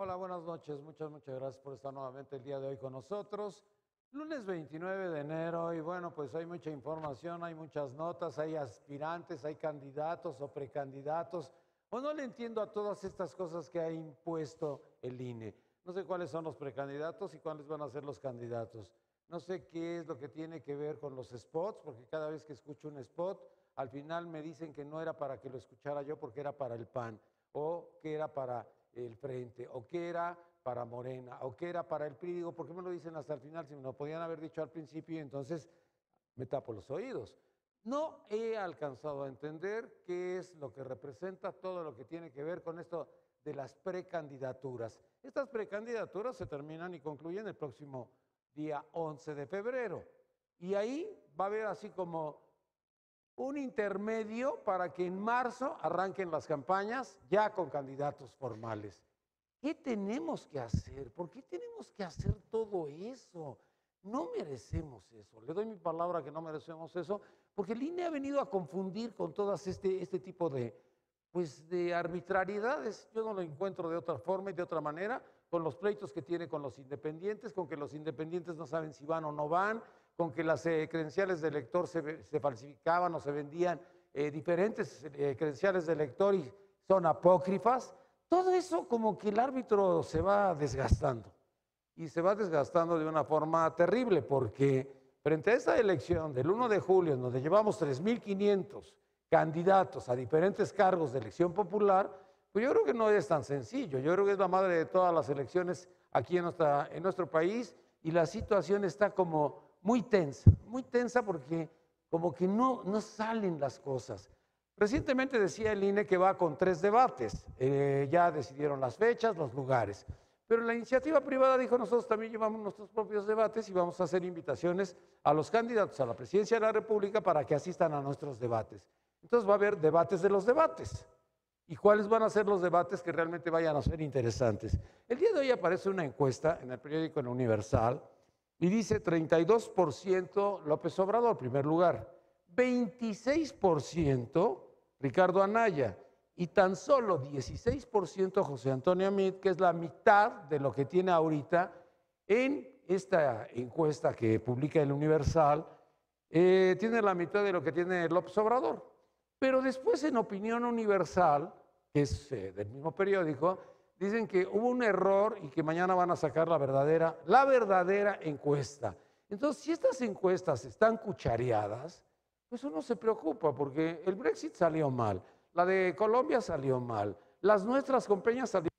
Hola, buenas noches. Muchas gracias por estar nuevamente el día de hoy con nosotros. Lunes 29 de enero y bueno, pues hay mucha información, hay muchas notas, hay aspirantes, hay candidatos o precandidatos. O no le entiendo a todas estas cosas que ha impuesto el INE. No sé cuáles son los precandidatos y cuáles van a ser los candidatos. No sé qué es lo que tiene que ver con los spots, porque cada vez que escucho un spot, al final me dicen que no era para que lo escuchara yo porque era para el PAN, o que era para el Frente, o que era para Morena, o que era para el PRI. Digo, ¿por qué me lo dicen hasta el final si me lo podían haber dicho al principio? Y entonces me tapo los oídos. No he alcanzado a entender qué es lo que representa todo lo que tiene que ver con esto de las precandidaturas. Estas precandidaturas se terminan y concluyen el próximo día 11 de febrero. Y ahí va a haber así como un intermedio para que en marzo arranquen las campañas ya con candidatos formales. ¿Qué tenemos que hacer? ¿Por qué tenemos que hacer todo eso? No merecemos eso. Le doy mi palabra que no merecemos eso, porque el INE ha venido a confundir con todas este tipo de arbitrariedades. Yo no lo encuentro de otra forma y de otra manera, con los pleitos que tiene con los independientes, con que los independientes no saben si van o no van, con que las credenciales de elector se falsificaban o se vendían diferentes credenciales de elector y son apócrifas. Todo eso como que el árbitro se va desgastando y se va desgastando de una forma terrible porque frente a esta elección del 1 de julio, en donde llevamos 3,500 candidatos a diferentes cargos de elección popular, pues yo creo que no es tan sencillo. Yo creo que es la madre de todas las elecciones aquí en nuestro país y la situación está como muy tensa porque como que no salen las cosas. Recientemente decía el INE que va con 3 debates, ya decidieron las fechas, los lugares, pero la iniciativa privada dijo nosotros también llevamos nuestros propios debates y vamos a hacer invitaciones a los candidatos a la presidencia de la República para que asistan a nuestros debates. Entonces va a haber debates de los debates. ¿Y cuáles van a ser los debates que realmente vayan a ser interesantes? El día de hoy aparece una encuesta en el periódico El Universal y dice 32% López Obrador, primer lugar, 26% Ricardo Anaya y tan solo 16% José Antonio Meade, que es la mitad de lo que tiene ahorita en esta encuesta que publica El Universal, tiene la mitad de lo que tiene López Obrador. Pero después en Opinión Universal, que es del mismo periódico, dicen que hubo un error y que mañana van a sacar la verdadera encuesta. Entonces, si estas encuestas están cuchareadas, pues uno se preocupa porque el Brexit salió mal, la de Colombia salió mal, las nuestras con Peña salieron.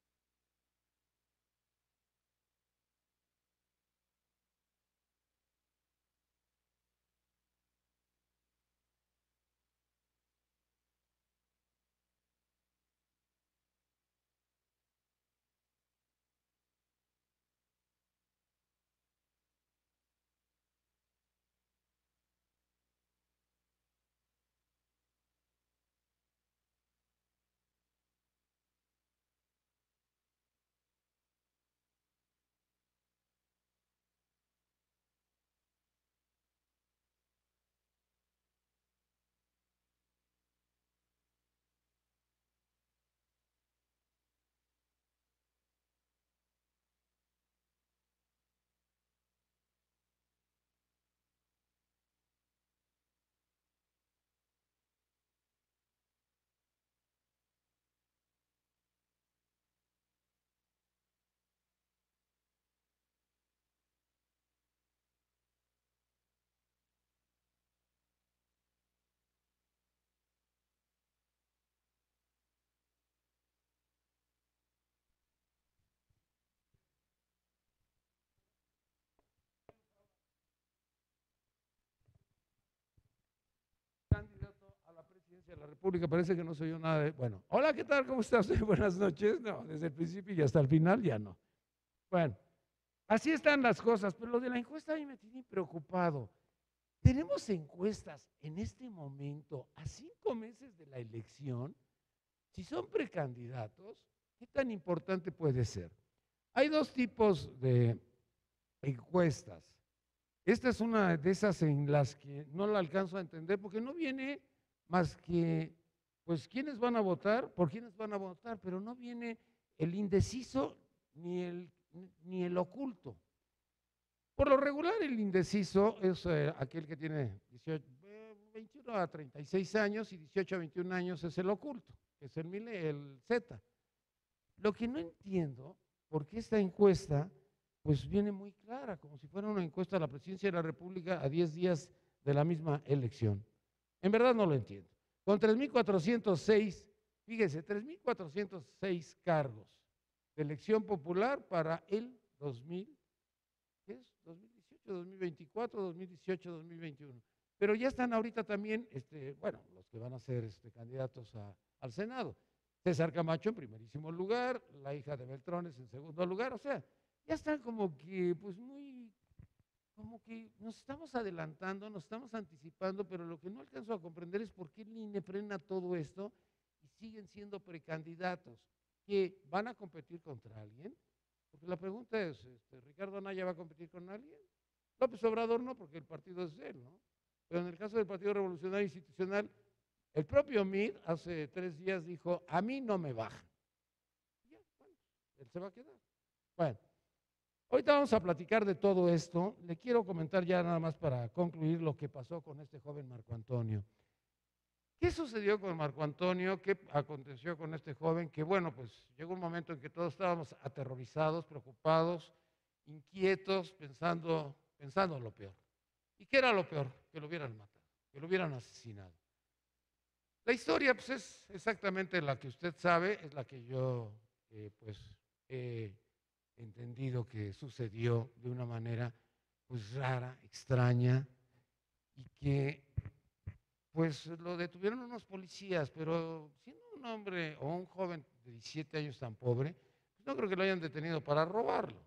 Candidato a la presidencia de la República, parece que no soy yo nada de... Bueno, hola, ¿qué tal? ¿Cómo estás? Buenas noches. No, desde el principio y hasta el final ya no. Bueno, así están las cosas, pero lo de la encuesta a mí me tiene preocupado. Tenemos encuestas en este momento, a 5 meses de la elección. Si son precandidatos, ¿qué tan importante puede ser? Hay 2 tipos de encuestas. Esta es una de esas en las que no la alcanzo a entender porque no viene más que, pues, quiénes van a votar, por quiénes van a votar, pero no viene el indeciso ni el oculto. Por lo regular, el indeciso es aquel que tiene 21 a 36 años y 18 a 21 años es el oculto, que es el Z. Lo que no entiendo, porque esta encuesta pues viene muy clara, como si fuera una encuesta a la presidencia de la República a 10 días de la misma elección. En verdad no lo entiendo. Con 3.406, fíjese, 3.406 cargos de elección popular para el 2000, ¿qué es? 2018, 2024, 2018, 2021. Pero ya están ahorita también, bueno, los que van a ser candidatos al Senado. César Camacho en primerísimo lugar, la hija de Beltrones en segundo lugar, o sea, ya están como que, pues como que nos estamos adelantando, nos estamos anticipando, pero lo que no alcanzo a comprender es por qué el INE frena todo esto y siguen siendo precandidatos que van a competir contra alguien. Porque la pregunta es, ¿Ricardo Anaya va a competir con alguien? López Obrador no, porque el partido es de él, ¿no? Pero en el caso del Partido Revolucionario Institucional, el propio MIR hace 3 días dijo, a mí no me bajan. Ya, bueno, él se va a quedar. Bueno, ahorita vamos a platicar de todo esto. Le quiero comentar ya nada más para concluir lo que pasó con este joven Marco Antonio. ¿Qué sucedió con Marco Antonio? ¿Qué aconteció con este joven? Que bueno, pues llegó un momento en que todos estábamos aterrorizados, preocupados, inquietos, pensando lo peor. ¿Y qué era lo peor? Que lo hubieran matado, que lo hubieran asesinado. La historia pues es exactamente la que usted sabe, es la que yo pues he entendido que sucedió de una manera pues rara, extraña, y que pues lo detuvieron unos policías, pero siendo un hombre o un joven de 17 años tan pobre, pues no creo que lo hayan detenido para robarlo.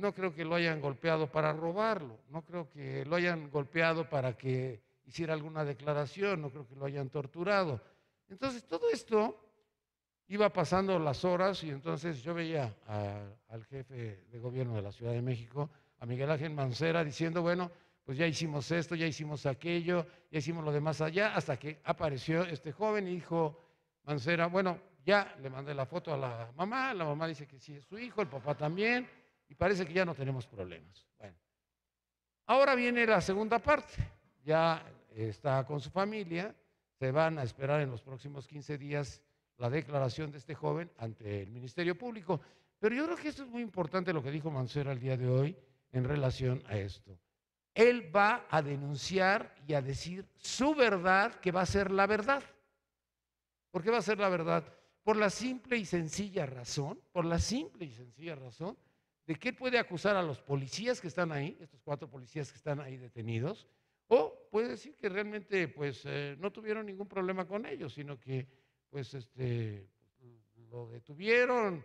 No creo que lo hayan golpeado para robarlo, no creo que lo hayan golpeado para que hiciera alguna declaración, no creo que lo hayan torturado. Entonces todo esto iba pasando las horas y entonces yo veía al jefe de gobierno de la Ciudad de México, a Miguel Ángel Mancera, diciendo, bueno, pues ya hicimos esto, ya hicimos aquello, ya hicimos lo demás allá, hasta que apareció este joven y dijo Mancera, bueno, ya le mandé la foto a la mamá dice que sí es su hijo, el papá también, y parece que ya no tenemos problemas. Bueno, ahora viene la segunda parte, ya está con su familia, se van a esperar en los próximos 15 días la declaración de este joven ante el Ministerio Público. Pero yo creo que esto es muy importante lo que dijo Mancera el día de hoy en relación a esto. Él va a denunciar y a decir su verdad, que va a ser la verdad. ¿Por qué va a ser la verdad? Por la simple y sencilla razón, de que él puede acusar a los policías que están ahí, estos 4 policías que están ahí detenidos, o puede decir que realmente pues no tuvieron ningún problema con ellos, sino que pues lo detuvieron,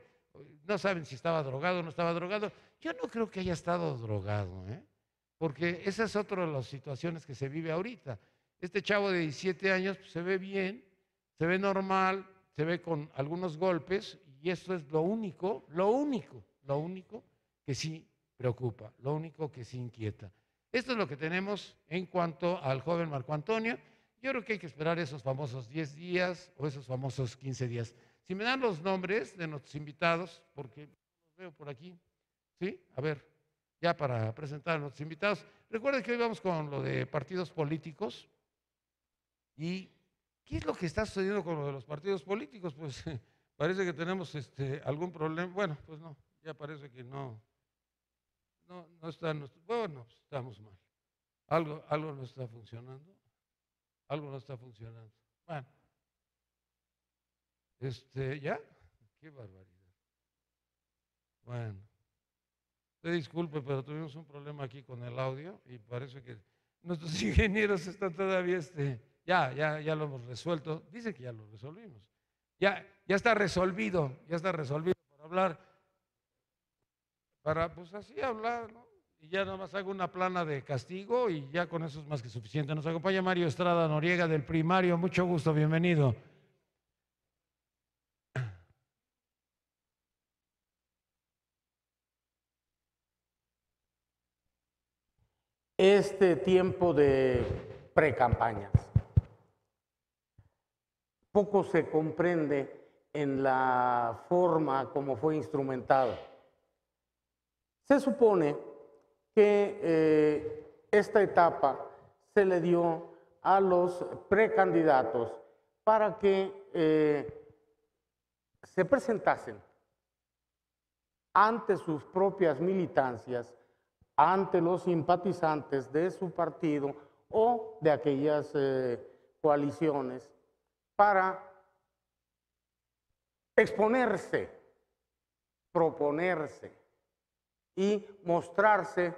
no saben si estaba drogado o no estaba drogado. Yo no creo que haya estado drogado, porque esa es otra de las situaciones que se vive ahorita. Este chavo de 17 años pues, se ve bien, se ve normal, se ve con algunos golpes y esto es lo único que sí preocupa, lo único que sí inquieta. Esto es lo que tenemos en cuanto al joven Marco Antonio. Yo creo que hay que esperar esos famosos 10 días o esos famosos 15 días. Si me dan los nombres de nuestros invitados, porque los veo por aquí, ¿sí? A ver, ya para presentar a nuestros invitados. Recuerden que hoy vamos con lo de partidos políticos. ¿Y qué es lo que está sucediendo con lo de los partidos políticos? Pues parece que tenemos algún problema. Bueno, pues no, ya parece que no está, bueno, estamos mal. Algo no está funcionando. Algo no está funcionando. Bueno, ¿ya? Qué barbaridad. Bueno, te disculpe, pero tuvimos un problema aquí con el audio y parece que nuestros ingenieros están todavía, ya lo hemos resuelto. Dicen que ya lo resolvimos. Ya está resolvido para hablar, para pues así hablar, ¿no? Y ya nada más hago una plana de castigo y ya con eso es más que suficiente. Nos acompaña Mario Estrada Noriega del Primario. Mucho gusto, bienvenido. Este tiempo de precampañas, poco se comprende en la forma como fue instrumentado. Se supone que esta etapa se le dio a los precandidatos para que se presentasen ante sus propias militancias, ante los simpatizantes de su partido o de aquellas coaliciones, para exponerse, proponerse y mostrarse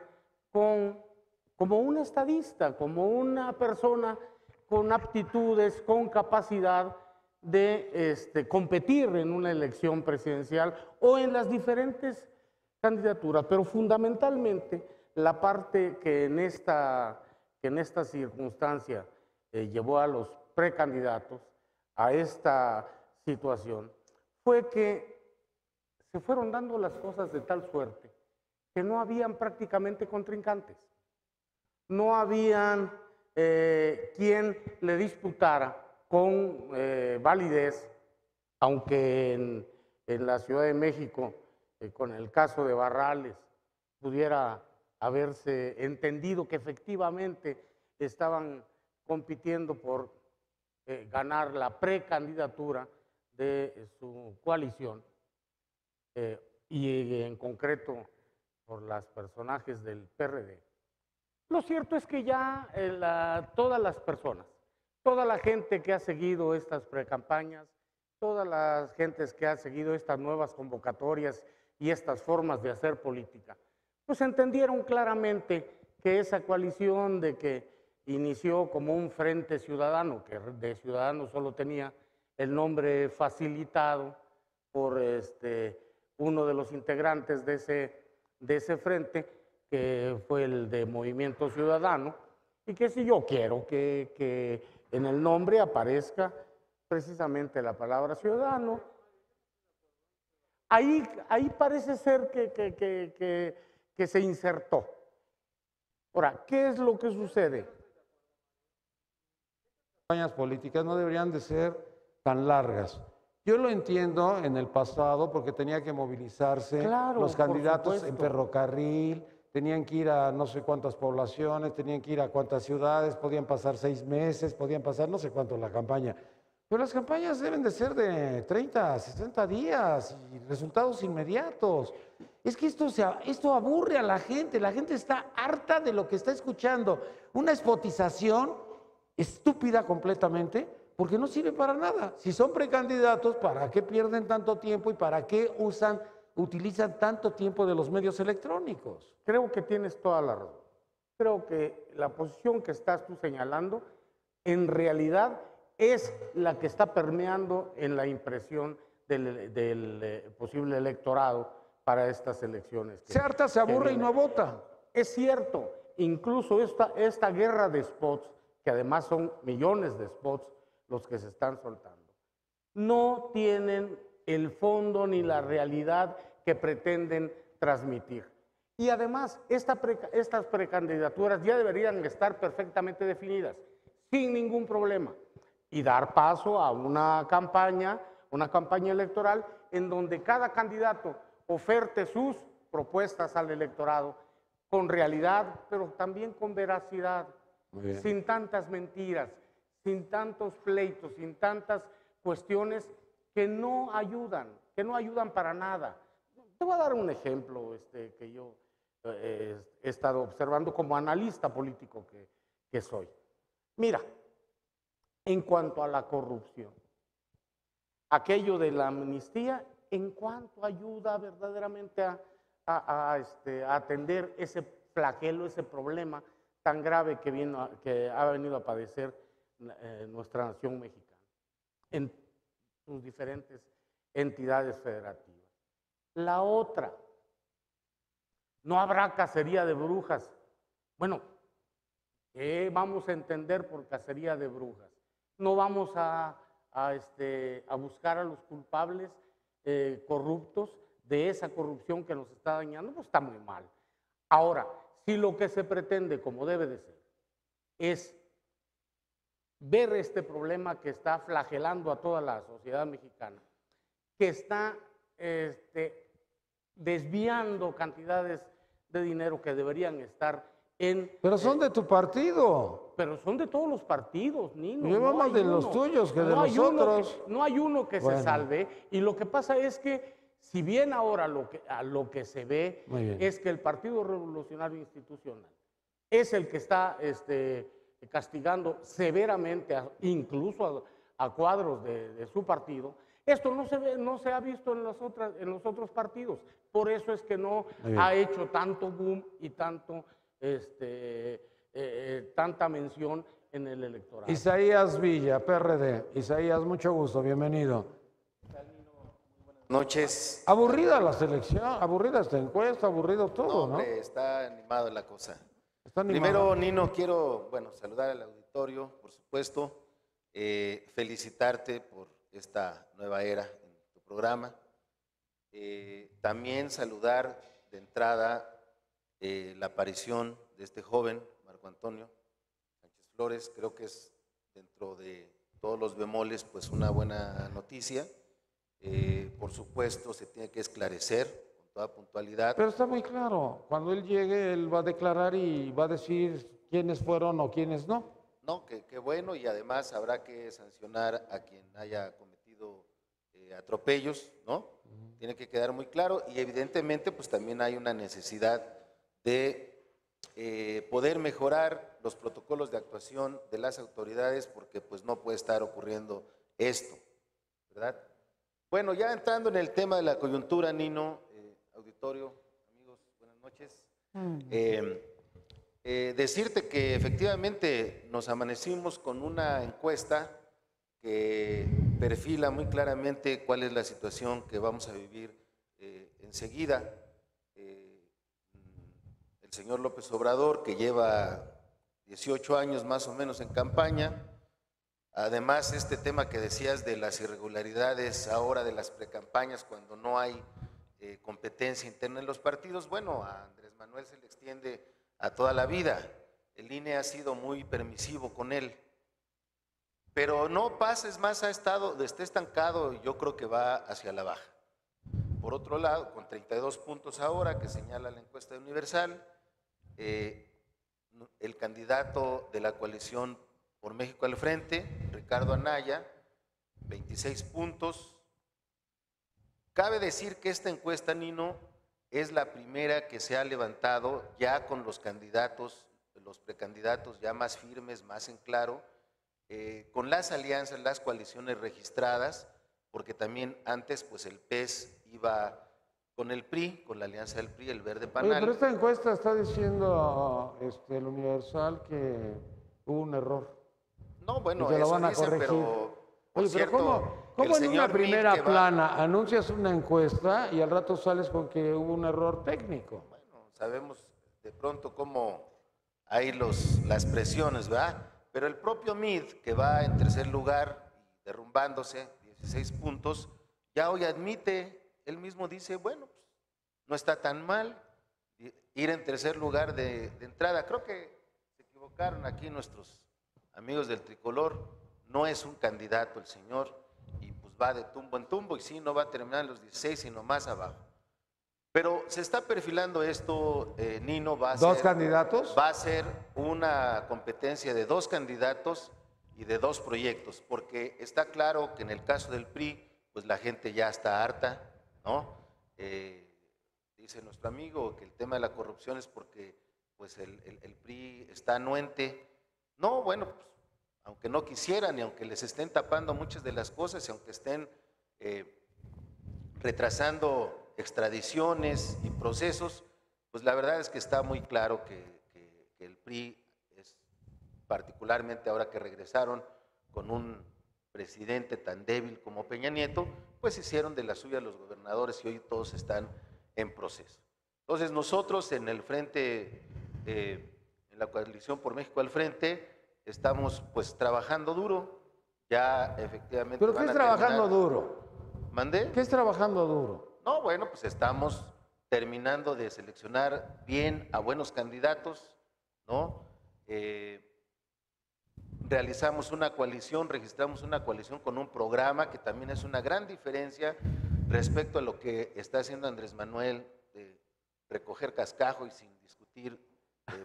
como un estadista, como una persona con aptitudes, con capacidad de competir en una elección presidencial o en las diferentes candidaturas. Pero fundamentalmente la parte que en esta circunstancia llevó a los precandidatos a esta situación fue que se fueron dando las cosas de tal suerte que no habían prácticamente contrincantes. No habían quien le disputara con validez, aunque en la Ciudad de México, con el caso de Barrales, pudiera haberse entendido que efectivamente estaban compitiendo por ganar la precandidatura de su coalición, y en concreto por los personajes del PRD. Lo cierto es que ya todas las personas, toda la gente que ha seguido estas precampañas, todas las gentes que han seguido estas nuevas convocatorias y estas formas de hacer política, pues entendieron claramente que esa coalición de que inició como un frente ciudadano, que de ciudadano solo tenía el nombre facilitado por uno de los integrantes de ese frente, que fue el de Movimiento Ciudadano, y que si yo quiero que en el nombre aparezca precisamente la palabra ciudadano, ahí parece ser que se insertó. Ahora, ¿qué es lo que sucede? Campañas políticas no deberían de ser tan largas. Yo lo entiendo en el pasado porque tenía que movilizarse Claro, los por candidatos en supuesto. ferrocarril, tenían que ir a no sé cuántas poblaciones, tenían que ir a cuántas ciudades, podían pasar 6 meses, podían pasar no sé cuánto la campaña. Pero las campañas deben de ser de 30, 60 días y resultados inmediatos. Es que esto aburre a la gente está harta de lo que está escuchando. Una espotización estúpida completamente, porque no sirve para nada. Si son precandidatos, ¿para qué pierden tanto tiempo y para qué utilizan tanto tiempo de los medios electrónicos? Creo que tienes toda la razón. Creo que la posición que estás tú señalando en realidad es la que está permeando en la impresión del posible electorado para estas elecciones. Se harta, se aburre y no vota. Es cierto, incluso esta guerra de spots, que además son millones de spots los que se están soltando, no tienen el fondo ni la realidad que pretenden transmitir. Y además, estas precandidaturas ya deberían estar perfectamente definidas, sin ningún problema, y dar paso a una campaña electoral en donde cada candidato oferte sus propuestas al electorado con realidad, pero también con veracidad, sin tantas mentiras, sin tantos pleitos, sin tantas cuestiones que no ayudan para nada. Te voy a dar un ejemplo que yo he estado observando como analista político que soy. Mira, en cuanto a la corrupción, aquello de la amnistía, ¿en cuánto ayuda verdaderamente a atender ese flagelo, ese problema tan grave que ha venido a padecer nuestra nación mexicana en sus diferentes entidades federativas? La otra, no habrá cacería de brujas. Bueno, ¿qué vamos a entender por cacería de brujas? No vamos a buscar a los culpables corruptos de esa corrupción que nos está dañando, pues está muy mal. Ahora, si lo que se pretende, como debe de ser, es ver este problema que está flagelando a toda la sociedad mexicana que está desviando cantidades de dinero que deberían estar en... Pero son de tu partido. Pero son de todos los partidos, Nino. Lleva más de los tuyos que de los otros. No hay uno que se salve. Y lo que pasa es que, si bien ahora a lo que se ve es que el Partido Revolucionario Institucional es el que está castigando severamente, incluso a cuadros de su partido, esto no se ha visto en los otros partidos. Por eso es que no ha hecho tanto boom y tanta mención en el electorado. Isaías Villa, PRD. Isaías, mucho gusto, bienvenido. Buenas noches. Aburrida la selección, aburrida esta encuesta, aburrido todo, ¿no? Hombre, está animada la cosa. Está animado. Primero, Nino, quiero, saludar al auditorio, por supuesto, felicitarte por esta nueva era en tu programa. También saludar de entrada la aparición de este joven, Marco Antonio Sánchez Flores. Creo que es, dentro de todos los bemoles, pues una buena noticia. Por supuesto, se tiene que esclarecer con toda puntualidad. Pero está muy claro, cuando él llegue, él va a declarar y va a decir quiénes fueron o quiénes no. No, qué bueno, y además habrá que sancionar a quien haya cometido atropellos, ¿no? Tiene que quedar muy claro, y evidentemente pues también hay una necesidad de poder mejorar los protocolos de actuación de las autoridades, porque pues no puede estar ocurriendo esto, ¿verdad? Bueno, ya entrando en el tema de la coyuntura, Nino, auditorio, amigos, buenas noches. Decirte que efectivamente nos amanecimos con una encuesta que perfila muy claramente cuál es la situación que vamos a vivir enseguida. El señor López Obrador, que lleva 18 años más o menos en campaña, además este tema que decías de las irregularidades ahora de las precampañas cuando no hay competencia interna en los partidos, bueno, a Andrés Manuel se le extiende a toda la vida. El INE ha sido muy permisivo con él, pero no pasa, es más, está estancado, y yo creo que va hacia la baja. Por otro lado, con 32 puntos ahora que señala la encuesta Universal, el candidato de la coalición por México al Frente, Ricardo Anaya, 26 puntos. Cabe decir que esta encuesta, Nino, es la primera que se ha levantado ya con los candidatos, los precandidatos ya más firmes, más en claro, con las alianzas, las coaliciones registradas, porque también antes pues el PES iba con el PRI, con la alianza del PRI, el Verde Panal. Oye, pero esta encuesta está diciendo el Universal que hubo un error. No, bueno, que lo eso van a dicen, corregir. pero por Oye, pero cierto, ¿cómo en una primera Meade plana anuncias una encuesta y al rato sales con que hubo un error técnico? Bueno, sabemos de pronto cómo hay las presiones, ¿verdad? Pero el propio Meade, que va en tercer lugar y derrumbándose, 16 puntos, ya hoy admite, él mismo dice, bueno, pues, no está tan mal ir en tercer lugar de entrada. Creo que se equivocaron aquí nuestros amigos del Tricolor, no es un candidato el señor, y pues va de tumbo en tumbo, y sí, no va a terminar en los 16, sino más abajo. Pero se está perfilando esto, Nino, ¿Dos candidatos? Va a ser una competencia de 2 candidatos y de 2 proyectos, porque está claro que en el caso del PRI, pues la gente ya está harta, ¿no? Dice nuestro amigo que el tema de la corrupción es porque pues el PRI está anuente. No, bueno, pues, aunque no quisieran y aunque les estén tapando muchas de las cosas y aunque estén retrasando extradiciones y procesos, pues la verdad es que está muy claro que el PRI es, particularmente ahora que regresaron con un presidente tan débil como Peña Nieto, pues hicieron de la suya los gobernadores y hoy todos están en proceso. Entonces nosotros en el frente, en la coalición por México al Frente, estamos pues trabajando duro, ya efectivamente. ¿Pero qué es trabajando duro? ¿Mandé? ¿Qué es trabajando duro? No, bueno, pues estamos terminando de seleccionar bien a buenos candidatos, ¿no? Realizamos una coalición, registramos una coalición con un programa que también es una gran diferencia respecto a lo que está haciendo Andrés Manuel de recoger cascajo y sin discutir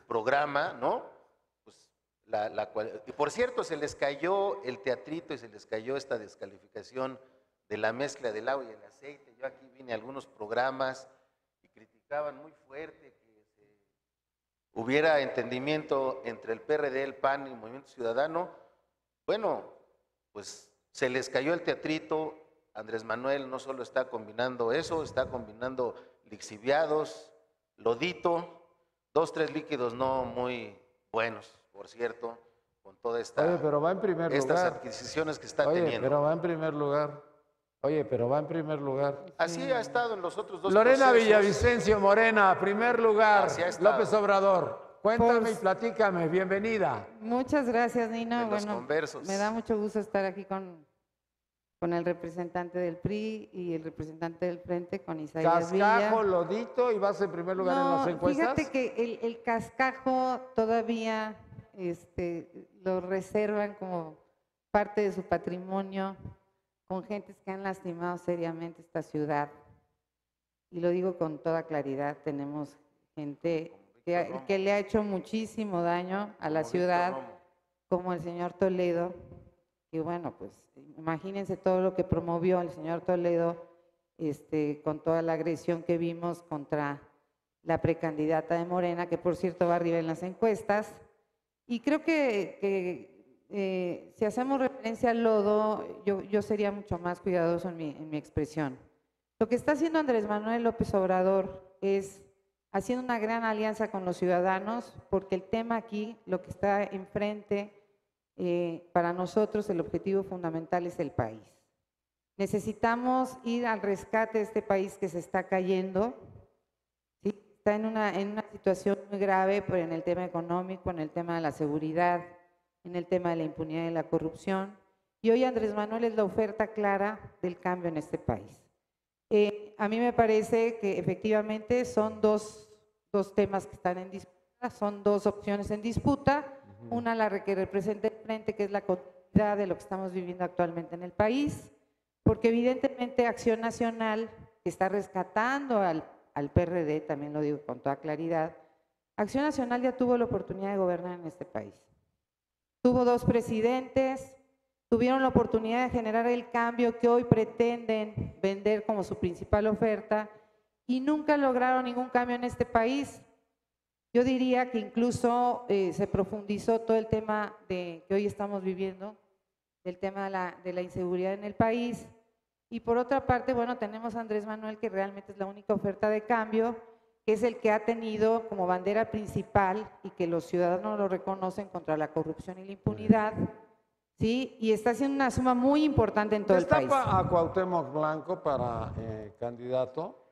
programa, ¿no? Pues y por cierto, se les cayó el teatrito y se les cayó esta descalificación de la mezcla del agua y el aceite. Yo aquí vine a algunos programas y criticaban muy fuerte que hubiera entendimiento entre el PRD, el PAN y el Movimiento Ciudadano. Bueno, pues se les cayó el teatrito. Andrés Manuel no solo está combinando eso, está combinando lixiviados, lodito, 2, 3 líquidos no muy buenos, por cierto, con toda Oye, pero va en primer estas lugar. adquisiciones que está Oye, teniendo. pero va en primer lugar. Oye, pero va en primer lugar. Así ha estado en los otros dos Lorena procesos. Villavicencio Morena, primer lugar. Así ha estado. López Obrador. Cuéntame Pues, y platícame. Bienvenida. Muchas gracias, Nino. De los Bueno, conversos. me da mucho gusto estar aquí con el representante del PRI y el representante del Frente, con Isaías Cascajo, Villa. lodito y vas en primer lugar en las encuestas. Fíjate que el cascajo todavía lo reservan como parte de su patrimonio con gentes que han lastimado seriamente esta ciudad. Y lo digo con toda claridad, tenemos gente que le ha hecho muchísimo daño a la ciudad, como el señor Toledo, que bueno, pues imagínense todo lo que promovió el señor Toledo con toda la agresión que vimos contra la precandidata de Morena, que por cierto va arriba en las encuestas. Y creo que si hacemos referencia al lodo, yo sería mucho más cuidadoso en mi expresión. Lo que está haciendo Andrés Manuel López Obrador es haciendo una gran alianza con los ciudadanos, porque el tema aquí, lo que está enfrente, para nosotros el objetivo fundamental es el país. Necesitamos ir al rescate de este país que se está cayendo, ¿sí? Está en una situación muy grave en el tema económico, en el tema de la seguridad, en el tema de la impunidad y la corrupción. Y hoy Andrés Manuel es la oferta clara del cambio en este país. A mí me parece que efectivamente son dos temas que están en disputa, son dos opciones en disputa. Una, la que representa el Frente, que es la continuidad de lo que estamos viviendo actualmente en el país, porque evidentemente Acción Nacional, que está rescatando al PRD, también lo digo con toda claridad, Acción Nacional ya tuvo la oportunidad de gobernar en este país. Tuvo 2 presidentes, tuvieron la oportunidad de generar el cambio que hoy pretenden vender como su principal oferta y nunca lograron ningún cambio en este país. Yo diría que incluso se profundizó todo el tema que hoy estamos viviendo, del tema de la inseguridad en el país. Y por otra parte, bueno, tenemos a Andrés Manuel, que realmente es la única oferta de cambio, que es el que ha tenido como bandera principal y que los ciudadanos lo reconocen contra la corrupción y la impunidad, ¿sí? Y está haciendo una suma muy importante en todo el país. Destapa a Cuauhtémoc Blanco para candidato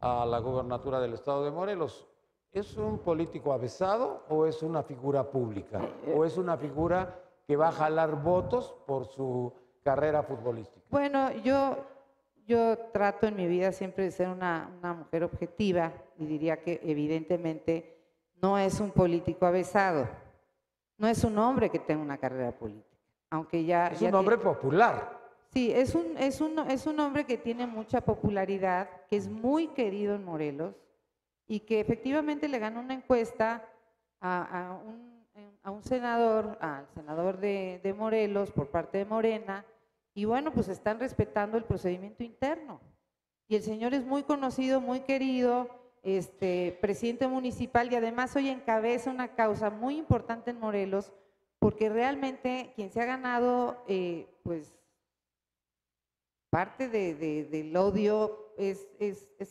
a la gubernatura del estado de Morelos. ¿Es un político avesado o es una figura pública? ¿O es una figura que va a jalar votos por su carrera futbolística? Bueno, yo trato en mi vida siempre de ser una mujer objetiva y diría que evidentemente no es un político avesado, no es un hombre que tenga una carrera política, aunque ya... Es un hombre popular. Sí, es un hombre que tiene mucha popularidad, que es muy querido en Morelos y que efectivamente le ganó una encuesta a un senador, al senador de Morelos por parte de Morena, y bueno, pues están respetando el procedimiento interno. Y el señor es muy conocido, muy querido, presidente municipal, y además hoy encabeza una causa muy importante en Morelos, porque realmente quien se ha ganado, pues, parte del odio es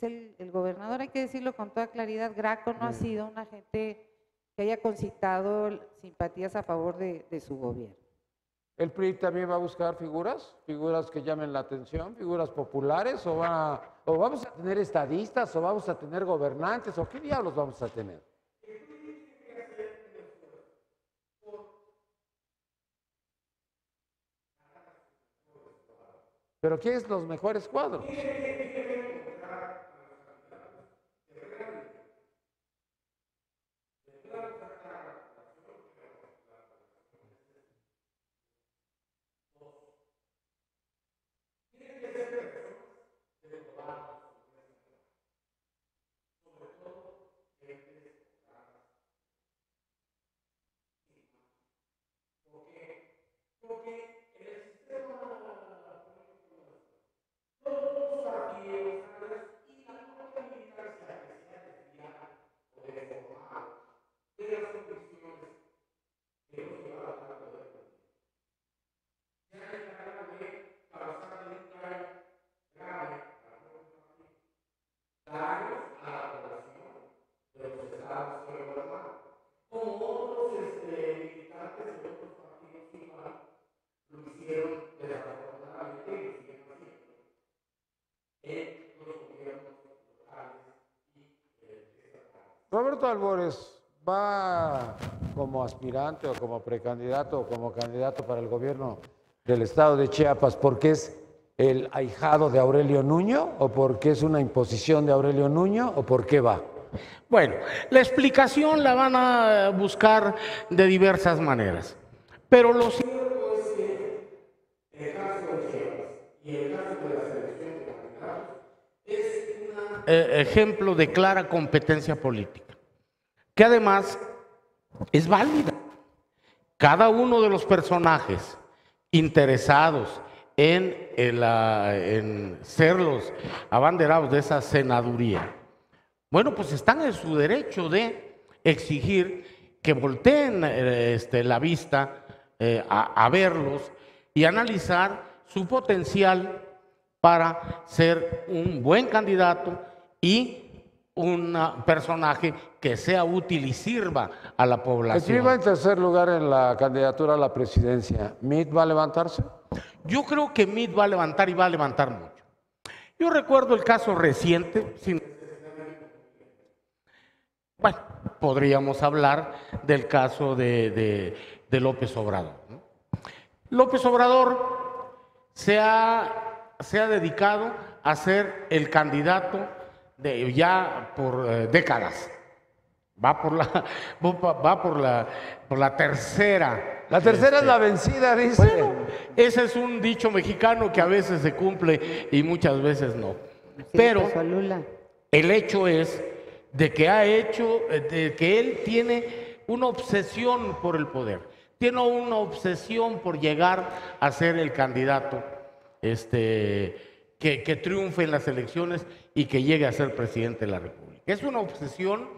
el gobernador, hay que decirlo con toda claridad. Graco no ha sido una gente que haya concitado simpatías a favor de su gobierno. ¿El PRI también va a buscar figuras que llamen la atención, figuras populares, o vamos a tener estadistas, o vamos a tener gobernantes, o qué diablos vamos a tener? ¿Pero quién es los mejores cuadros? Roberto Albores va como aspirante o como precandidato o como candidato para el gobierno del estado de Chiapas porque es el ahijado de Aurelio Nuño o porque es una imposición de Aurelio Nuño o por qué va. Bueno, la explicación la van a buscar de diversas maneras, pero lo cierto es que el caso de Chiapas y el caso de la selección de candidatos es un ejemplo de clara competencia política, que además es válida. Cada uno de los personajes interesados en ser los abanderados de esa senaduría, bueno, pues están en su derecho de exigir que volteen la vista a verlos y analizar su potencial para ser un buen candidato y un personaje que sea útil y sirva a la población. El PRI va en tercer lugar en la candidatura a la presidencia. ¿Meade va a levantarse? Yo creo que Meade va a levantar y va a levantar mucho. Yo recuerdo el caso reciente, bueno, podríamos hablar del caso de López Obrador, ¿no? López Obrador se ha dedicado a ser el candidato ya por décadas. Va por la tercera. La tercera es la vencida, dice. Bueno, ese es un dicho mexicano que a veces se cumple y muchas veces no. Pero el hecho es de que él tiene una obsesión por el poder, tiene una obsesión por llegar a ser el candidato que triunfe en las elecciones y que llegue a ser presidente de la República. Es una obsesión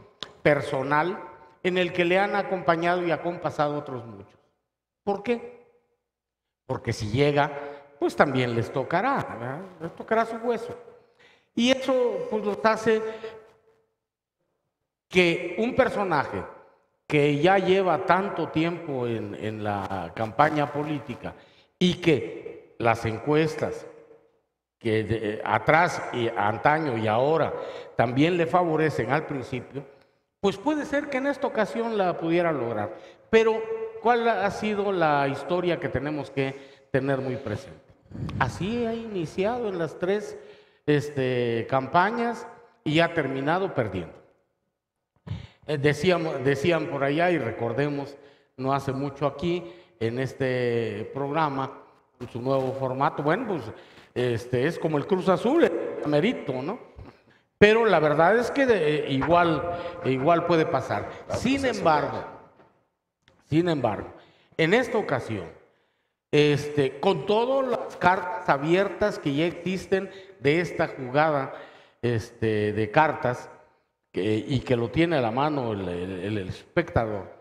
personal en el que le han acompañado y acompasado otros muchos. ¿Por qué? Porque si llega, pues también les tocará, ¿verdad? Les tocará su hueso. Y eso pues los hace que un personaje que ya lleva tanto tiempo en la campaña política y que las encuestas que atrás y antaño y ahora también le favorecen al principio, pues puede ser que en esta ocasión la pudiera lograr. Pero ¿cuál ha sido la historia que tenemos que tener muy presente? Así ha iniciado en las tres campañas y ha terminado perdiendo. Decían por allá, y recordemos, no hace mucho aquí, en este programa, en su nuevo formato, bueno, pues es como el Cruz Azul, el merito, ¿no? Pero la verdad es que igual puede pasar. Sin embargo, en esta ocasión, con todas las cartas abiertas que ya existen de esta jugada de cartas, y que lo tiene a la mano el espectador,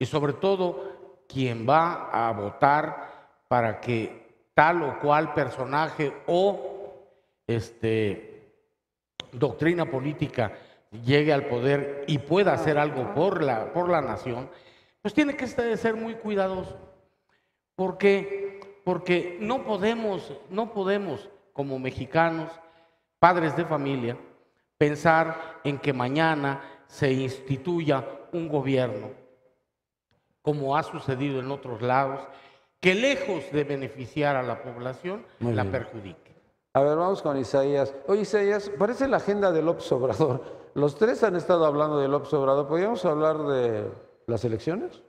y sobre todo quien va a votar para que tal o cual personaje o doctrina política llegue al poder y pueda hacer algo por la nación, pues tiene que ser muy cuidadoso, porque no podemos como mexicanos, padres de familia, pensar en que mañana se instituya un gobierno, como ha sucedido en otros lados, que lejos de beneficiar a la población, la perjudique. A ver, vamos con Isaías. Oye, Isaías, parece la agenda de López Obrador. Los tres han estado hablando de López Obrador. ¿Podríamos hablar de las elecciones?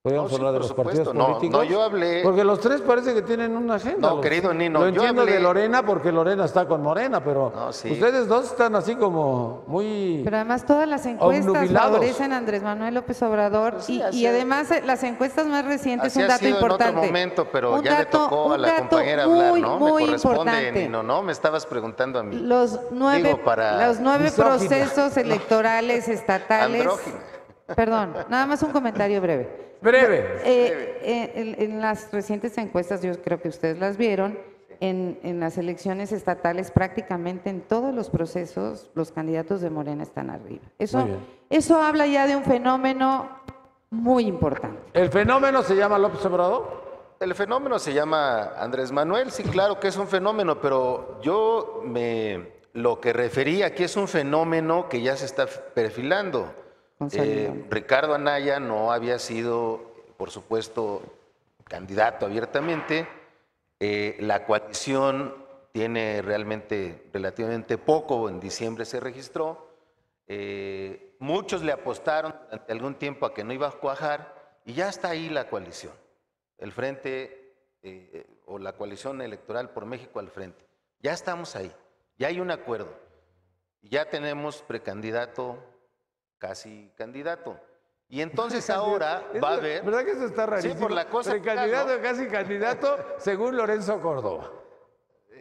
¿Podríamos hablar de los partidos políticos? No, yo hablé... Porque los tres parece que tienen una agenda. No, querido Nino, lo entiendo yo hablé... de Lorena porque Lorena está con Morena, pero no, sí. Ustedes dos están así como muy... Pero además todas las encuestas obnubilados. favorecen a Andrés Manuel López Obrador Sí, y además las encuestas más recientes, así un dato ha sido importante. en otro momento, pero Un ya dato- le tocó a un la dato compañera muy, hablar, ¿no? muy Me corresponde, importante. Nino, ¿no? Me estabas preguntando a mí. Los nueve Misógina. procesos electorales estatales. Andrógina. Perdón, nada más un comentario breve. Breve. En las recientes encuestas, yo creo que ustedes las vieron, en las elecciones estatales prácticamente en todos los procesos los candidatos de Morena están arriba. Muy bien. Eso habla ya de un fenómeno muy importante. ¿El fenómeno se llama López Obrador? El fenómeno se llama Andrés Manuel, sí, claro que es un fenómeno, pero lo que refería aquí es un fenómeno que ya se está perfilando. Consolidando. Ricardo Anaya no había sido, por supuesto, candidato abiertamente. La coalición tiene realmente relativamente poco, en diciembre se registró. Muchos le apostaron durante algún tiempo a que no iba a cuajar y ya está ahí la coalición. El frente o la coalición electoral por México al frente. Ya estamos ahí, ya hay un acuerdo. Ya tenemos precandidato, casi candidato. Y entonces ahora va a haber... ¿Verdad que eso está rarísimo? Sí, por la cosa... Precandidato, casi candidato, según Lorenzo Córdoba.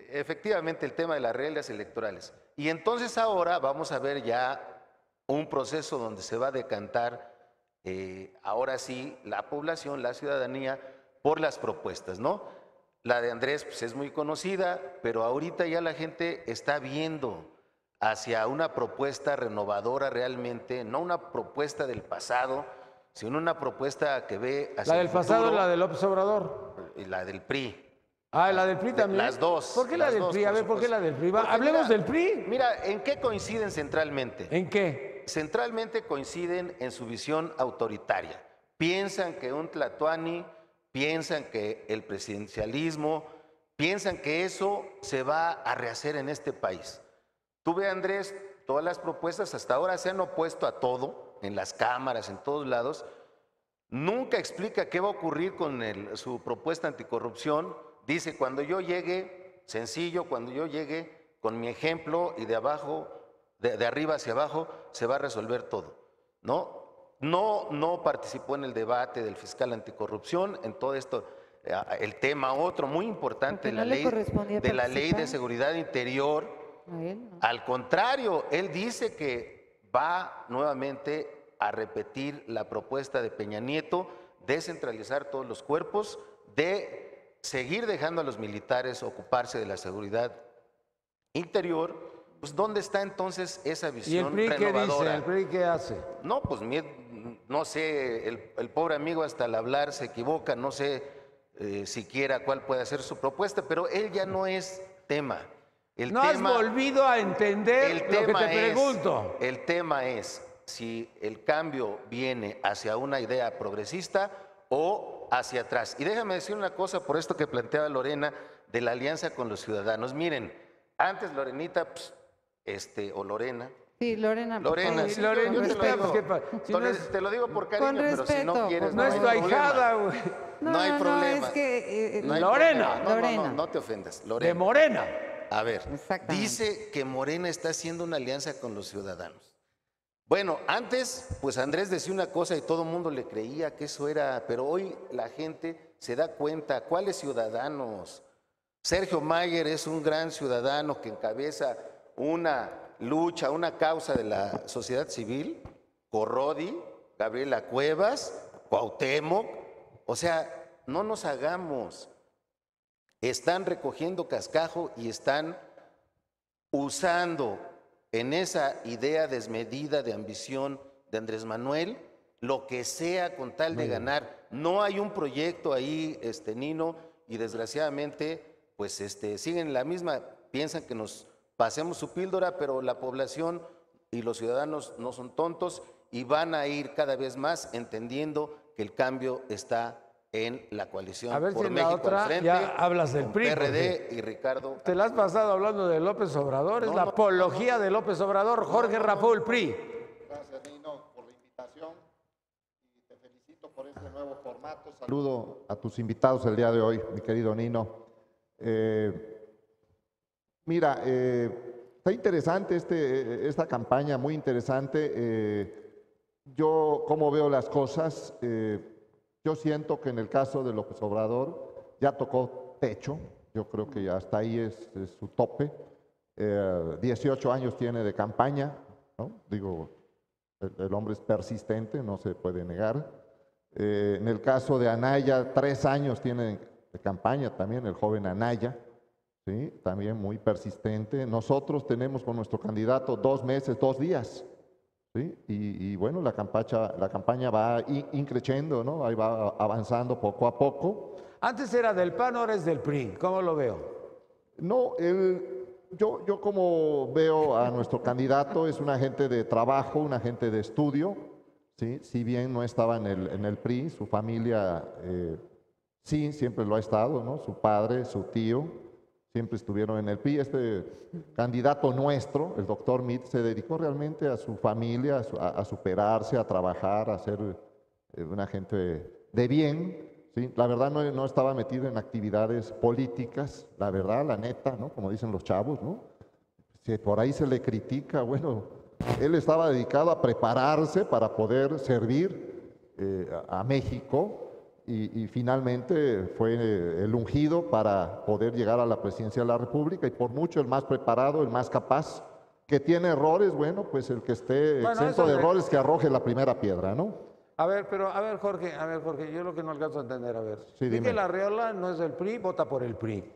Efectivamente, el tema de las reglas electorales. Y entonces ahora vamos a ver ya un proceso donde se va a decantar, ahora sí, la población, la ciudadanía, por las propuestas, ¿no? La de Andrés pues, es muy conocida, pero ahorita ya la gente está viendo hacia una propuesta renovadora realmente, no una propuesta del pasado, sino una propuesta que ve hacia La del el pasado, futuro, la de López Obrador. y la del PRI. Ah, la del PRI también. Las dos. ¿Por qué la las del dos, PRI? A por ver, ¿por qué supuesto. la del PRI? Porque Hablemos mira, del PRI. Mira, ¿en qué coinciden centralmente? ¿En qué? Centralmente coinciden en su visión autoritaria. Piensan que un tlatoani, piensan que el presidencialismo, piensan que eso se va a rehacer en este país. Tú ve, Andrés, todas las propuestas hasta ahora se han opuesto a todo, en las cámaras, en todos lados. Nunca explica qué va a ocurrir con su propuesta anticorrupción. Dice, cuando yo llegue, sencillo, cuando yo llegue con mi ejemplo y de abajo, de arriba hacia abajo, se va a resolver todo. No participó en el debate del fiscal anticorrupción, en todo esto, el tema otro muy importante, Porque no le correspondía de la ley de participar. seguridad interior. A él, ¿no? Al contrario, él dice que va nuevamente a repetir la propuesta de Peña Nieto, descentralizar todos los cuerpos, de seguir dejando a los militares ocuparse de la seguridad interior. Pues, ¿dónde está entonces esa ¿Y el visión PRI qué dice? renovadora? ¿El PRI qué hace? No, pues no sé, el pobre amigo hasta al hablar se equivoca, no sé siquiera cuál puede ser su propuesta, pero él ya no es tema. No has volvido a entender lo que te pregunto. El tema es si el cambio viene hacia una idea progresista o hacia atrás. Y déjame decir una cosa por esto que planteaba Lorena de la alianza con los ciudadanos. Miren, antes Lorenita, pues, o Lorena. Sí, Lorena. por Lorena, favor. sí, Lorenita, yo te lo pues, digo. ¿qué pasa? Si no es- Te lo digo por cariño, Con pero si no respeto, quieres, por No es tu hay problema. ahijada, güey. No hay problema. es que... No hay Lorena. problema. No, Lorena. no te ofendas. De Lorena. Morena. A ver, Exactamente. dice que Morena está haciendo una alianza con los ciudadanos. Bueno, antes, pues Andrés decía una cosa y todo el mundo le creía que eso era, pero hoy la gente se da cuenta, ¿cuáles ciudadanos? Sergio Mayer es un gran ciudadano que encabeza una lucha, una causa de la sociedad civil, Corrodi, Gabriela Cuevas, Cuauhtémoc, o sea, no nos hagamos. Están recogiendo cascajo y están usando en esa idea desmedida de ambición de Andrés Manuel lo que sea con tal de ganar. No hay un proyecto ahí, Nino, y desgraciadamente, pues siguen la misma, piensan que nos pasemos su píldora, pero la población y los ciudadanos no son tontos y van a ir cada vez más entendiendo que el cambio está en la coalición A ver por si en la México otra al frente, ya hablas del con PRI, PRD y Ricardo. Te la has pasado hablando de López Obrador, es No, la no, apología de López Obrador, Jorge Raful, PRI. Gracias, Nino, por la invitación y te felicito por este nuevo formato. Saludo a tus invitados el día de hoy, mi querido Nino. Mira, está interesante esta campaña, muy interesante. Yo, como veo las cosas, yo siento que en el caso de López Obrador ya tocó techo. Yo creo que hasta ahí es su tope. 18 años tiene de campaña, ¿no? Digo, el hombre es persistente, no se puede negar. En el caso de Anaya, 3 años tiene de campaña también, el joven Anaya, ¿sí? También muy persistente. Nosotros tenemos con nuestro candidato 2 meses, 2 días, ¿sí? Y bueno, la campaña va increciendo, ¿no? Ahí va avanzando poco a poco. Antes era del PAN, ahora es del PRI. ¿Cómo lo veo? No, yo como veo a nuestro candidato es un agente de trabajo, un agente de estudio, ¿sí? Si bien no estaba en el PRI, su familia sí, siempre lo ha estado, ¿no? Su padre, su tío, siempre estuvieron en el PRI. Este candidato nuestro, el doctor Meade, se dedicó realmente a su familia, a superarse, a trabajar, a ser un agente de bien. Sí, la verdad no estaba metido en actividades políticas, la verdad, la neta, ¿no? Como dicen los chavos, ¿no? Si por ahí se le critica, bueno, él estaba dedicado a prepararse para poder servir a México y finalmente fue el ungido para poder llegar a la presidencia de la República y por mucho el más preparado, el más capaz, que tiene errores, bueno, pues el que esté exento de errores que arroje la primera piedra, ¿no? A ver, Jorge, yo lo que no alcanzo a entender, a ver. Sí, dime. Miguel Arriola no es del PRI, vota por el PRI.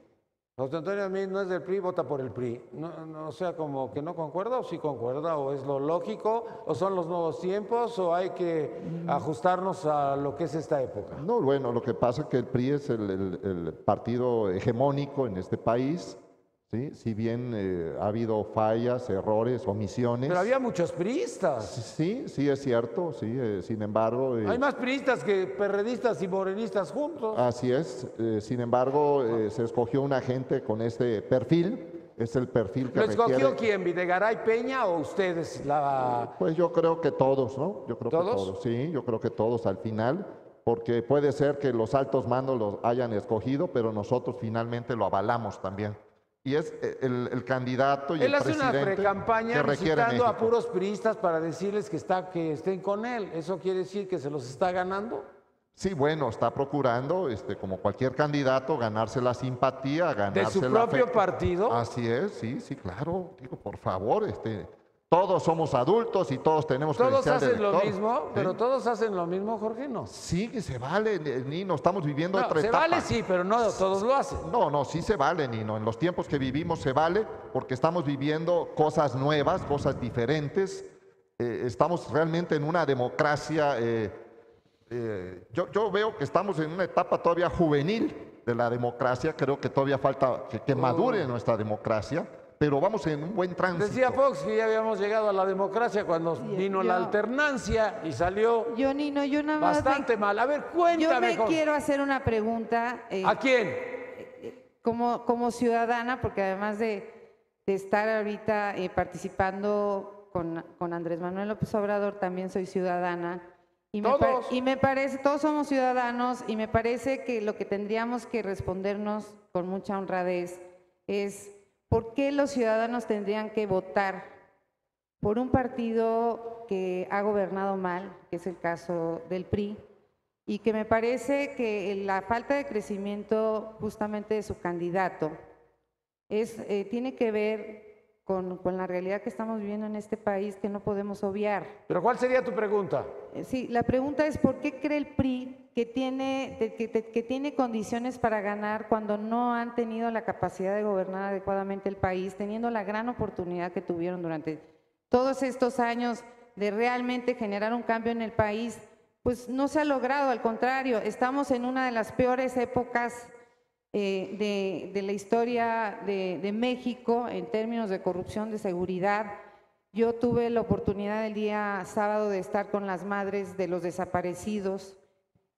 José Antonio Meade no es del PRI, vota por el PRI. No, o sea, como que no concuerda o sí concuerda, o es lo lógico, o son los nuevos tiempos, o hay que ajustarnos a lo que es esta época. No, bueno, lo que pasa es que el PRI es el partido hegemónico en este país, ¿sí? Si bien ha habido fallas, errores, omisiones. Pero había muchos priistas. Sí, sí es cierto, sí, sin embargo. Hay más priistas que perredistas y morenistas juntos. Así es, sin embargo, se escogió una gente con este perfil, es el perfil que ¿Lo escogió requiere. quién, Videgaray Peña o ustedes? Pues yo creo que todos, ¿no? Yo creo ¿Todos? que todos, sí, yo creo que todos al final, porque puede ser que los altos mandos los hayan escogido, pero nosotros finalmente lo avalamos también. Y es el candidato y Él el hace una presidente precampaña que requiere visitando a México. puros priistas para decirles que estén con él. ¿Eso quiere decir que se los está ganando? Sí, bueno, está procurando, como cualquier candidato, ganarse la simpatía, ganarse ¿De su el propio afecto. partido? Así es, sí, claro. Digo, por favor, todos somos adultos y todos tenemos Todos credencial de hacen lo elector, mismo, ¿sí? pero todos hacen lo mismo, Jorge, ¿no? Sí, que se vale, Nino, estamos viviendo otra Se etapa. vale, sí, pero no todos lo hacen. No, sí se vale, Nino. En los tiempos que vivimos se vale porque estamos viviendo cosas nuevas, cosas diferentes. Estamos realmente en una democracia. Yo veo que estamos en una etapa todavía juvenil de la democracia. Creo que todavía falta que madure nuestra democracia, pero vamos en un buen tránsito. Decía Fox que ya habíamos llegado a la democracia cuando vino la alternancia y salió Nino, yo nada más bastante mal. A ver, cuéntame. Yo me Jorge. quiero hacer una pregunta. ¿A quién? Como ciudadana, porque además de estar ahorita participando con Andrés Manuel López Obrador, también soy ciudadana. Y me parece, todos somos ciudadanos, y me parece que lo que tendríamos que respondernos con mucha honradez es ¿por qué los ciudadanos tendrían que votar por un partido que ha gobernado mal, que es el caso del PRI, y que me parece que la falta de crecimiento justamente de su candidato tiene que ver con la realidad que estamos viviendo en este país que no podemos obviar? ¿Pero cuál sería tu pregunta? Sí, la pregunta es ¿por qué cree el PRI que tiene condiciones para ganar cuando no han tenido la capacidad de gobernar adecuadamente el país, teniendo la gran oportunidad que tuvieron durante todos estos años de realmente generar un cambio en el país? Pues no se ha logrado, al contrario, estamos en una de las peores épocas de la historia de México en términos de corrupción, de seguridad. Yo tuve la oportunidad el día sábado de estar con las madres de los desaparecidos.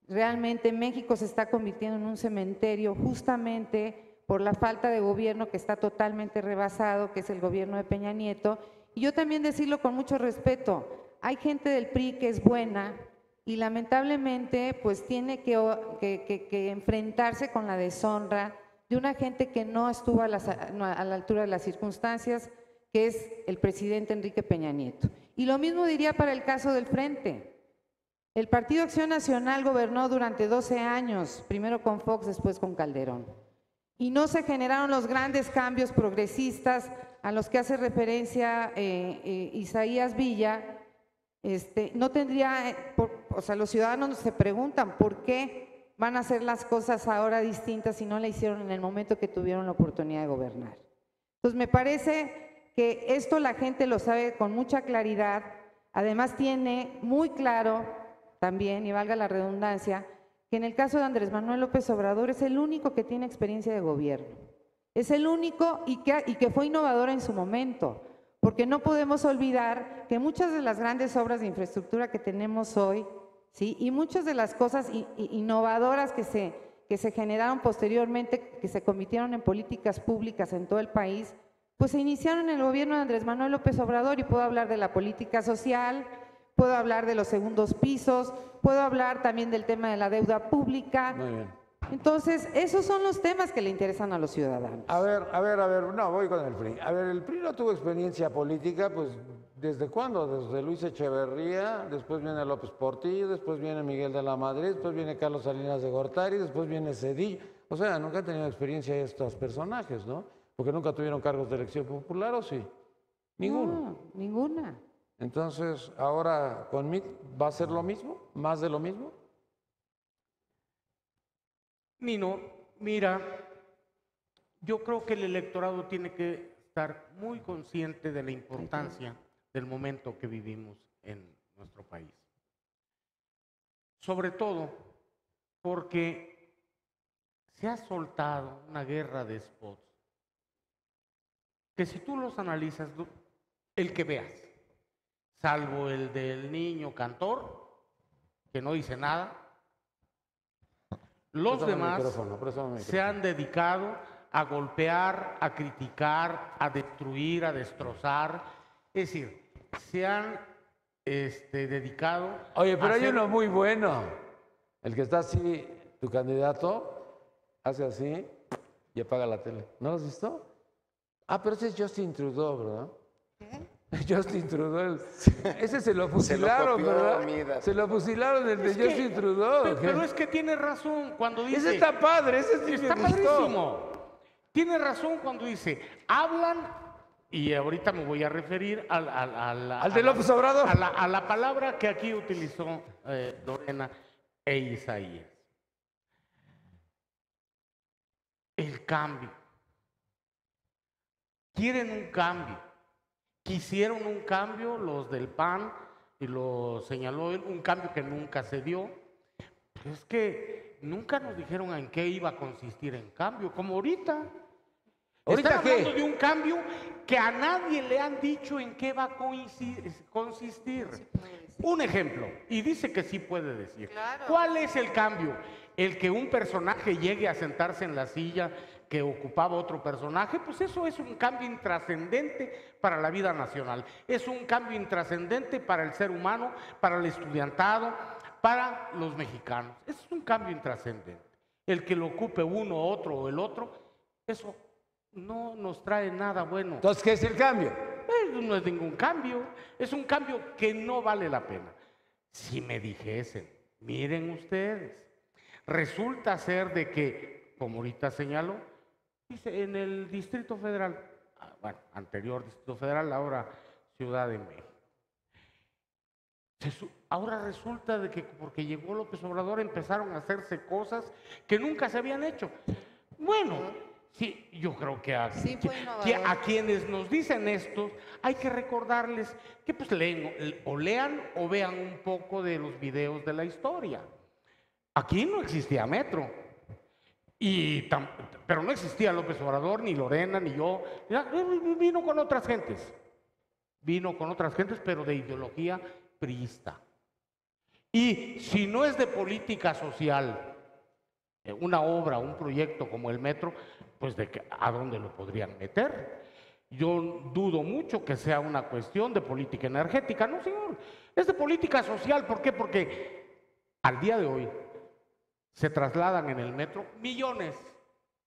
Realmente México se está convirtiendo en un cementerio justamente por la falta de gobierno que está totalmente rebasado, que es el gobierno de Peña Nieto. Y yo también decirlo con mucho respeto, hay gente del PRI que es buena, y lamentablemente pues tiene que enfrentarse con la deshonra de una gente que no estuvo a la altura de las circunstancias, que es el presidente Enrique Peña Nieto. Y lo mismo diría para el caso del Frente. El Partido Acción Nacional gobernó durante 12 años, primero con Fox, después con Calderón. Y no se generaron los grandes cambios progresistas a los que hace referencia Isaías Villa. No tendría, los ciudadanos se preguntan por qué van a hacer las cosas ahora distintas si no la hicieron en el momento que tuvieron la oportunidad de gobernar. Entonces me parece que esto la gente lo sabe con mucha claridad, además tiene muy claro también, y valga la redundancia, que en el caso de Andrés Manuel López Obrador es el único que tiene experiencia de gobierno. Es el único y que fue innovador en su momento, porque no podemos olvidar que muchas de las grandes obras de infraestructura que tenemos hoy, ¿sí? Y muchas de las cosas innovadoras que se generaron posteriormente, que se convirtieron en políticas públicas en todo el país, pues se iniciaron en el gobierno de Andrés Manuel López Obrador, y puedo hablar de la política social, puedo hablar de los segundos pisos, puedo hablar también del tema de la deuda pública. Muy bien. Entonces, esos son los temas que le interesan a los ciudadanos. A ver, no, voy con el PRI. A ver, el PRI no tuvo experiencia política, pues, ¿desde cuándo? Desde Luis Echeverría, después viene López Portillo, después viene Miguel de la Madrid, después viene Carlos Salinas de Gortari, después viene Cedillo. O sea, nunca han tenido experiencia estos personajes, ¿no? Porque nunca tuvieron cargos de elección popular, ¿o sí? Ninguno. No, ninguna. Entonces, ahora con MIT, ¿va a ser lo mismo? ¿Más de lo mismo? Nino, mira, yo creo que el electorado tiene que estar muy consciente de la importancia del momento que vivimos en nuestro país. Sobre todo porque se ha soltado una guerra de spots que si tú los analizas, el que veas, salvo el del niño cantor, que no dice nada, los demás se han dedicado a golpear, a criticar, a destruir, a destrozar. Es decir, se han dedicado. Oye, pero a hay hacer- uno muy bueno. El que está así, tu candidato, hace así y apaga la tele. ¿No lo has visto? Ah, pero ese es Justin Trudeau, ¿verdad? Justin Trudeau. Ese se lo fusilaron, copió, ¿verdad? Midas. Se lo fusilaron el de Es que- Justin Trudeau. pero es que tiene razón cuando dice. Ese está padre, ese sí Está me gustó. padrísimo. Tiene razón cuando dice, hablan, y ahorita me voy a referir Al de López Obrador. a la palabra que aquí utilizó Lorena e Isaías. El cambio. Quieren un cambio. Quisieron un cambio los del PAN, y lo señaló él, un cambio que nunca se dio. Pero es que nunca nos dijeron en qué iba a consistir el cambio, como ahorita. ¿Ahorita Están qué? hablando de un cambio que a nadie le han dicho en qué va a consistir. Un ejemplo, y dice que sí puede decir. Claro. ¿Cuál es el cambio? El que un personaje llegue a sentarse en la silla que ocupaba otro personaje, pues eso es un cambio intrascendente para la vida nacional. Es un cambio intrascendente para el ser humano, para el estudiantado, para los mexicanos. Es un cambio intrascendente. El que lo ocupe uno, otro o el otro, eso no nos trae nada bueno. Entonces, ¿qué es el cambio? No es ningún cambio, es un cambio que no vale la pena. Si me dijesen, miren ustedes, resulta ser de que, como ahorita señaló, dice en el Distrito Federal, bueno, anterior Distrito Federal, ahora Ciudad de México. Ahora resulta de que porque llegó López Obrador empezaron a hacerse cosas que nunca se habían hecho. Bueno, sí, yo creo que a quienes nos dicen esto hay que recordarles que pues lean o vean un poco de los videos de la historia. Aquí no existía metro, pero no existía López Obrador, ni Lorena, ni yo. Vino con otras gentes, pero de ideología priista. Y si no es de política social, una obra, un proyecto como el metro, pues ¿a dónde lo podrían meter? Yo dudo mucho que sea una cuestión de política energética, no señor, es de política social. ¿Por qué? Porque al día de hoy se trasladan en el metro millones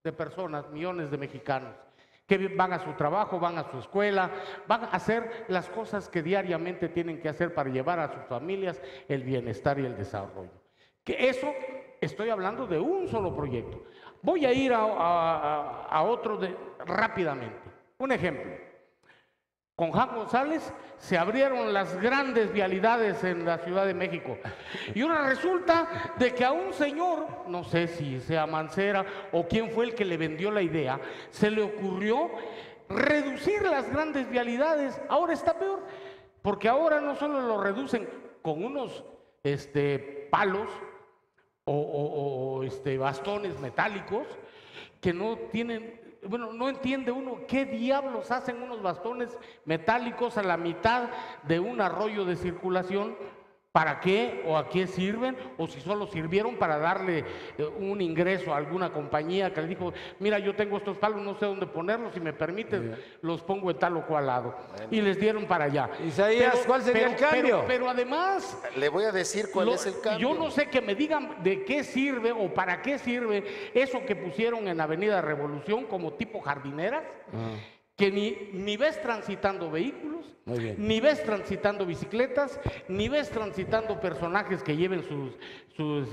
de personas, millones de mexicanos, que van a su trabajo, van a su escuela, van a hacer las cosas que diariamente tienen que hacer para llevar a sus familias el bienestar y el desarrollo. Que eso, estoy hablando de un solo proyecto. Voy a ir a otro rápidamente. Un ejemplo. Con Juan González se abrieron las grandes vialidades en la Ciudad de México. Y ahora resulta de que a un señor, no sé si sea Mancera o quién fue el que le vendió la idea, se le ocurrió reducir las grandes vialidades. Ahora está peor, porque ahora no solo lo reducen con unos palos bastones metálicos que no tienen, bueno, no entiende uno qué diablos hacen unos bastones metálicos a la mitad de un arroyo de circulación. ¿Para qué o a qué sirven? O si solo sirvieron para darle un ingreso a alguna compañía que le dijo, mira, yo tengo estos palos, no sé dónde ponerlos, si me permites, los pongo en tal o cual lado. Y les dieron para allá. Isaías, ¿cuál sería el cambio? Pero además, Le voy a decir cuál es el cambio. yo no sé que me digan de qué sirve o para qué sirve eso que pusieron en Avenida Revolución como tipo jardineras, que ni ves transitando vehículos, Muy bien. ni ves transitando bicicletas, ni ves transitando personajes que lleven sus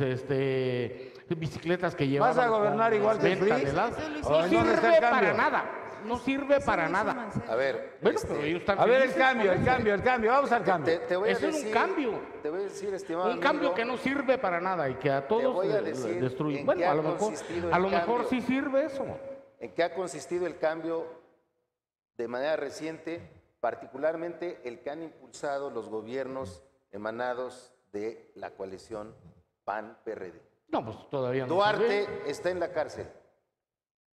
bicicletas que llevan. ¿Vas a gobernar igual que el PRI? No ¿O en dónde sirve está el cambio? para nada. No sirve para nada. A ver, Bueno, pero ellos están A ver, el felices cambio, con el eso. cambio, el cambio. Vamos al cambio. te voy a Ese es un decir, cambio. Te voy a decir, estimado Un cambio amigo, que no sirve para nada y que a todos voy a decir destruye. en Bueno, qué a ha lo mejor, consistido el a lo mejor cambio. sí sirve eso. ¿En qué ha consistido el cambio de manera reciente, particularmente el que han impulsado los gobiernos emanados de la coalición PAN-PRD? No, pues todavía no Duarte sirve. está en la cárcel.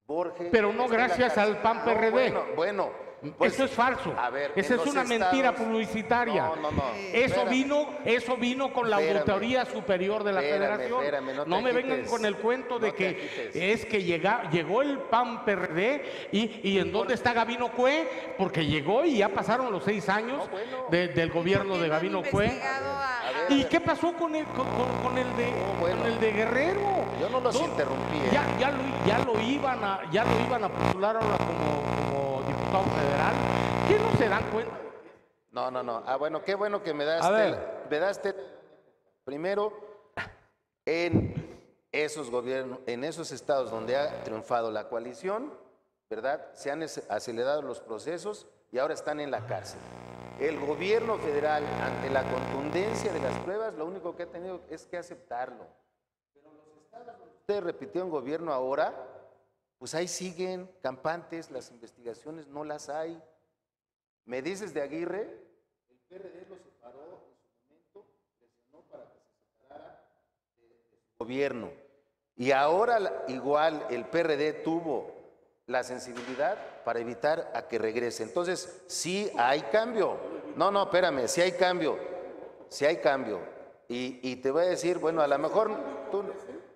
Borges Pero no está en la gracias cárcel. al PAN-PRD. Bueno, pues, Eso es falso. a ver, Esa en es los una mentira estados- publicitaria. No. Eso Espérame. vino con la Espérame. Auditoría Superior de la Espérame, Federación. espérame, no te me vengan agites. con el cuento de No te que agites. es que llegó el PAN-PRD y ¿en dónde está Gabino Cue? Porque llegó y ya pasaron los 6 años No, bueno. del gobierno de Gabino Cue. ¿Y qué pasó con el bueno. con el de Guerrero? Yo no los ¿Dónde? interrumpí, ¿eh? Ya lo iban a postular ahora como diputado federal. ¿Qué no se dan cuenta? No. Ah, bueno, qué bueno que me das. A ver. Primero, en esos gobiernos, en esos estados donde ha triunfado la coalición, ¿verdad? Se han acelerado los procesos y ahora están en la cárcel. El gobierno federal, ante la contundencia de las pruebas, lo único que ha tenido es que aceptarlo. Pero los estados donde usted repitió en gobierno ahora, pues ahí siguen campantes, las investigaciones no las hay. Me dices de Aguirre, el PRD lo separó en su momento, presionó para que se separara de su gobierno. Y ahora igual el PRD tuvo la sensibilidad para evitar a que regrese. Entonces, sí hay cambio. No, espérame, sí hay cambio. Sí hay cambio. Y te voy a decir, bueno, a lo mejor tú,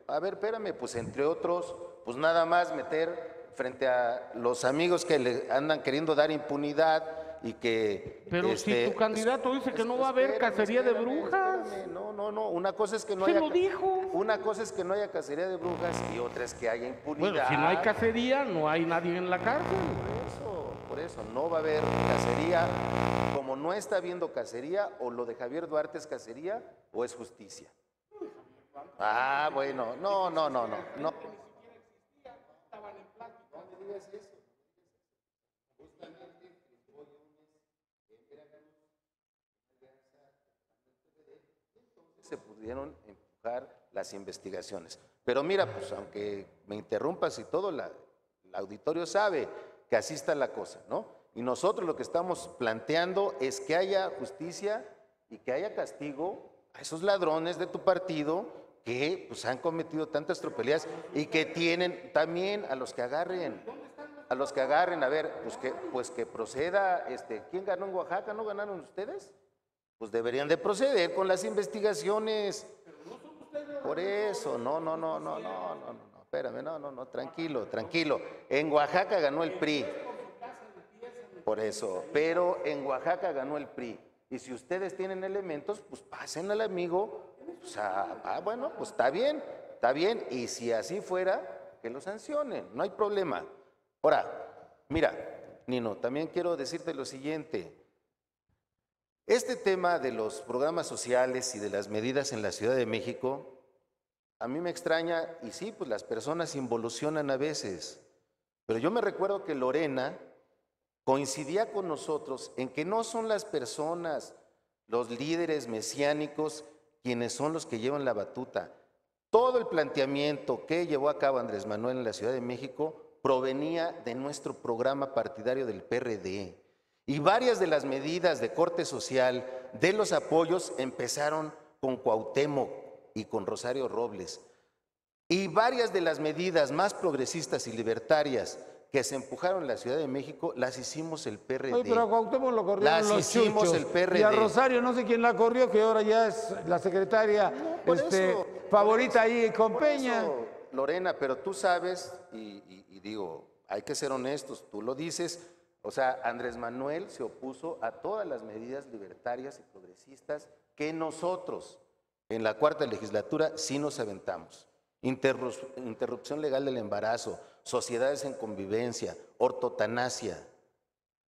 a ver, espérame, pues entre otros, pues nada más meter frente a los amigos que le andan queriendo dar impunidad y que... Pero si tu candidato dice que no va a haber cacería de brujas. No, una cosa es que no ¿Quién haya... lo dijo? Una cosa es que no haya cacería de brujas y otra es que haya impunidad. Bueno, si no hay cacería, no hay nadie en la cárcel. Por eso, no va a haber cacería. Como no está habiendo cacería, o lo de Javier Duarte es cacería o es justicia. Ah, bueno, no. Se pudieron empujar las investigaciones. Pero mira, pues aunque me interrumpas y todo, el auditorio sabe que así está la cosa, ¿no? Y nosotros lo que estamos planteando es que haya justicia y que haya castigo a esos ladrones de tu partido que pues han cometido tantas tropelías y que tienen también a los que agarren. A ver, pues que proceda, ¿quién ganó en Oaxaca? ¿No ganaron ustedes? Pues deberían de proceder con las investigaciones. Por eso, no, espérame, no, tranquilo. En Oaxaca ganó el PRI. Por eso, pero en Oaxaca ganó el PRI. Y si ustedes tienen elementos, pues pasen al amigo. Bueno, pues está bien. Y si así fuera, que lo sancionen, no hay problema. Ahora, mira, Nino, también quiero decirte lo siguiente. Este tema de los programas sociales y de las medidas en la Ciudad de México, a mí me extraña, y sí, pues las personas involucionan a veces, pero yo me recuerdo que Lorena coincidía con nosotros en que no son las personas, los líderes mesiánicos, quienes son los que llevan la batuta. Todo el planteamiento que llevó a cabo Andrés Manuel en la Ciudad de México provenía de nuestro programa partidario del PRD. Y varias de las medidas de corte social, de los apoyos, empezaron con Cuauhtémoc. y con Rosario Robles. Y varias de las medidas más progresistas y libertarias que se empujaron en la Ciudad de México, las hicimos el PRD. Oye, pero a Cuauhtémoc lo corrieron Las los hicimos chuchos. el PRD. Y a Rosario, no sé quién la corrió, que ahora ya es la secretaria Por eso, favorita por eso, ahí con por Peña. eso, Lorena, pero tú sabes, y digo, hay que ser honestos, tú lo dices, o sea, Andrés Manuel se opuso a todas las medidas libertarias y progresistas que nosotros en la cuarta legislatura sí nos aventamos. Interrupción legal del embarazo, sociedades en convivencia, ortotanasia,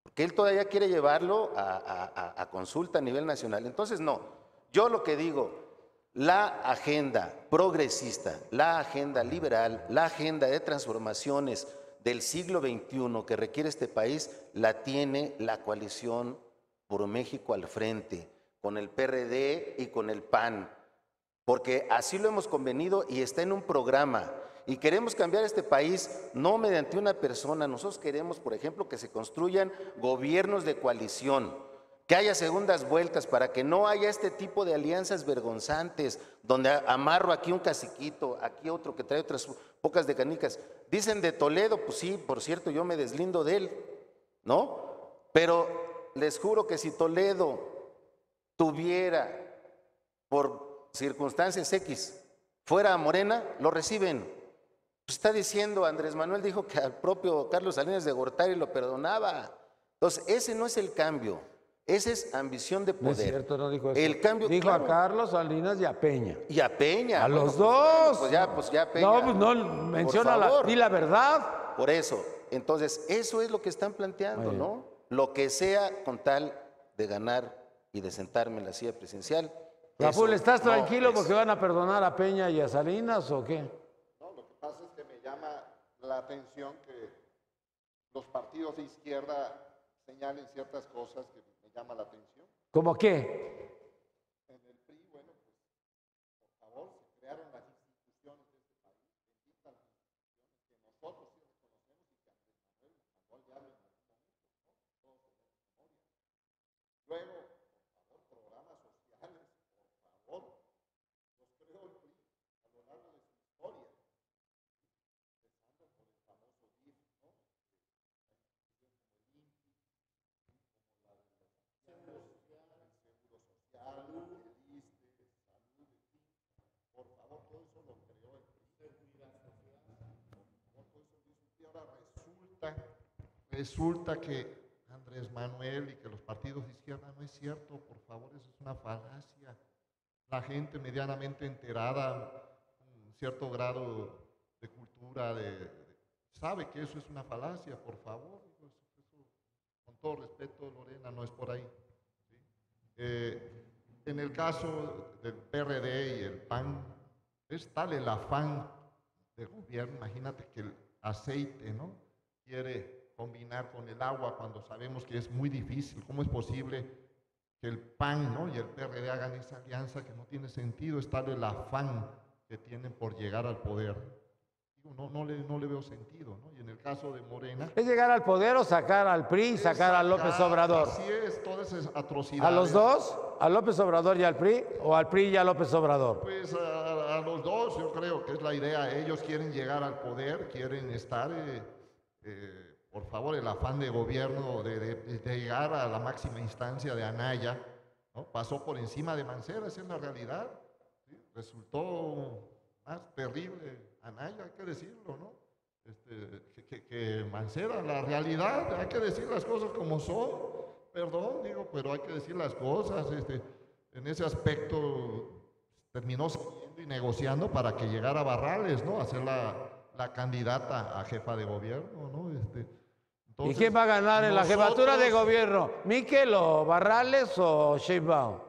porque él todavía quiere llevarlo a consulta a nivel nacional. Entonces, no, yo lo que digo, la agenda progresista, la agenda liberal, la agenda de transformaciones del siglo XXI que requiere este país, la tiene la coalición por México al frente, con el PRD y con el PAN, porque así lo hemos convenido y está en un programa. Y queremos cambiar este país no mediante una persona. Nosotros queremos, por ejemplo, que se construyan gobiernos de coalición, que haya segundas vueltas para que no haya este tipo de alianzas vergonzantes, donde amarro aquí un caciquito, aquí otro que trae otras pocas de canicas. Dicen de Toledo, pues sí, por cierto, yo me deslindo de él, ¿no? Pero les juro que si Toledo tuviera, por circunstancias X, fuera a Morena, lo reciben. Pues está diciendo, Andrés Manuel dijo que al propio Carlos Salinas de Gortari lo perdonaba. Entonces, ese no es el cambio, esa es ambición de No poder. es cierto, no dijo eso. El cambio, dijo claro. a Carlos Salinas y a Peña. Y a Peña. A Bueno, los pues, dos. Pues ya Peña. No, pues no, menciona di la verdad. Por eso, entonces, eso es lo que están planteando, Oye. ¿no? Lo que sea con tal de ganar y de sentarme en la silla presidencial. Raúl, eso ¿estás no tranquilo es. porque van a perdonar a Peña y a Salinas o qué? No, lo que pasa es que me llama la atención que los partidos de izquierda señalen ciertas cosas que me llama la atención. ¿Cómo qué? En el PRI, bueno, pues, por favor, se crearon las instituciones de este país, benditas las instituciones que nosotros sí reconocemos y que Andrés Manuel nos mandó al diablo en algún momento, ¿no? Todos tenemos memoria. Luego, por favor, programas sociales, por favor, los creó el PRI a lo largo de su historia, empezando por el famoso DIF, ¿no? Por favor, todo eso lo creó el PRI. Y ahora resulta que Andrés Manuel y que los partidos de izquierda no es cierto, por favor, eso es una falacia. La gente medianamente enterada, un cierto grado de cultura, sabe que eso es una falacia, por favor. Eso, con todo respeto, Lorena, no es por ahí. ¿Sí? En el caso del PRD y el PAN, es tal el afán del gobierno, imagínate que el aceite, ¿no?, quiere combinar con el agua cuando sabemos que es muy difícil. ¿Cómo es posible que el PAN, ¿no?, y el PRD hagan esa alianza que no tiene sentido? Es tal el afán que tienen por llegar al poder. Digo, no le veo sentido, ¿no? Y en el caso de Morena... ¿Es llegar al poder o sacar al PRI y sacar a López Obrador? Así es, todas esas atrocidades. ¿A los dos? ¿A López Obrador y al PRI? ¿O al PRI y a López Obrador? Pues a los dos, yo creo que es la idea. Ellos quieren llegar al poder, quieren estar, por favor, el afán de gobierno de llegar a la máxima instancia de Anaya, ¿no? Pasó por encima de Mancera, esa es la realidad. ¿Sí? Resultó más terrible Anaya, hay que decirlo, ¿no? Que Mancera, la realidad, hay que decir las cosas como son. Perdón, digo, pero hay que decir las cosas. En ese aspecto terminó saliendo y negociando para que llegara Barrales, ¿no?, a ser la candidata a jefa de gobierno, ¿no? ¿Y quién va a ganar en la jefatura de gobierno? ¿Miquel o Barrales o Sheinbaum?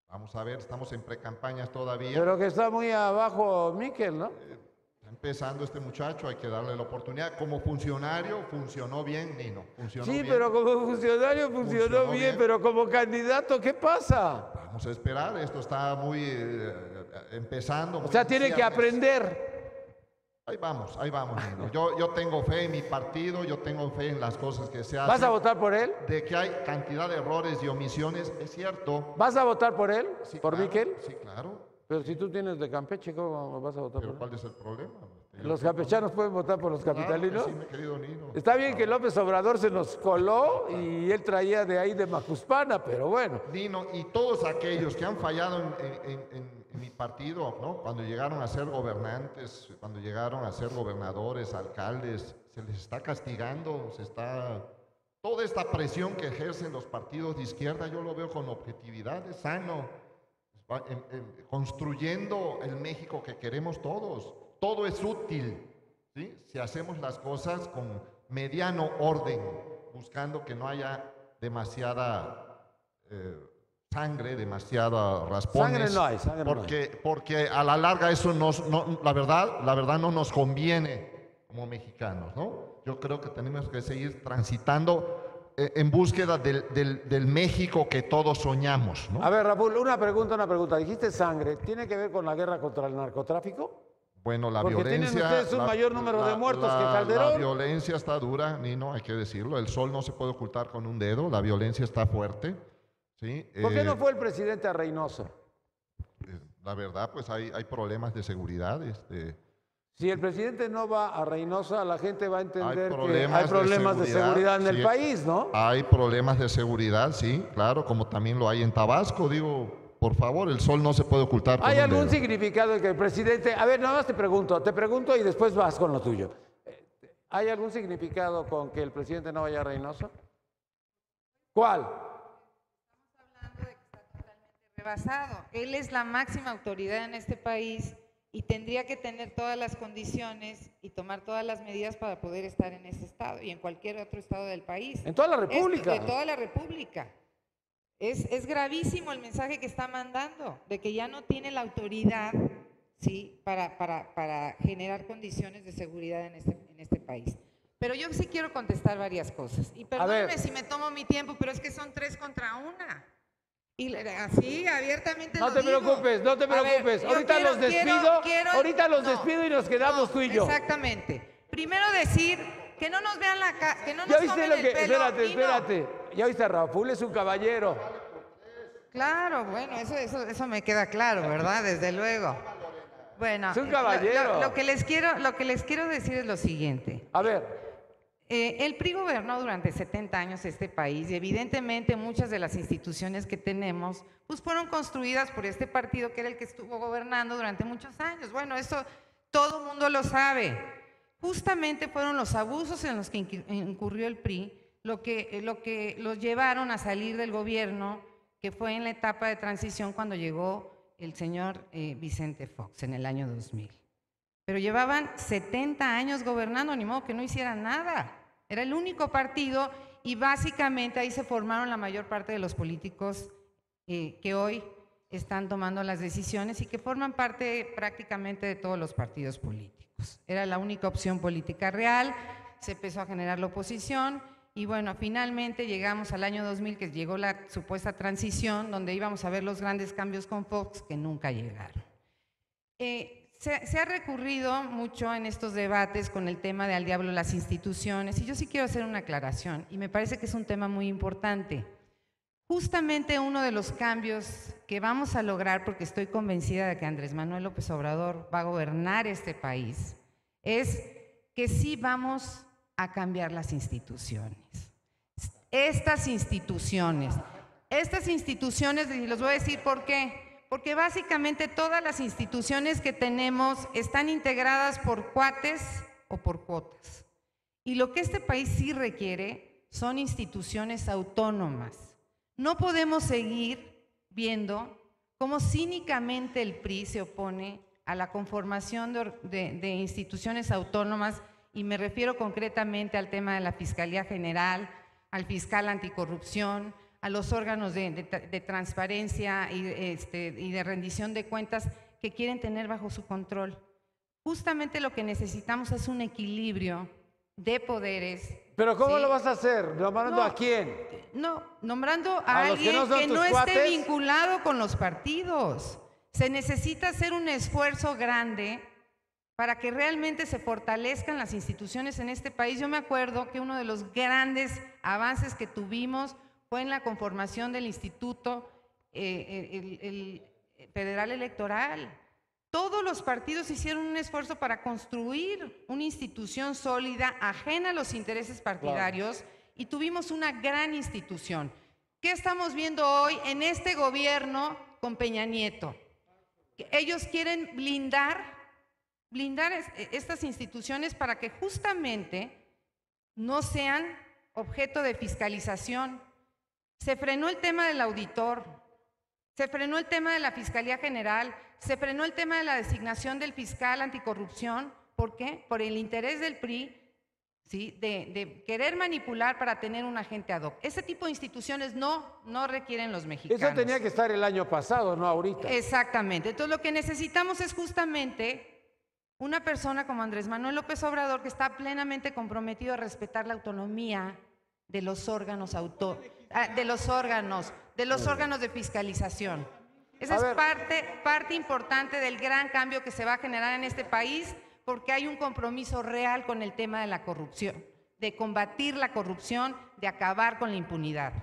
Vamos a ver, estamos en precampañas todavía. Pero que está muy abajo Miquel, ¿no? Está empezando este muchacho, hay que darle la oportunidad. Como funcionario funcionó bien, Nino. Funcionó Sí, bien. pero como funcionario funcionó bien, pero como candidato, ¿qué pasa? Vamos a esperar, esto está muy empezando. O sea, tiene que aprender. Ahí vamos, Nino. Yo tengo fe en mi partido, yo tengo fe en las cosas que se hacen. ¿Vas a votar por él? De que hay cantidad de errores y omisiones, es cierto. ¿Vas a votar por él? Sí, ¿Por claro, Miquel? Sí, claro. Pero si tú tienes de Campeche, ¿cómo vas a votar Pero por ¿cuál él? es el problema? ¿Los campechanos pueden votar por los capitalinos? Claro que sí, mi querido Nino. Está bien que López Obrador se nos coló y él traía de ahí de Macuspana, pero bueno. Nino, y todos aquellos que han fallado en mi partido, ¿no? Cuando llegaron a ser gobernantes, cuando llegaron a ser gobernadores, alcaldes, se les está castigando, toda esta presión que ejercen los partidos de izquierda, yo lo veo con objetividad, es sano, construyendo el México que queremos todos. Todo es útil, ¿sí? Si hacemos las cosas con mediano orden, buscando que no haya demasiada sangre, demasiada raspones. Sangre no hay. Porque a la larga eso la verdad no nos conviene como mexicanos, ¿no? Yo creo que tenemos que seguir transitando en búsqueda del México que todos soñamos, ¿no? A ver, Raúl, una pregunta. Dijiste sangre, ¿tiene que ver con la guerra contra el narcotráfico? Bueno, la Porque violencia... tienen ustedes un mayor número de muertos que Calderón. La violencia está dura, Nino, hay que decirlo. El sol no se puede ocultar con un dedo, la violencia está fuerte, ¿sí? ¿Por qué no fue el presidente a Reynosa? La verdad, pues hay problemas de seguridad. Si el presidente no va a Reynosa, la gente va a entender que problemas hay problemas de seguridad en el sí, país, ¿no? Hay problemas de seguridad, sí, claro, como también lo hay en Tabasco, digo... Por favor, el sol no se puede ocultar con ¿Hay un algún dedo. significado en que el presidente... A ver, nada más te pregunto y después vas con lo tuyo. ¿Hay algún significado con que el presidente no vaya a Reynosa? ¿Cuál? Estamos hablando de que está totalmente rebasado. Él es la máxima autoridad en este país y tendría que tener todas las condiciones y tomar todas las medidas para poder estar en ese estado y en cualquier otro estado del país. En toda la República. De toda la República. Es gravísimo el mensaje que está mandando, de que ya no tiene la autoridad, ¿sí? para generar condiciones de seguridad en este país. Pero yo sí quiero contestar varias cosas. Y perdóneme si me tomo mi tiempo, pero es que son 3 contra 1. Y así, abiertamente No lo te digo. preocupes, no te A ver, preocupes. yo Ahorita los despido, despido y nos quedamos tú y yo. Exactamente. Primero decir que no nos vean la cara, que no nos ¿Ya oíste tomen lo el que...? pelo. Espérate. ¿Ya oíste, Raúl? Es un caballero. Claro, bueno, eso me queda claro, ¿verdad? Desde luego. Bueno, es un caballero. Lo que les quiero decir es lo siguiente. A ver. El PRI gobernó durante 70 años este país y evidentemente muchas de las instituciones que tenemos pues fueron construidas por este partido que era el que estuvo gobernando durante muchos años. Bueno, eso todo el mundo lo sabe. Justamente fueron los abusos en los que incurrió el PRI lo que los llevaron a salir del gobierno, que fue en la etapa de transición cuando llegó el señor Vicente Fox en el año 2000. Pero llevaban 70 años gobernando, ni modo que no hicieran nada. Era el único partido y básicamente ahí se formaron la mayor parte de los políticos que hoy están tomando las decisiones y que forman parte prácticamente de todos los partidos políticos. Era la única opción política real, se empezó a generar la oposición y bueno, finalmente llegamos al año 2000 que llegó la supuesta transición donde íbamos a ver los grandes cambios con Fox que nunca llegaron. Se ha recurrido mucho en estos debates con el tema de al diablo las instituciones y yo sí quiero hacer una aclaración y me parece que es un tema muy importante. Justamente uno de los cambios que vamos a lograr, porque estoy convencida de que Andrés Manuel López Obrador va a gobernar este país, es que sí vamos a cambiar las instituciones. Estas instituciones, y les voy a decir por qué. Porque básicamente todas las instituciones que tenemos están integradas por cuates o por cuotas. Y lo que este país sí requiere son instituciones autónomas. No podemos seguir viendo cómo cínicamente el PRI se opone a la conformación de instituciones autónomas, y me refiero concretamente al tema de la Fiscalía General, al fiscal anticorrupción, a los órganos de transparencia y de rendición de cuentas que quieren tener bajo su control. Justamente lo que necesitamos es un equilibrio de poderes. ¿Pero cómo ¿sí? lo vas a hacer? ¿Nombrando a quién? No, nombrando ¿A alguien los que no son tus esté cuates? vinculado con los partidos. Se necesita hacer un esfuerzo grande para que realmente se fortalezcan las instituciones en este país. Yo me acuerdo que uno de los grandes avances que tuvimos fue en la conformación del instituto, Federal Electoral. Todos los partidos hicieron un esfuerzo para construir una institución sólida, ajena a los intereses partidarios, y tuvimos una gran institución. ¿Qué estamos viendo hoy en este gobierno con Peña Nieto? Que ellos quieren blindar estas instituciones para que justamente no sean objeto de fiscalización. Se frenó el tema del auditor, se frenó el tema de la Fiscalía General, se frenó el tema de la designación del fiscal anticorrupción. ¿Por qué? Por el interés del PRI, ¿sí?, de querer manipular para tener un agente ad hoc. Ese tipo de instituciones no requieren los mexicanos. Eso tenía que estar el año pasado, no ahorita. Exactamente. Entonces lo que necesitamos es justamente una persona como Andrés Manuel López Obrador, que está plenamente comprometido a respetar la autonomía de los órganos de fiscalización. Esa es parte importante del gran cambio que se va a generar en este país, porque hay un compromiso real con el tema de la corrupción, de combatir la corrupción, de acabar con la impunidad.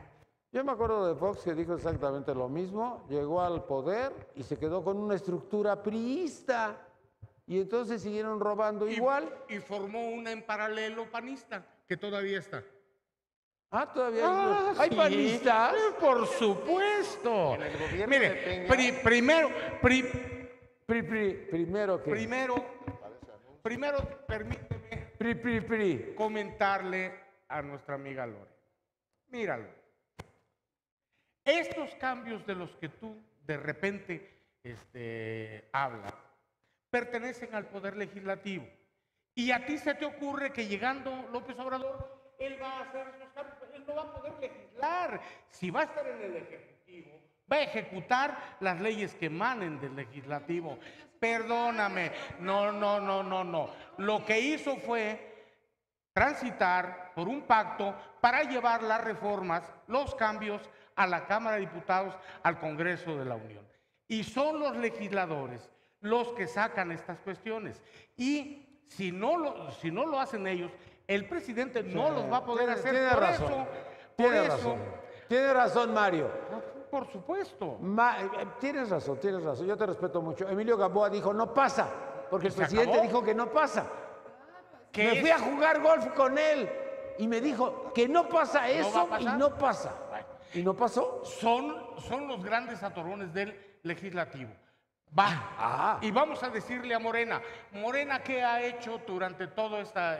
Yo me acuerdo de Fox que dijo exactamente lo mismo, llegó al poder y se quedó con una estructura priista. Y entonces siguieron robando igual. Y formó una en paralelo panista, que todavía está. Ah, todavía hay sí, panistas. Por supuesto. En el gobierno Mire, de Peña. Primero, permíteme comentarle a nuestra amiga Lore. Míralo. Estos cambios de los que tú de repente hablas pertenecen al Poder Legislativo. Y a ti se te ocurre que llegando López Obrador, él va a hacer esos cambios, él no va a poder legislar. Si va a estar en el Ejecutivo, va a ejecutar las leyes que emanen del Legislativo. Perdóname, no. Lo que hizo fue transitar por un pacto para llevar las reformas, los cambios a la Cámara de Diputados, al Congreso de la Unión. Y son los legisladores los que sacan estas cuestiones. Y si no lo hacen ellos, el presidente no los va a poder hacer. Tiene razón. Tiene razón, Mario. Por supuesto. Tienes razón. Yo te respeto mucho. Emilio Gamboa dijo, no pasa, porque el presidente dijo que no pasa. Me fui a jugar golf con él y me dijo que no pasa eso y no pasa. ¿Y no pasó? Son los grandes atorones del legislativo. Y vamos a decirle a Morena, ¿qué ha hecho durante toda esta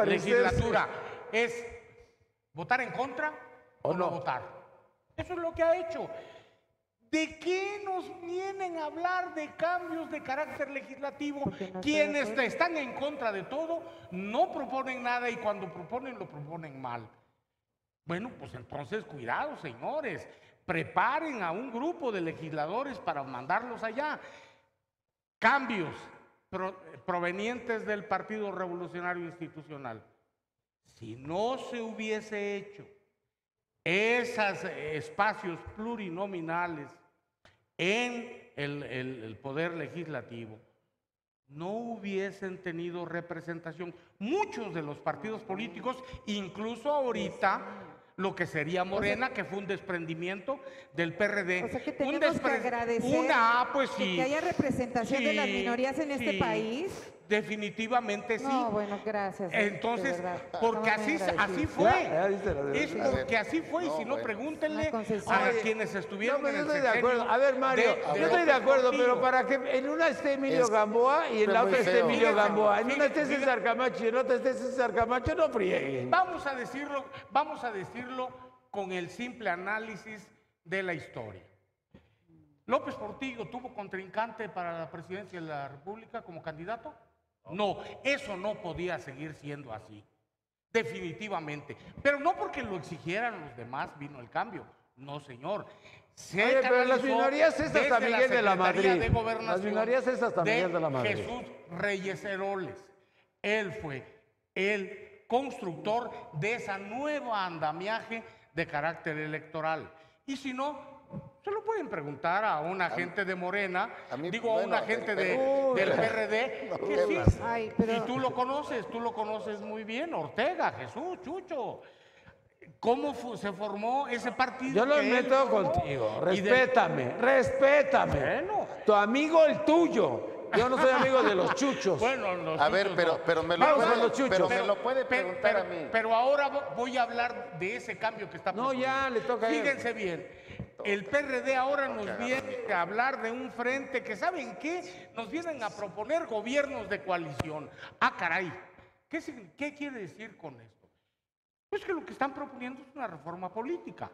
legislatura? ¿Es votar en contra o no votar? Eso es lo que ha hecho. ¿De qué nos vienen a hablar de cambios de carácter legislativo? Quienes están en contra de todo no proponen nada, y cuando proponen, lo proponen mal. Bueno, pues entonces cuidado, señores. Preparen a un grupo de legisladores para mandarlos allá. Cambios provenientes del Partido Revolucionario Institucional. Si no se hubiese hecho esos espacios plurinominales en el Poder Legislativo, no hubiesen tenido representación muchos de los partidos políticos, incluso ahorita lo que sería Morena, que fue un desprendimiento del PRD. O sea que tenemos que agradecer que haya representación de las minorías en este país. Definitivamente sí. No, bueno, gracias. Entonces, porque así fue. Es porque así fue, y si no, pregúntenle a quienes estuvieron en el sexenio. Yo estoy de acuerdo. A ver, Mario, yo estoy de acuerdo, pero para que en una esté Emilio Gamboa y en la otra esté Emilio Gamboa. En una esté César Camacho y en otra esté César Camacho, no frieguen. Vamos a decirlo con el simple análisis de la historia. ¿López Portillo tuvo contrincante para la presidencia de la República como candidato? No, eso no podía seguir siendo así, definitivamente. Pero no porque lo exigieran los demás vino el cambio. No, señor. Pero las minorías estas también de la Madrid. Las minorías estas también de la Madrid. Jesús Reyes Heroles. Él fue el constructor de esa nueva andamiaje de carácter electoral. Y si no, se lo pueden preguntar a un agente de Morena, a un agente del PRD, que sí. Y tú lo conoces muy bien, Ortega, Jesús, Chucho. se formó ese partido. Yo lo que él meto formó. contigo. Y de- Respétame, respétame. Bueno. Tu amigo el tuyo. Yo no soy amigo de los chuchos. Bueno, los A ver, chuchos no. pero me lo Vamos puede, a los chuchos. pero me lo puede preguntar a mí. Pero ahora voy a hablar de ese cambio que está No, proponiendo. ya, le toca a él. Fíjense bien, el PRD ahora nos viene a hablar de un frente que, ¿saben qué? Nos vienen a proponer gobiernos de coalición. Ah, caray, ¿qué quiere decir con esto? Pues que lo que están proponiendo es una reforma política.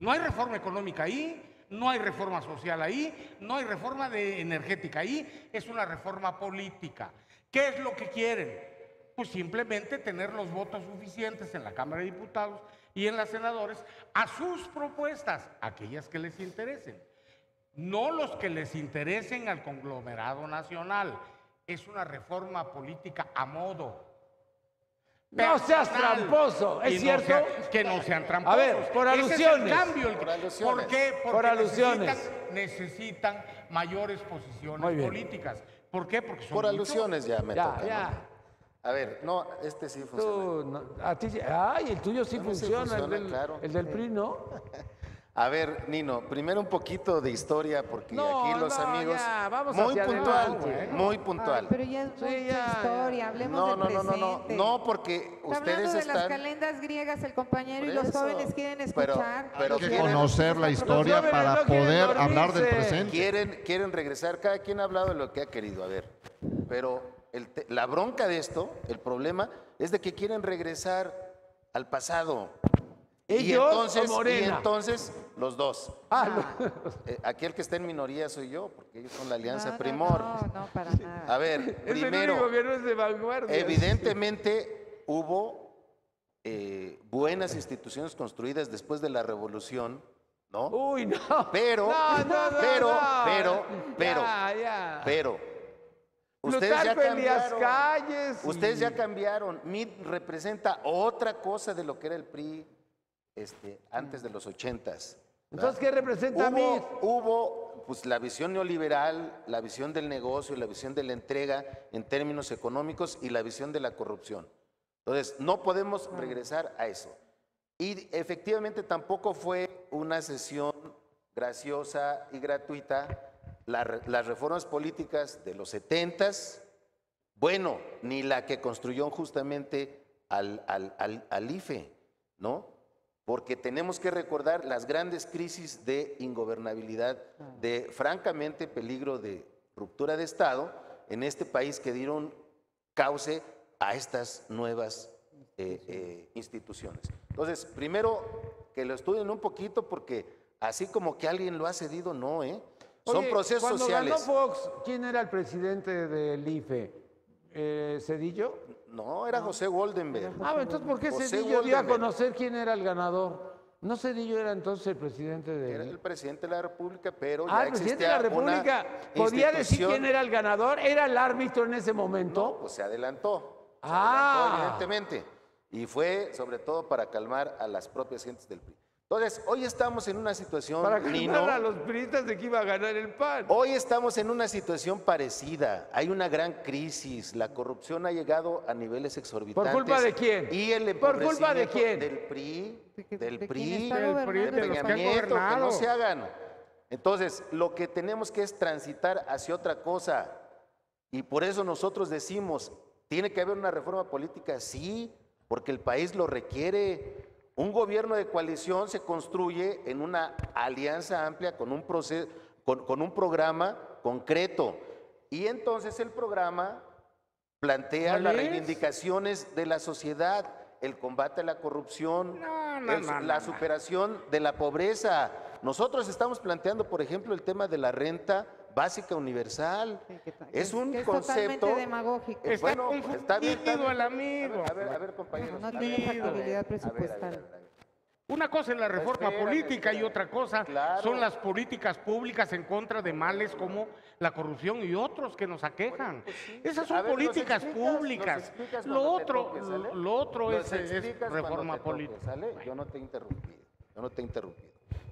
No hay reforma económica ahí, no hay reforma social ahí, no hay reforma energética ahí, es una reforma política. ¿Qué es lo que quieren? Pues simplemente tener los votos suficientes en la Cámara de Diputados y en las senadores a sus propuestas, aquellas que les interesen. No los que les interesen al conglomerado nacional. Es una reforma política a modo. No seas personal. tramposo, ¿es Y no cierto? que no sean tramposos. A ver, por Ese alusiones. es el cambio. Por alusiones. ¿Por qué? Porque Por alusiones. necesitan mayores posiciones Muy bien. políticas. ¿Por qué? Porque son Por muchos. alusiones ya me Ya, toca. ya. ¿no? A ver, no, este sí funciona. Tú, a ti, ay, el tuyo sí A mí sí funciona, funciona, el, del, claro. el del PRI, ¿no? A ver, Nino, primero un poquito de historia, porque No, aquí los no, amigos. ya, vamos muy hacia puntual, adelante. muy puntual. Ay, pero ya es Sí, mucha ya, historia, hablemos No, del no, no, no, presente. no, porque Está ustedes hablando de las están. calendas griegas, el compañero Por y los eso, jóvenes quieren pero- escuchar. pero Hay que quieren- conocer la historia jóvenes para no quieren poder hablar del dormirse. presente. Quieren regresar, cada quien ha hablado de lo que ha querido, a ver, pero la bronca de esto, el problema, es de que quieren regresar al pasado. ¿Ellos o Morena? Y entonces los dos. Ah, Aquí el que está en minoría soy yo, porque ellos son la Alianza No, Primor. No, para nada. A ver, es el primero, único que no es de vanguardia. evidentemente hubo buenas instituciones construidas después de la Revolución, ¿no? Uy, no. Pero, No, no, no, pero, ya. pero, ustedes ya Plutarco Elías cambiaron. Calles. Ustedes ya cambiaron. MIT representa otra cosa de lo que era el PRI antes de los 80s. Entonces, ¿qué representa a mí? Hubo pues, la visión neoliberal, la visión del negocio, la visión de la entrega en términos económicos y la visión de la corrupción. Entonces, no podemos regresar a eso. Y efectivamente tampoco fue una sesión graciosa y gratuita las reformas políticas de los 70s, bueno, ni la que construyó justamente al IFE, ¿no? Porque tenemos que recordar las grandes crisis de ingobernabilidad, de francamente peligro de ruptura de Estado en este país que dieron cauce a estas nuevas instituciones. Entonces, primero que lo estudien un poquito porque así como que alguien lo ha cedido, no, ¿eh? Son Oye, procesos cuando sociales. ganó Fox, ¿quién era el presidente del IFE? ¿Cedillo? No, era José Goldenberg. Ah, entonces, ¿por qué José Cedillo dio a Goldenberg. conocer quién era el ganador? ¿No Cedillo era entonces el presidente Era de... el presidente de la República, pero Ah, ya el presidente de la existía una República podía decir institución. quién era el ganador, era el árbitro en ese No, momento. pues se adelantó. Se Ah. adelantó, evidentemente. Y fue sobre todo para calmar a las propias gentes del PRI. Entonces, hoy estamos en una situación, Para Nino, calmar a los priistas de que iba a ganar el PAN. hoy estamos en una situación parecida. Hay una gran crisis. La corrupción ha llegado a niveles exorbitantes. ¿Por culpa de quién? Y el ¿Por culpa de empobrecimiento quién? Del PRI, ¿De del quién PRI, está del gobernando PRI, el de los Peña que han Nieto, que gobernado. no se hagan. Entonces, lo que tenemos que es transitar hacia otra cosa. Y por eso nosotros decimos, ¿tiene que haber una reforma política? Sí, porque el país lo requiere. Un gobierno de coalición se construye en una alianza amplia con un proceso, con un programa concreto. Y entonces el programa plantea ¿Cuál las es? reivindicaciones de la sociedad, el combate a la corrupción, la superación de la pobreza. Nosotros estamos planteando, por ejemplo, el tema de la renta básica universal. Es un que es concepto. totalmente demagógico. Está Bueno, está bien, está confundido bien. el amigo. A ver, compañeros. No tiene Confundido. factibilidad A presupuestal. ver. Una cosa es la reforma Espérame, política y espérame. otra cosa Claro. son las políticas públicas en contra de males como la corrupción y otros que nos aquejan. Esas A son ver, nos políticas explicas, públicas. nos explicas Lo cuando te otro, toque, ¿sale? lo otro Nos es explicas cuando reforma te toque, política. ¿sale? Yo no te he interrumpido, yo no te he interrumpido.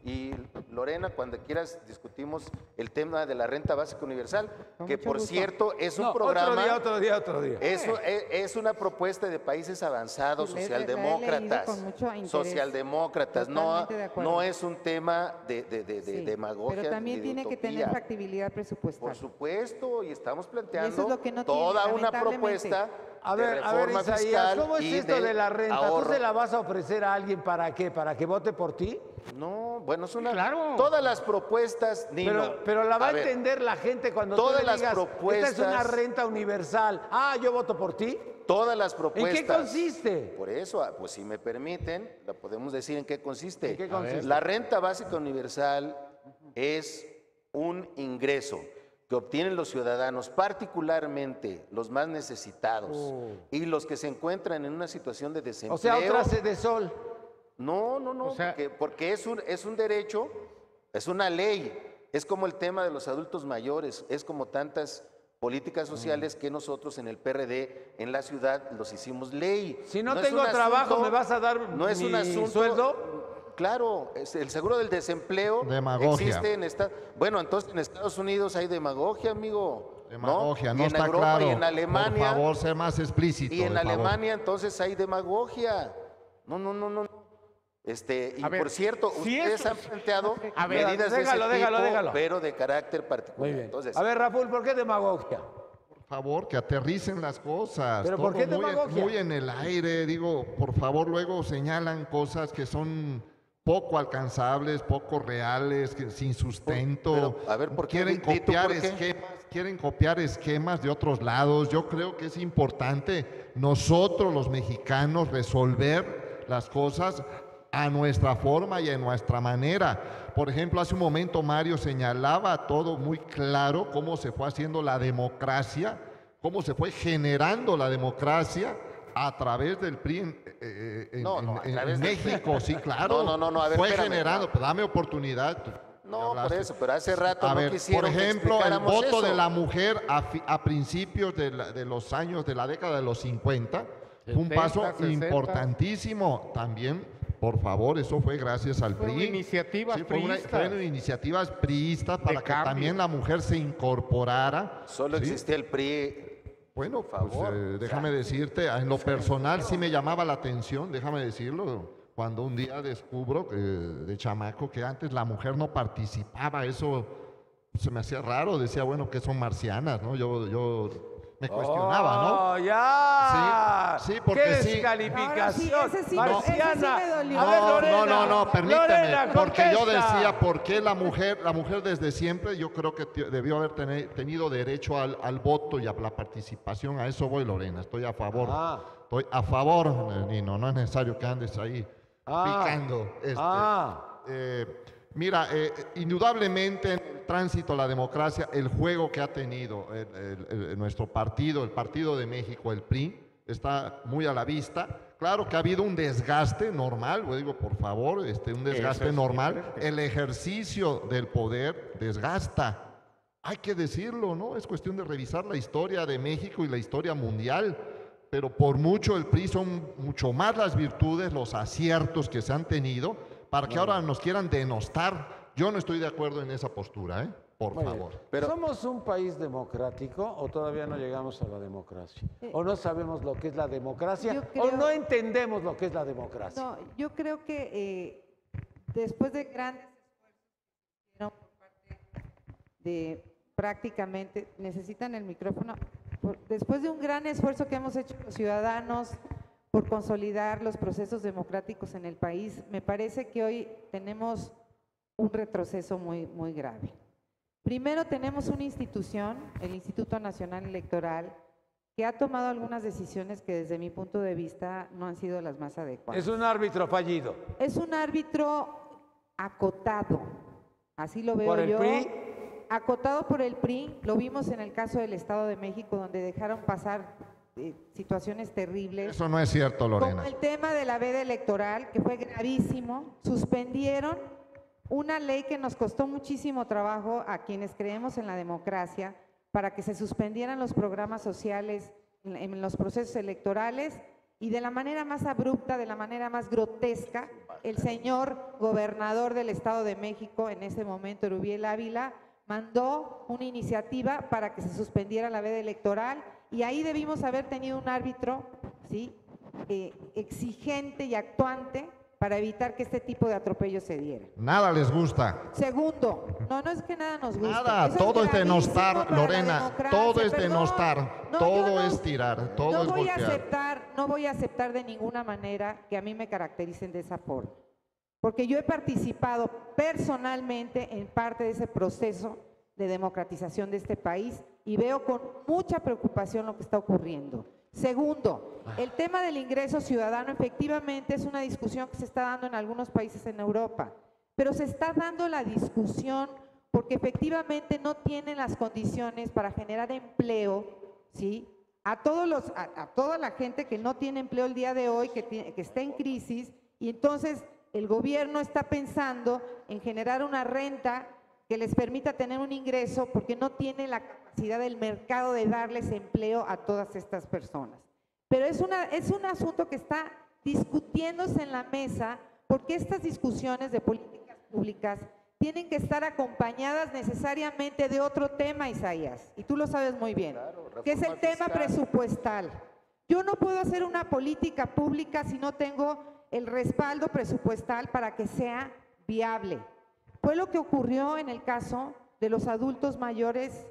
Y Lorena, cuando quieras discutimos el tema de la renta básica universal, Con que mucho por gusto. cierto es un No, programa, otro día. es una propuesta de países avanzados, Sí, la he socialdemócratas, leído con mucho interés. socialdemócratas, Totalmente de acuerdo. no es un tema de Sí, demagogia. pero también ni de tiene que tener utopía. factibilidad presupuestal. Por supuesto, y estamos planteando Y eso es lo que no tiene, toda una lamentablemente. propuesta A de ver, reforma Isaías, fiscal ¿cómo es y esto de la renta? ahorro. ¿Tú se la vas a ofrecer a alguien para qué? ¿Para que vote por ti? No, bueno, es una. Claro. Todas las propuestas, Nino. Pero la va a ver, entender la gente cuando todas tú le las digas, propuestas- esta es una renta universal. Ah, yo voto por ti. Todas las ¿En propuestas. qué consiste? Por eso, pues si me permiten, la podemos decir en qué consiste. ¿En qué consiste? La renta básica universal es un ingreso que obtienen los ciudadanos, particularmente los más necesitados y los que se encuentran en una situación de desempleo. O sea, otra de sol. No, O sea- porque es un derecho, es una ley, es como el tema de los adultos mayores, es como tantas políticas sociales que nosotros en el PRD en la ciudad los hicimos ley. Si no es tengo un trabajo, ¿me vas a dar no es un mi asunto, sueldo? Claro, el seguro del desempleo Demagogia. existe en bueno, entonces en Estados Unidos hay demagogia, amigo. Demagogia, ¿no? no Y en está Europa claro. y en Alemania. Por favor, sé más explícito. Y en por favor. Alemania entonces hay demagogia. No. Y A ver, por cierto, si ustedes eso- han planteado A ver, medidas déjalo, de ese tipo, déjalo. pero de carácter Muy particular. bien. Entonces, A ver, Raúl, ¿por qué demagogia? Por favor, que aterricen las cosas. ¿Pero por todo qué muy, demagogia? muy en el aire. Digo, por favor, luego señalan cosas que son poco alcanzables, poco reales, sin sustento. Pero, a ver, ¿por qué? Quieren Di tú copiar por qué. quieren copiar esquemas de otros lados. Yo creo que es importante nosotros, los mexicanos, resolver las cosas a nuestra forma y en nuestra manera. Por ejemplo, hace un momento Mario señalaba todo muy claro cómo se fue haciendo la democracia, cómo se fue generando la democracia a través del PRI No, a través en del México, sí, claro. No, a ver, fue espérame. generando, pues dame oportunidad. tú no, por hablaste. eso, pero hace rato A no ver, quisieron por que ejemplo, el explicáramos voto de eso. la mujer a principios de los años de la década de los 50 fue un 70, paso 60. importantísimo. También, por favor, eso fue gracias al Fueron PRI. iniciativas priistas. Fueron iniciativas priistas para que cambio. también la mujer se incorporara. Solo ¿sí? existía el PRI. Bueno, Por favor. déjame decirte, en lo personal sí me llamaba la atención, déjame decirlo, cuando un día descubro de chamaco que antes la mujer no participaba, eso se me hacía raro, decía, bueno, que son marcianas, ¿no? Yo me cuestionaba, ¿no? ¡Oh, ya! Sí, porque ¡Qué sí. descalificación! Ahora sí, ese sí Marciana. me dolió. A ver, Lorena. No, permíteme, Lorena, porque yo contesta. decía, ¿por qué la mujer desde siempre, yo creo que debió haber tenido derecho al voto y a la participación? A eso voy, Lorena, estoy a favor. Ah. Estoy a favor, Nino, no es necesario que andes ahí picando. Mira, indudablemente en el tránsito a la democracia, el juego que ha tenido nuestro partido, el Partido de México, el PRI, está muy a la vista. Claro que ha habido un desgaste normal, lo digo por favor, un desgaste es normal. El ejercicio del poder desgasta. Hay que decirlo, ¿no? Es cuestión de revisar la historia de México y la historia mundial. Pero por mucho el PRI son mucho más las virtudes, los aciertos que se han tenido, para que ahora nos quieran denostar. Yo no estoy de acuerdo en esa postura, ¿eh? Por Muy bien. favor. Pero- ¿Somos un país democrático o todavía no llegamos a la democracia? ¿O no sabemos lo que es la democracia? Yo ¿O creo- no entendemos lo que es la democracia? No, yo creo que después de grandes esfuerzos que hicieron por parte de prácticamente, necesitan el micrófono, después de un gran esfuerzo que hemos hecho los ciudadanos por consolidar los procesos democráticos en el país, me parece que hoy tenemos un retroceso muy, muy grave. Primero tenemos una institución, el Instituto Nacional Electoral, que ha tomado algunas decisiones que desde mi punto de vista no han sido las más adecuadas. Es un árbitro fallido. Es un árbitro acotado, así lo veo ¿Por el yo. PRI? Acotado por el PRI, lo vimos en el caso del Estado de México, donde dejaron pasar situaciones terribles. Eso no es cierto, Como Lorena. el tema de la veda electoral, que fue gravísimo, suspendieron una ley que nos costó muchísimo trabajo a quienes creemos en la democracia, para que se suspendieran los programas sociales en los procesos electorales, y de la manera más abrupta, de la manera más grotesca, el señor gobernador del Estado de México, en ese momento Erubiel Ávila, mandó una iniciativa para que se suspendiera la veda electoral, y ahí debimos haber tenido un árbitro, ¿sí?, exigente y actuante para evitar que este tipo de atropellos se dieran. Nada les gusta. Segundo, no es que nada nos guste. Nada, Eso todo es gravísimo denostar, para la Lorena, democracia, todo es perdón. denostar, No, todo yo no- es tirar, todo no es voy a golpear. no voy a aceptar de ninguna manera que a mí me caractericen de esa forma, porque yo he participado personalmente en parte de ese proceso de democratización de este país y veo con mucha preocupación lo que está ocurriendo. Segundo, el tema del ingreso ciudadano efectivamente es una discusión que se está dando en algunos países en Europa, pero se está dando la discusión porque efectivamente no tienen las condiciones para generar empleo, ¿sí?, a toda la gente que no tiene empleo el día de hoy, que está en crisis, y entonces el gobierno está pensando en generar una renta que les permita tener un ingreso porque no tiene la capacidad del mercado de darles empleo a todas estas personas. Pero es un asunto que está discutiéndose en la mesa porque estas discusiones de políticas públicas tienen que estar acompañadas necesariamente de otro tema, Isaías, y tú lo sabes muy bien, que es el tema presupuestal. Yo no puedo hacer una política pública si no tengo el respaldo presupuestal para que sea viable. Fue lo que ocurrió en el caso de los adultos mayores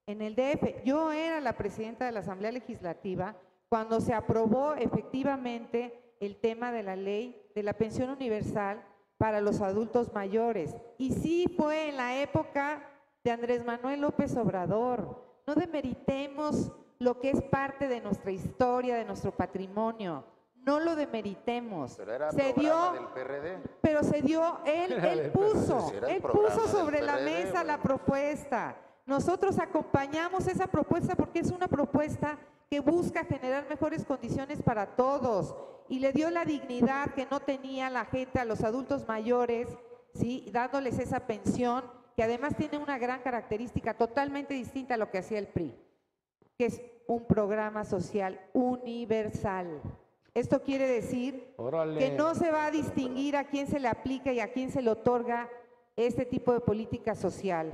en el DF. Yo era la presidenta de la Asamblea Legislativa cuando se aprobó efectivamente el tema de la ley de la pensión universal para los adultos mayores. Y sí fue en la época de Andrés Manuel López Obrador. No demeritemos lo que es parte de nuestra historia, de nuestro patrimonio. No lo demeritemos. Pero era Se programa dio, del PRD. pero se dio, él puso Era el programa del sobre la PRD, mesa la bueno. propuesta. Nosotros acompañamos esa propuesta porque es una propuesta que busca generar mejores condiciones para todos y le dio la dignidad que no tenía la gente a los adultos mayores, ¿sí?, dándoles esa pensión, que además tiene una gran característica totalmente distinta a lo que hacía el PRI, que es un programa social universal. Esto quiere decir Órale. que no se va a distinguir a quién se le aplica y a quién se le otorga este tipo de política social,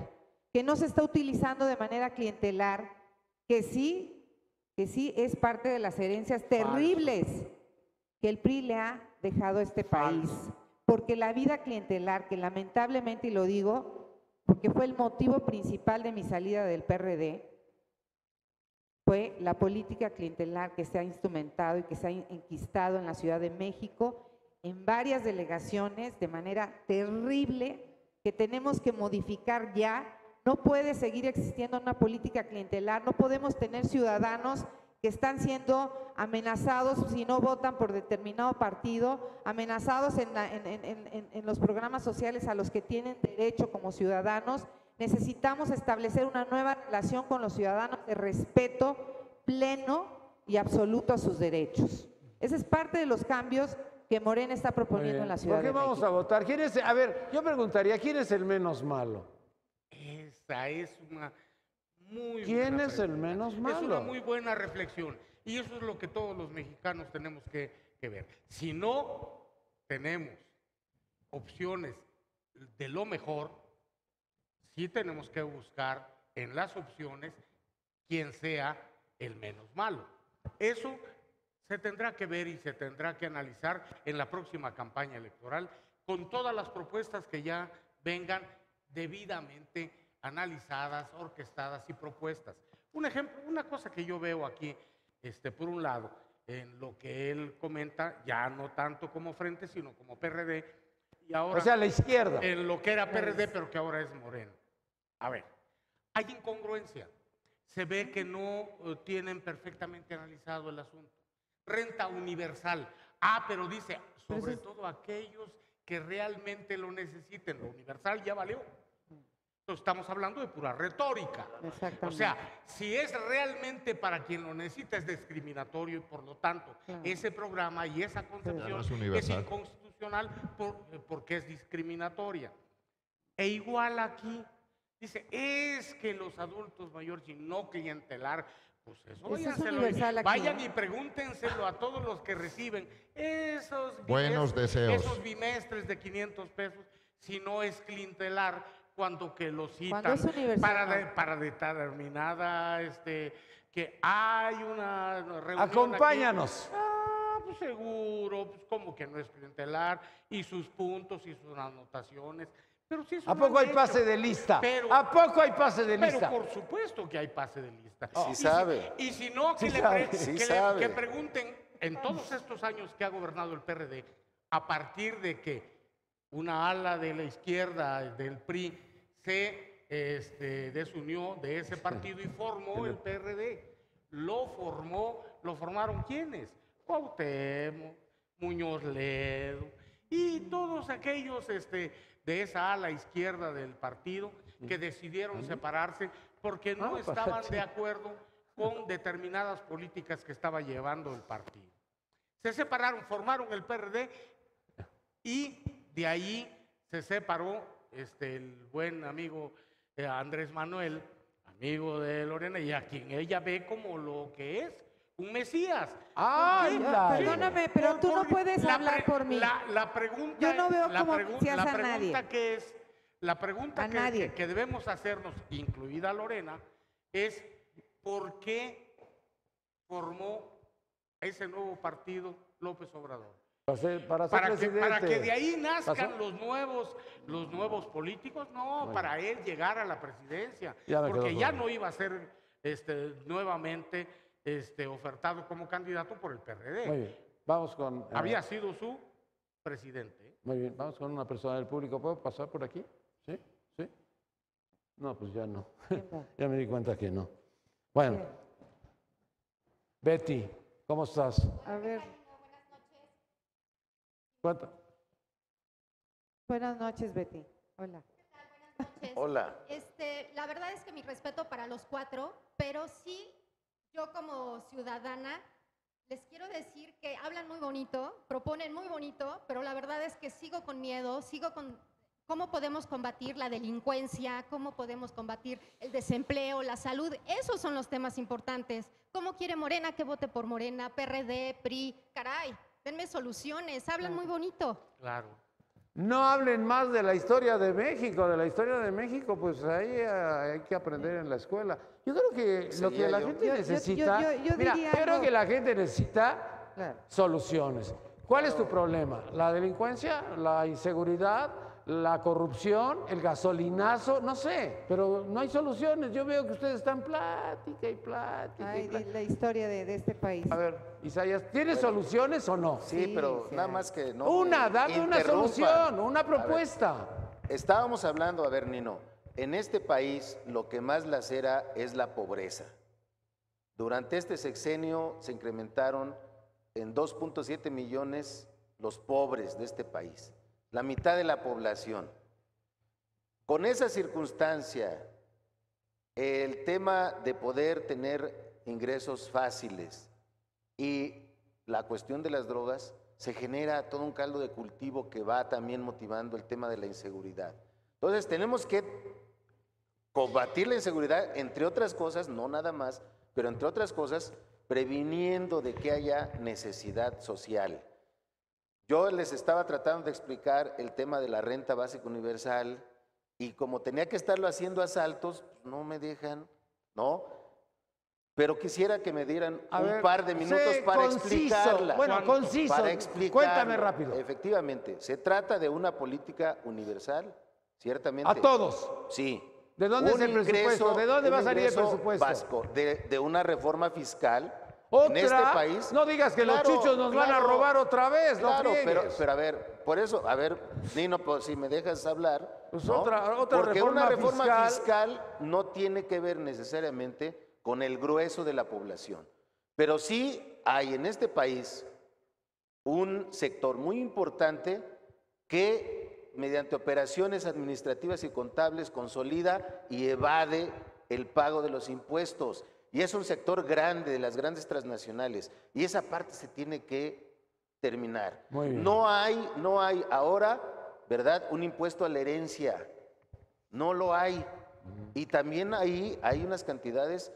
que no se está utilizando de manera clientelar, que sí es parte de las herencias terribles que el PRI le ha dejado a este país. Porque la vida clientelar, que lamentablemente, y lo digo, porque fue el motivo principal de mi salida del PRD, fue la política clientelar que se ha instrumentado y que se ha enquistado en la Ciudad de México, en varias delegaciones, de manera terrible, que tenemos que modificar ya. No puede seguir existiendo una política clientelar, no podemos tener ciudadanos que están siendo amenazados si no votan por determinado partido, amenazados en los programas sociales a los que tienen derecho como ciudadanos. Necesitamos establecer una nueva relación con los ciudadanos de respeto pleno y absoluto a sus derechos. Ese es parte de los cambios que Morena está proponiendo en la Ciudad ¿Por qué de vamos México. a votar? ¿Quién es? A ver, yo preguntaría, ¿quién es el menos malo? Esa es una muy ¿Quién buena es el pregunta. menos Es una malo? muy buena reflexión. Y eso es lo que todos los mexicanos tenemos que ver. Si no tenemos opciones de lo mejor, sí tenemos que buscar en las opciones quién sea el menos malo. Eso se tendrá que ver y se tendrá que analizar en la próxima campaña electoral con todas las propuestas que ya vengan debidamente analizadas, orquestadas y propuestas. Un ejemplo, una cosa que yo veo aquí, por un lado, en lo que él comenta, ya no tanto como Frente, sino como PRD, y ahora O sea, la izquierda. en lo que era PRD, pero que ahora es Morena. A ver, hay incongruencia. Se ve que no tienen perfectamente analizado el asunto. Renta universal. Pero dice, sobre todo aquellos que realmente lo necesiten. Lo universal ya valió. Entonces estamos hablando de pura retórica. Exactamente. O sea, si es realmente para quien lo necesita es discriminatorio y por lo tanto ese programa y esa concepción Ya no es es universal. inconstitucional porque es discriminatoria. E igual aquí, Dice, es que los adultos mayores y no clientelar, pues eso, Eso es váyanselo universal aquí, vayan ¿eh? y pregúntenselo a todos los que reciben Buenos deseos. esos bimestres de 500 pesos, si no es clientelar, cuando que lo citan Cuando es universal, para determinada, que hay una reunión aquí. Acompáñanos. Pues seguro, pues como que no es clientelar, y sus puntos y sus anotaciones. Pero si eso ¿A no poco han hay hecho. pase de lista? Pero- ¿A poco hay pase de Pero lista? por supuesto que hay pase de lista. Sí Y sabe. y si no, que, Sí le sabe. pre- Sí que le- sabe. que pregunten, en todos estos años que ha gobernado el PRD, a partir de que una ala de la izquierda del PRI se desunió de ese partido y formó el PRD. Lo formaron ¿quiénes? Cuauhtémoc, Muñoz Ledo y todos aquellos de esa ala izquierda del partido que decidieron separarse porque no pues, estaban sí. de acuerdo con determinadas políticas que estaba llevando el partido. Se separaron, formaron el PRD y de ahí se separó el buen amigo Andrés Manuel, amigo de Lorena, y a quien ella ve como lo que es, un mesías. ¡Ay, ¿Por qué? la- Perdóname, pero tú no puedes la hablar por mí. La pregunta, Yo no veo la cómo pregu- mesías la a pregunta nadie. que es, la pregunta A que, nadie. que debemos hacernos, incluida Lorena, es ¿por qué formó ese nuevo partido López Obrador? Para ser presidente. Para que de ahí nazcan Pasó. los nuevos políticos, no, para él llegar a la presidencia, Ya me porque quedó ya claro. no iba a ser nuevamente ofertado como candidato por el PRD. Muy bien. Vamos con... Había sido su presidente. Muy bien, vamos con una persona del público. ¿Puedo pasar por aquí? ¿Sí? ¿Sí? No, pues ya no. ¿Quién va? Ya me di cuenta que no. Bueno. Betty, ¿cómo estás? A ver, ¿Cuánto? buenas noches, Betty. Hola. noches. Hola. La verdad es que mi respeto para los cuatro, pero sí, yo como ciudadana, les quiero decir que hablan muy bonito, proponen muy bonito, pero la verdad es que sigo con miedo, sigo con cómo podemos combatir la delincuencia, cómo podemos combatir el desempleo, la salud. Esos son los temas importantes. ¿Cómo quiere Morena que vote por Morena, PRD, PRI? Caray, denme soluciones, hablan muy bonito. Claro. No hablen más de la historia de México. De la historia de México, pues ahí hay que aprender en la escuela. Yo creo que lo que Seguía la yo. gente Yo necesita... diría Mira, yo creo algo. que la gente necesita Claro. soluciones. ¿Cuál es tu problema? ¿La delincuencia? ¿La inseguridad? ¿La corrupción? ¿El gasolinazo? No sé, pero no hay soluciones. Yo veo que ustedes están plática y plática. Ay, y plática. la historia de este país. A ver, Isaías, ¿tienes soluciones o no? Sí, Sí, pero sí nada hay. más que no. Una, me dame una interrumpan. solución, una A ver, propuesta. estábamos hablando, a ver, Nino, en este país lo que más lacera es la pobreza. Durante este sexenio se incrementaron en 2.7 millones los pobres de este país, la mitad de la población. Con esa circunstancia, el tema de poder tener ingresos fáciles y la cuestión de las drogas, se genera todo un caldo de cultivo que va también motivando el tema de la inseguridad. Entonces tenemos que combatir la inseguridad, entre otras cosas, no nada más, pero entre otras cosas, previniendo de que haya necesidad social. Yo les estaba tratando de explicar el tema de la renta básica universal y como tenía que estarlo haciendo a saltos, pues no me dejan, ¿no? Pero quisiera que me dieran A un ver, par de minutos sé para conciso. explicarla. Bueno, conciso. Para explicarla. Cuéntame rápido. Efectivamente, se trata de una política universal, ciertamente. A todos. Sí. ¿De dónde es Un el presupuesto? ¿De dónde un va a salir el ingreso presupuesto? básico, de una reforma fiscal ¿Otra? en este país. No digas que los chuchos nos van a robar otra vez, no Claro, friegues. pero a ver, por eso, a ver, Nino, pues, si me dejas hablar. Pues ¿no? otra Porque reforma una reforma fiscal. fiscal no tiene que ver necesariamente con el grueso de la población. Pero sí hay en este país un sector muy importante que mediante operaciones administrativas y contables consolida y evade el pago de los impuestos. Y es un sector grande de las grandes transnacionales. Y esa parte se tiene que terminar. Muy bien. No hay ahora, ¿verdad?, un impuesto a la herencia. No lo hay. Y también ahí hay unas cantidades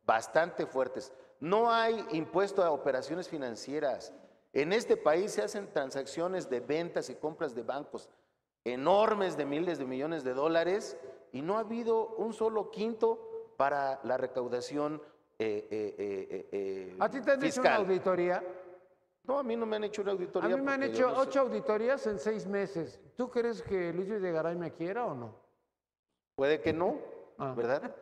bastante fuertes. No hay impuesto a operaciones financieras. En este país se hacen transacciones de ventas y compras de bancos enormes de miles de millones de dólares y no ha habido un solo quinto para la recaudación ¿A ti te han hecho una fiscal. auditoría? No, a mí no me han hecho una A auditoría. mí me han porque hecho yo no sé. 8 auditorías en 6 meses. ¿Tú crees que Luis Videgaray me quiera o no? Puede que no, ¿verdad?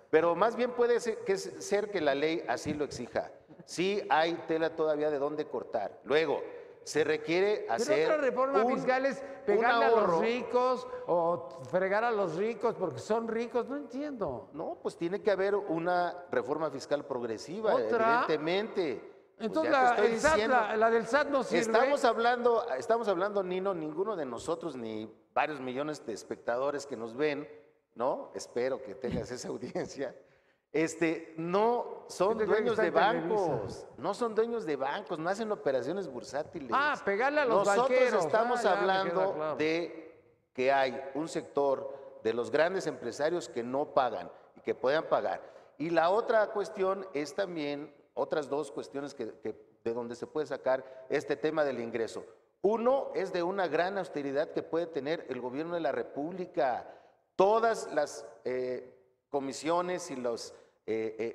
Pero más bien puede ser que la ley así lo exija. Sí hay tela todavía de dónde cortar. Luego, se requiere hacer Pero otra reforma fiscal es pegarle a ahorro. los ricos o fregar a los ricos porque son ricos. No entiendo. No, pues tiene que haber una reforma fiscal progresiva, ¿Otra? evidentemente. Pues Entonces ya te estoy el SAT, diciendo. la del SAT no sirve. Estamos hablando, Nino, ninguno de nosotros, ni varios millones de espectadores que nos ven, ¿no? Espero que tengas esa audiencia. No son Gente que dueños está de en Televisa. bancos, no son dueños de bancos, no hacen operaciones bursátiles. Pegarle a los Nosotros banqueros. estamos Ya me queda hablando claro. de que hay un sector de los grandes empresarios que no pagan y que puedan pagar. Y la otra cuestión es también, otras dos cuestiones de donde se puede sacar este tema del ingreso. Uno es de una gran austeridad que puede tener el gobierno de la República. Todas las comisiones y los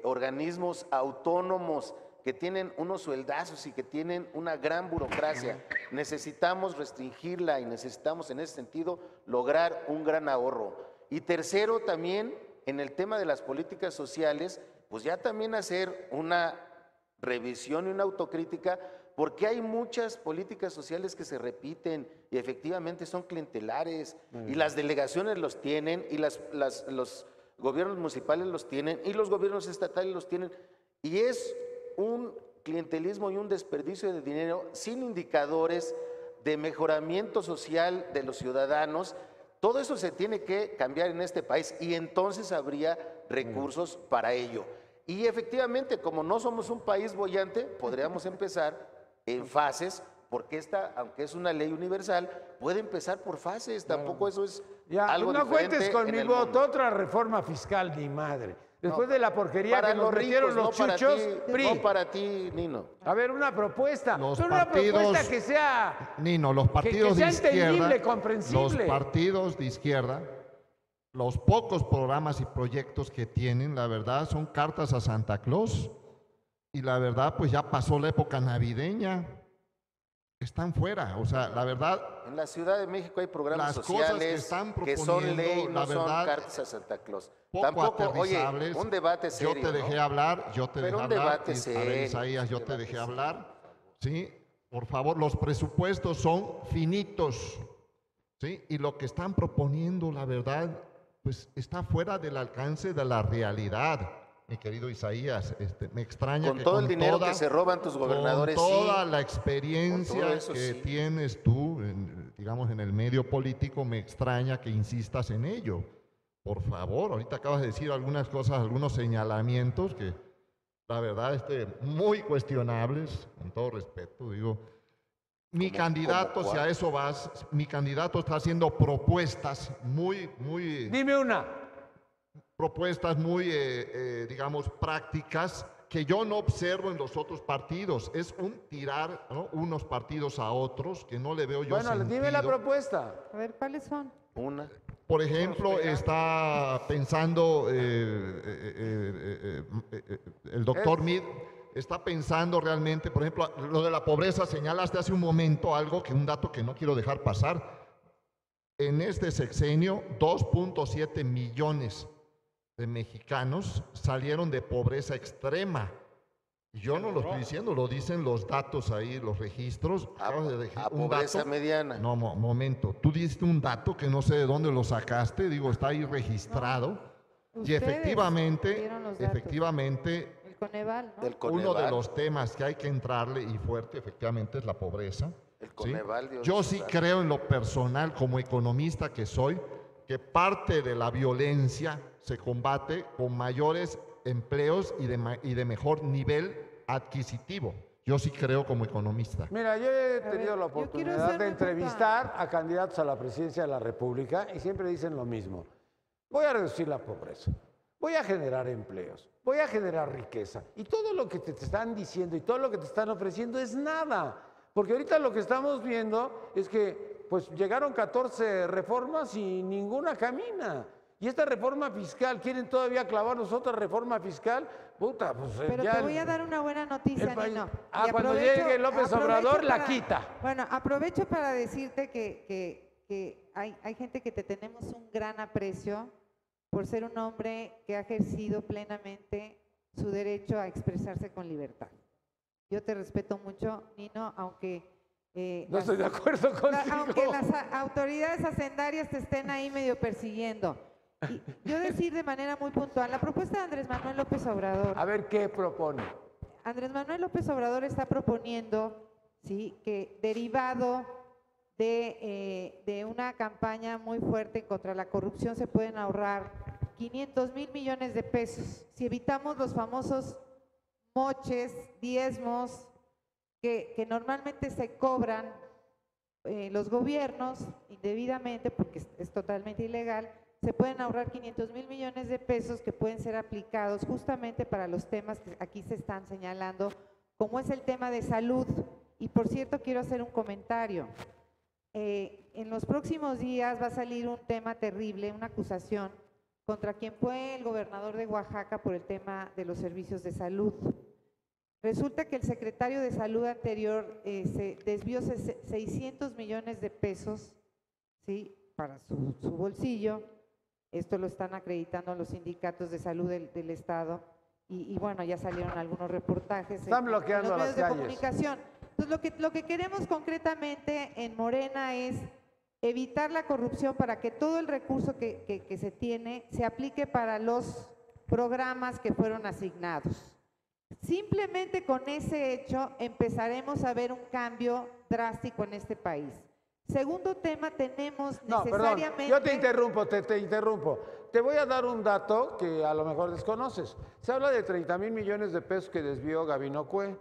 organismos autónomos que tienen unos sueldazos y que tienen una gran burocracia. Necesitamos restringirla y necesitamos en ese sentido lograr un gran ahorro. Y tercero, también en el tema de las políticas sociales, pues ya también hacer una revisión y una autocrítica, porque hay muchas políticas sociales que se repiten y efectivamente son clientelares, y las delegaciones los tienen, y los gobiernos municipales los tienen, y los gobiernos estatales los tienen, y es un clientelismo y un desperdicio de dinero sin indicadores de mejoramiento social de los ciudadanos. Todo eso se tiene que cambiar en este país y entonces habría recursos para ello. Y efectivamente, como no somos un país boyante, podríamos empezar en fases, porque esta, aunque es una ley universal, puede empezar por fases. Tampoco eso es Ya, algo no diferente cuentes con en mi el voto, mundo. otra reforma fiscal, ni madre. Después No, de la porquería para que nos los metieron ricos, los no para chuchos, ti, PRI. no para ti, Nino. A ver, una propuesta. Los Pero una propuesta partidos- que sea... Nino, los partidos sea de izquierda, entendible, comprensible. los partidos de izquierda, los pocos programas y proyectos que tienen, la verdad, son cartas a Santa Claus. Y la verdad, pues ya pasó la época navideña. Están fuera. O sea, la verdad, En la Ciudad de México hay programas Las cosas que sociales están que son proponiendo, ley, la no son verdad, cartas a Santa Claus. poco Tampoco, oye, aterrizables. un debate serio, Yo te dejé ¿no? hablar, yo te Pero dejé un hablar. debate A ver, serio, Isaías, yo un te debate dejé serio, hablar. ¿Sí? Por favor, los presupuestos son finitos. ¿Sí? Y lo que están proponiendo, la verdad, pues está fuera del alcance de la realidad. Mi querido Isaías, me extraña Con que todo el dinero toda- que se roban tus gobernadores, con toda sí. la experiencia eso, que sí. tienes tú, digamos, en el medio político, me extraña que insistas en ello. Por favor, ahorita acabas de decir algunas cosas, algunos señalamientos que, la verdad, muy cuestionables, con todo respeto, digo. Mi candidato, ¿cómo si cuál? a eso vas, mi candidato está haciendo propuestas muy, Dime una. digamos, prácticas que yo no observo en los otros partidos. Es un tirar, ¿no?, unos partidos a otros que no le veo yo Bueno, dime la sentido. propuesta. A ver, ¿cuáles son? Una. Por ejemplo, está pensando el doctor Mead, está pensando realmente, por ejemplo, lo de la pobreza. Señalaste hace un momento un dato que no quiero dejar pasar. En este sexenio, 2.7 millones de mexicanos salieron de pobreza extrema. Y yo no lo estoy diciendo, lo dicen los datos ahí, los registros. Acabas de dejar A un pobreza dato. mediana. No, momento. Tú diste un dato que no sé de dónde lo sacaste, digo, está ahí registrado. Y Ustedes efectivamente, dieron los datos. El Coneval, ¿no? Del uno de Coneval. los temas que hay que entrarle y fuerte, efectivamente, es la pobreza. El ¿sí? Coneval dio Yo esos sí datos. creo en lo personal, como economista que soy, que parte de la violencia se combate con mayores empleos y de mejor nivel adquisitivo. Yo sí creo como economista. Mira, yo he ver, tenido la yo quiero oportunidad hacer de una entrevistar a candidatos a la presidencia de la República y siempre dicen lo mismo. voy a reducir la pobreza, voy a generar empleos, voy a generar riqueza. Y todo lo que te están diciendo y todo lo que te están ofreciendo es nada. Porque ahorita lo que estamos viendo es que pues llegaron 14 reformas y ninguna camina. Y esta reforma fiscal, ¿quieren todavía clavarnos otra reforma fiscal? Puta, pues Pero ya te voy a dar una buena noticia, el país- Nino. Ah, Y cuando aprovecho- llegue López aprovecho Obrador, la para- quita. Bueno, aprovecho para decirte que hay gente que te tenemos un gran aprecio por ser un hombre que ha ejercido plenamente su derecho a expresarse con libertad. Yo te respeto mucho, Nino, aunque... No estoy de acuerdo contigo. aunque las autoridades hacendarias te estén ahí medio persiguiendo. Y yo decir de manera muy puntual, la propuesta de Andrés Manuel López Obrador... A ver, ¿qué propone? Andrés Manuel López Obrador está proponiendo, ¿sí?, que derivado de una campaña muy fuerte contra la corrupción se pueden ahorrar 500,000 millones de pesos. Si evitamos los famosos moches, diezmos, que normalmente se cobran los gobiernos indebidamente, porque es totalmente ilegal, se pueden ahorrar 500,000 millones de pesos que pueden ser aplicados justamente para los temas que aquí se están señalando, como es el tema de salud. Y por cierto, quiero hacer un comentario. En los próximos días va a salir un tema terrible, una acusación contra quien fue el gobernador de Oaxaca por el tema de los servicios de salud. Resulta que el secretario de Salud anterior se desvió 600 millones de pesos, ¿sí?, para su bolsillo. Esto lo están acreditando los sindicatos de salud del Estado y bueno, ya salieron algunos reportajes Están en bloqueando los las medios de calles. comunicación. Entonces, lo que queremos concretamente en Morena es evitar la corrupción para que todo el recurso que se tiene se aplique para los programas que fueron asignados. Simplemente con ese hecho empezaremos a ver un cambio drástico en este país. Segundo tema, tenemos No, perdón, necesariamente... yo te interrumpo, te interrumpo. Te voy a dar un dato que a lo mejor desconoces. Se habla de 30,000 millones de pesos que desvió Gabino Cue,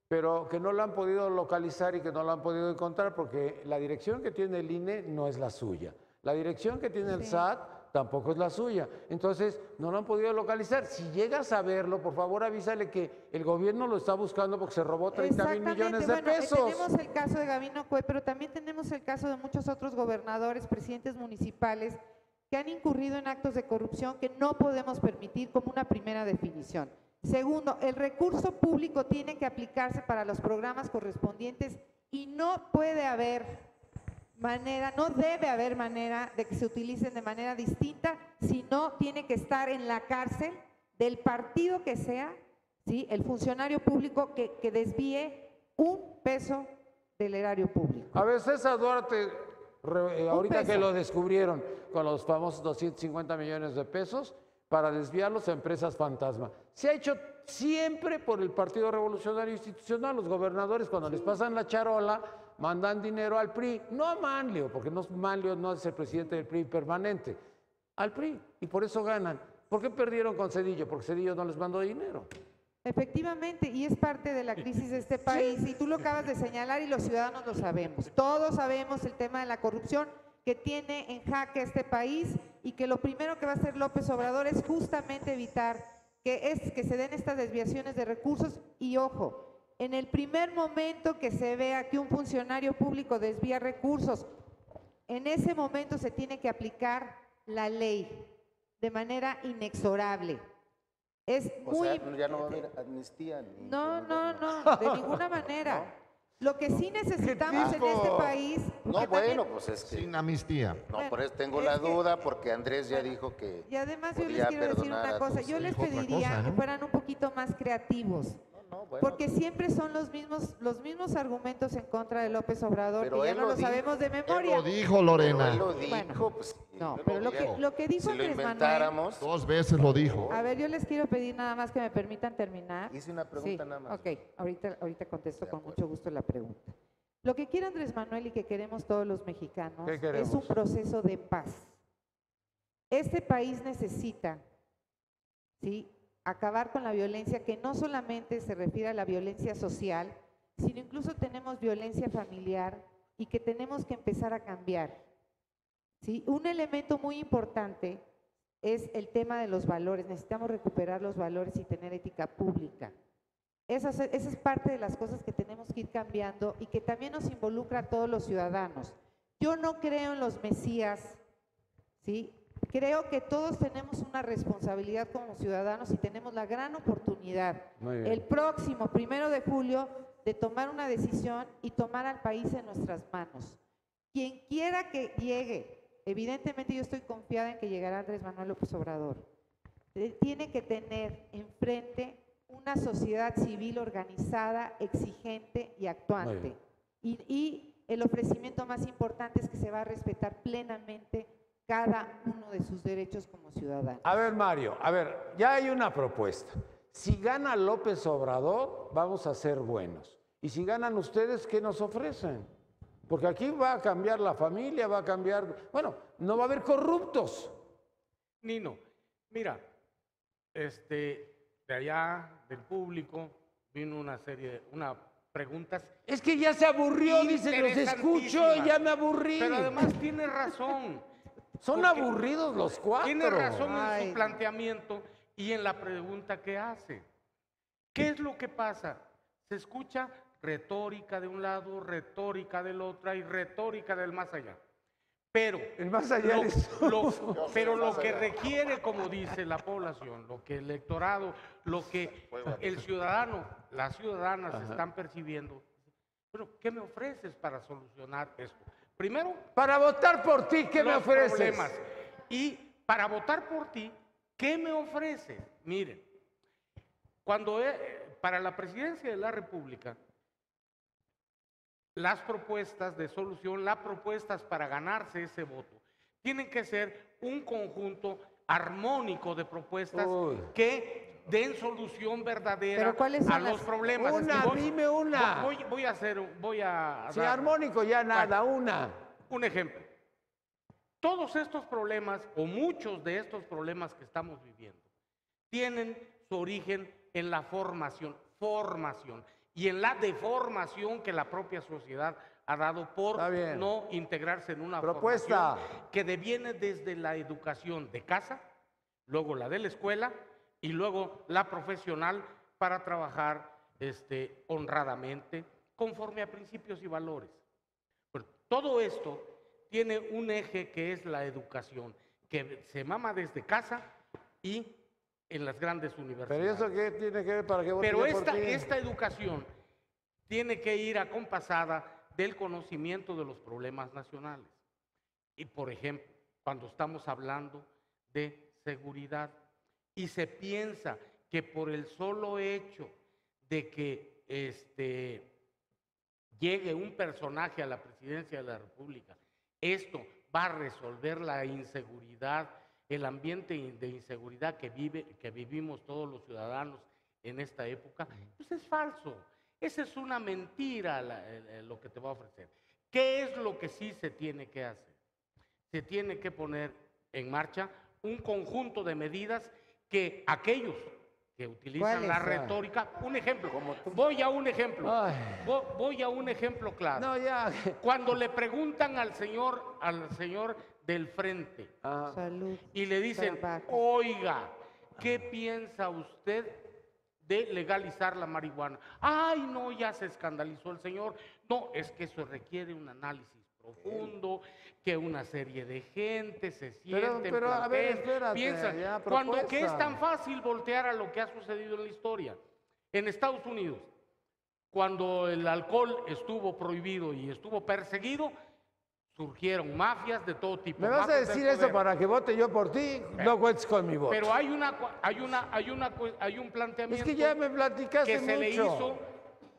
pero que no lo han podido localizar y que no lo han podido encontrar porque la dirección que tiene el INE no es la suya. La dirección que tiene el Sí. SAT tampoco es la suya. Entonces, no lo han podido localizar. Si llegas a verlo, por favor avísale que el gobierno lo está buscando porque se robó 30,000 millones de Bueno, pesos. tenemos el caso de Gabino Cue, pero también tenemos el caso de muchos otros gobernadores, presidentes municipales que han incurrido en actos de corrupción que no podemos permitir como una primera definición. Segundo, el recurso público tiene que aplicarse para los programas correspondientes y no puede haber manera, no debe haber manera de que se utilicen de manera distinta, sino tiene que estar en la cárcel del partido que sea, ¿sí?, el funcionario público que desvíe un peso del erario público. A ver, César Duarte, ahorita peso. que lo descubrieron con los famosos 250 millones de pesos para desviarlos a empresas fantasma. Se ha hecho siempre por el Partido Revolucionario Institucional. Los gobernadores, cuando les pasan la charola, mandan dinero al PRI, no a Manlio, porque Manlio no es el presidente del PRI permanente, al PRI, y por eso ganan. ¿Por qué perdieron con Cedillo? Porque Cedillo no les mandó dinero. Efectivamente, y es parte de la crisis de este país, y tú lo acabas de señalar y los ciudadanos lo sabemos. Todos sabemos el tema de la corrupción que tiene en jaque este país y que lo primero que va a hacer López Obrador es justamente evitar que se den estas desviaciones de recursos y ojo, en el primer momento que se vea que un funcionario público desvía recursos, en ese momento se tiene que aplicar la ley de manera inexorable. Es O muy... sea, ya no va a haber amnistía. Ni No, de ninguna manera. Lo que sí necesitamos en este país... No, porque bueno, también- pues es que... Sin amnistía. No, Bueno, por eso tengo es la que- duda, porque Andrés ya dijo que... Y además yo les podía quiero decir perdonar una a cosa, tus yo les hijos otra pediría cosa, que ¿no? fueran un poquito más creativos, No, bueno, porque siempre son los mismos argumentos en contra de López Obrador, Pero que ya él no lo lo dijo. sabemos de Él memoria. lo dijo, pero Lorena. él lo dijo, Bueno, pues... no, yo pero digo. lo que dijo Si lo Andrés Manuel... inventáramos... 2 veces lo dijo. A ver, yo les quiero pedir nada más que me permitan terminar. Hice una pregunta Sí, nada más. ok, ahorita contesto De con acuerdo. mucho gusto la pregunta. Lo que quiere Andrés Manuel y que queremos todos los mexicanos ¿Qué es queremos? un proceso de paz. Este país necesita, ¿sí?, acabar con la violencia que no solamente se refiere a la violencia social, sino incluso tenemos violencia familiar y que tenemos que empezar a cambiar. ¿Sí? Un elemento muy importante es el tema de los valores. Necesitamos recuperar los valores y tener ética pública. Esa es parte de las cosas que tenemos que ir cambiando y que también nos involucra a todos los ciudadanos. Yo no creo en los mesías, ¿sí? Creo que todos tenemos una responsabilidad como ciudadanos y tenemos la gran oportunidad el próximo 1 de julio de tomar una decisión y tomar al país en nuestras manos. Quien quiera que llegue, evidentemente yo estoy confiada en que llegará Andrés Manuel López Obrador, tiene que tener enfrente una sociedad civil organizada, exigente y actuante. Y el ofrecimiento más importante es que se va a respetar plenamente cada uno de sus derechos como ciudadano. A ver, Mario, a ver, ya hay una propuesta. Si gana López Obrador, vamos a ser buenos. Y si ganan ustedes, ¿qué nos ofrecen? Porque aquí va a cambiar la familia, va a cambiar... Bueno, no va a haber corruptos. Nino, mira, de allá del público vino una preguntas. Es que ya se aburrió, dice, los escucho y ya me aburrí. Pero además tiene razón. Son aburridos los cuatro. Tiene razón en su planteamiento y en la pregunta que hace. ¿Qué es lo que pasa? Se escucha retórica de un lado, retórica del otro y retórica del más allá. Pero el más allá pero lo que requiere, como dice la población, lo que el electorado, lo que el ciudadano, las ciudadanas están percibiendo, pero ¿qué me ofreces para solucionar esto? Primero, para votar por ti, ¿qué me ofreces? Problemas. Y para votar por ti, ¿qué me ofreces? Miren, cuando para la presidencia de la República, las propuestas de solución, las propuestas para ganarse ese voto, tienen que ser un conjunto armónico de propuestas que den solución verdadera a los problemas. Dime una. Voy a sí, armónico ya nada, un ejemplo. Todos estos problemas, o muchos de estos problemas que estamos viviendo, tienen su origen en la formación, y en la deformación que la propia sociedad ha dado por no integrarse en una propuesta formación que deviene desde la educación de casa, luego la de la escuela y luego la profesional para trabajar honradamente conforme a principios y valores. Pero todo esto tiene un eje que es la educación, que se mama desde casa y en las grandes universidades. ¿Pero eso qué tiene que ver para que vote Pero por ti? esta educación tiene que ir acompasada del conocimiento de los problemas nacionales. Y por ejemplo, cuando estamos hablando de seguridad y se piensa que por el solo hecho de que llegue un personaje a la presidencia de la República, esto va a resolver la inseguridad, el ambiente de inseguridad que vivimos todos los ciudadanos en esta época, pues es falso. Esa es una mentira lo que te va a ofrecer. ¿Qué es lo que sí se tiene que hacer? Se tiene que poner en marcha un conjunto de medidas que aquellos que utilizan la retórica, un ejemplo, voy a un ejemplo claro. No, ya. Cuando le preguntan al señor del frente y le dicen, oiga, ¿qué piensa usted de legalizar la marihuana? Ay, no, ya se escandalizó el señor. No, es que eso requiere un análisis profundo, que una serie de gente se siente, pero a ver, espérate, piensan, que es tan fácil voltear a lo que ha sucedido en la historia. En Estados Unidos, cuando el alcohol estuvo prohibido y estuvo perseguido, surgieron mafias de todo tipo. ¿Me vas a decir eso para que vote yo por ti? No cuentes con mi voto. Pero hay un planteamiento es que ya me platicaste que se mucho. le hizo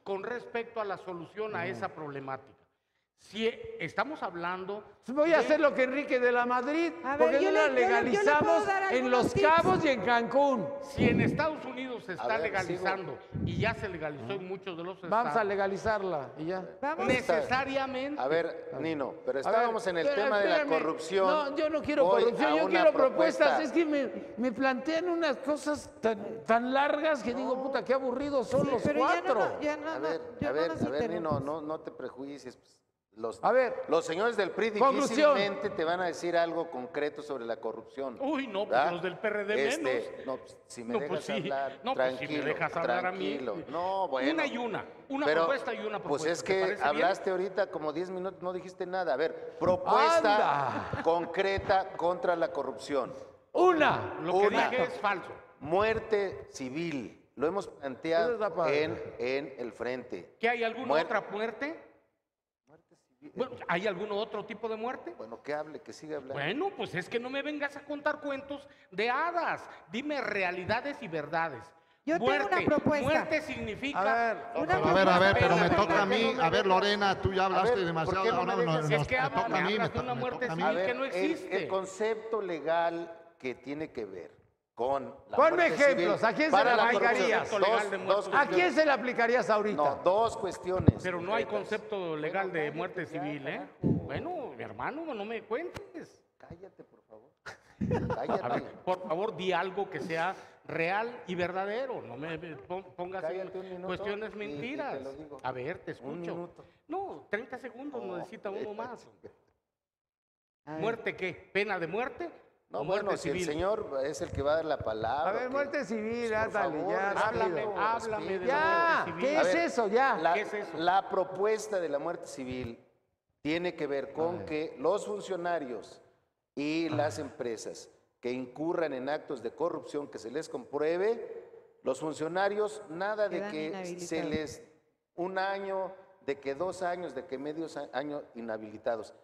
con respecto a la solución a esa problemática. Si estamos hablando... Voy a hacer lo que Enrique de la Madrid, porque no la legalizamos en Los Cabos y en Cancún. Si en Estados Unidos se está legalizando y ya se legalizó en muchos de los estados... Vamos a legalizarla y ya. Necesariamente... A ver, Nino, pero estábamos en el tema de la corrupción. No, yo no quiero corrupción, yo quiero propuestas. Es que me plantean unas cosas tan largas que digo, puta, qué aburridos son los cuatro. A ver, Nino, no te prejuicies. Pues, A ver, los señores del PRI conclusión. difícilmente te van a decir algo concreto sobre la corrupción. Uy, no, pues ¿verdad? los del PRD menos. No, pues, si me No, dejas pues sí. hablar, No, pues tranquilo, si me dejas hablar a mí. tranquilo. No, bueno. Una y una. Una Pero, propuesta y una propuesta. Pues es ¿te que parece bien? hablaste ahorita como 10 minutos, no dijiste nada. A ver, propuesta concreta contra la corrupción. una. Lo que Una. dije es falso. Muerte civil. Lo hemos planteado Eso está padre. en el frente. ¿Que hay alguna Muerte- otra muerte? Bueno, ¿hay algún otro tipo de muerte? Bueno, que hable, que siga hablando. Bueno, pues es que no me vengas a contar cuentos de hadas. Dime realidades y verdades. Yo tengo una propuesta. Muerte significa. A ver, Pero a ver, pero me Espérame, toca a mí. espérame, A ver, Lorena, tú ya hablaste ¿por demasiado. qué no me Ahora dejas? Es que me hablas toca a mí. de una me muerte toca a mí. A civil ver, que no existe. el concepto legal que tiene que ver con la Ponme muerte ejemplos, civil ¿a quién se para le la aplicarías? corrupción. Legal de muertos. ¿A quién se le aplicarías ahorita? No, dos cuestiones. Pero no hay concretas. concepto legal de cállate muerte ya, civil, ¿eh? carajo. Bueno, mi hermano, no me cuentes. Cállate, por favor. A ver, Cállate. por favor, di algo que sea real y verdadero. No me pongas en Cállate un minuto cuestiones y te mentiras. lo digo. A ver, te Un escucho. minuto. No, 30 segundos No, necesita uno más. A ver. ¿Muerte qué? ¿Pena de muerte? No, ¿O bueno, muerte si el civil? señor es el que va a dar la palabra. A ver, que- muerte civil, por ándale, favor, ya. Háblame, rápido. háblame de la Ya, muerte ¿qué civil. A es ver, eso? Ya. La, ¿Qué es eso? la propuesta de la muerte civil tiene que ver con que los funcionarios y las empresas que incurran en actos de corrupción que se les compruebe, los funcionarios, nada de Quedan que se inhabilitados. les un año, de que 2 años, de que medio año inhabilitados.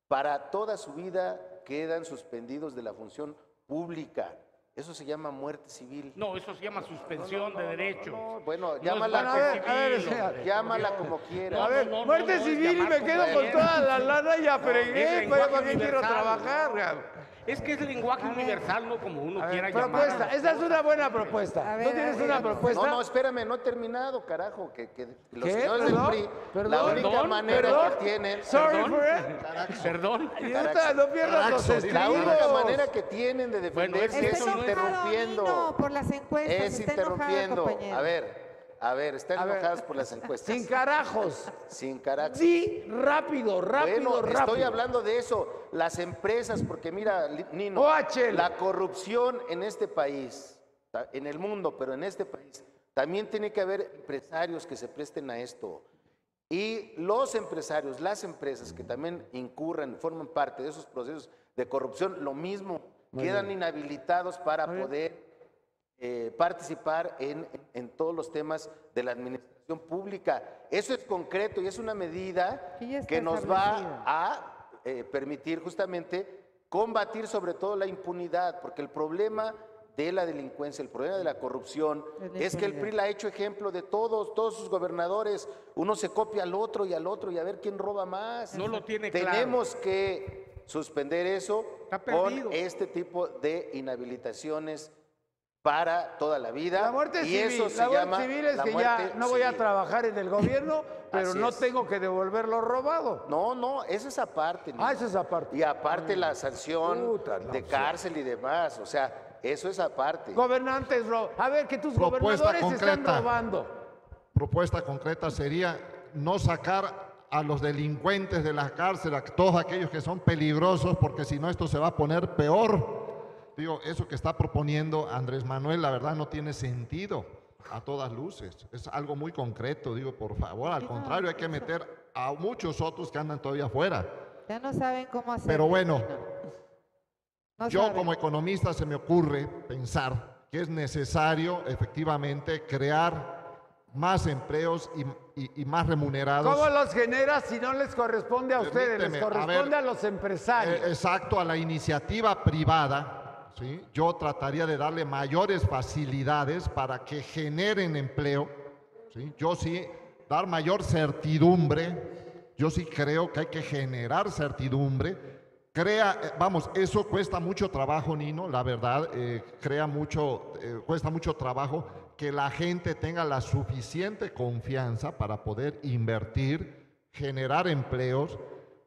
Para toda su vida quedan suspendidos de la función pública. Eso se llama muerte civil. No, eso se llama suspensión de derechos. No, bueno, No llámala, es Bueno, a ver, civil, señor. hombre. llámala como quieras. A ver, no, muerte no, es civil y llamar me como quedo con quieras. toda la lana y ya fregué, es pues, ¿para lenguaje qué quiero universal. trabajar? Cabrón? Es que es lenguaje universal, no como uno A ver, quiera propuesta, llamar. esa es una buena propuesta. A ver, ¿Tú a tienes ver. una propuesta? No, espérame, no he terminado, carajo. Que los ¿Qué? señores ¿Perdón? del PRI, la ¿Perdón? única ¿Perdón? manera ¿Perdón? que tienen, Sorry Perdón. for it. Perdón. Idiota, no pierdas los la estribos. única manera que tienen de Bueno, defenderse Está es eso no es- enojado, Nino, por las encuestas. Es está enojado, interrumpiendo. compañero. A ver, están A ver. enojados por las encuestas. Sin carajos. Sin carácter. Sí, rápido, rápido, Bueno, rápido. estoy hablando de eso, las empresas, porque mira, Nino, OHL. la corrupción en este país, en el mundo, pero en este país, también tiene que haber empresarios que se presten a esto. Y los empresarios, las empresas que también incurren, forman parte de esos procesos de corrupción, lo mismo, quedan inhabilitados para poder participar en todos los temas de la administración pública. Eso es concreto y es una medida Que ya está que nos establecido. va a permitir justamente combatir sobre todo la impunidad, porque el problema de la delincuencia, el problema de la corrupción, Es la es que el impunidad. PRI la ha hecho ejemplo de todos sus gobernadores. Uno se copia al otro y a ver quién roba más. No lo tiene claro. Tenemos que suspender eso Está con perdido. este tipo de inhabilitaciones para toda la vida. La muerte y civil, eso se la muerte llama civil es la que ya muerte no voy a civil. trabajar en el gobierno, pero Así no es. tengo que devolver lo robado. No, esa es aparte. Nino. Esa es aparte. Y aparte la sanción Puta, no, de sí. cárcel y demás. O sea, eso es aparte. Gobernantes, a ver, que tus Propuesta gobernadores están concreta. robando. Propuesta concreta sería no sacar a los delincuentes de la cárcel, a todos aquellos que son peligrosos, porque si no esto se va a poner peor. Digo, eso que está proponiendo Andrés Manuel, la verdad no tiene sentido a todas luces. Es algo muy concreto, digo, por favor, al contrario, hay que meter a muchos otros que andan todavía afuera. Ya no saben cómo hacer. Pero bueno, No yo saben. como economista se me ocurre pensar que es necesario efectivamente crear más empleos y más remunerados. ¿Cómo los generas si no les corresponde a ustedes? Les Permíteme, corresponde a a, ver, los empresarios. Exacto, a la iniciativa privada, ¿sí? Yo trataría de darle mayores facilidades para que generen empleo, ¿sí? Yo sí, dar mayor certidumbre, yo sí creo que hay que generar certidumbre. Vamos, eso cuesta mucho trabajo, Nino, la verdad, cuesta mucho trabajo que la gente tenga la suficiente confianza para poder invertir, generar empleos,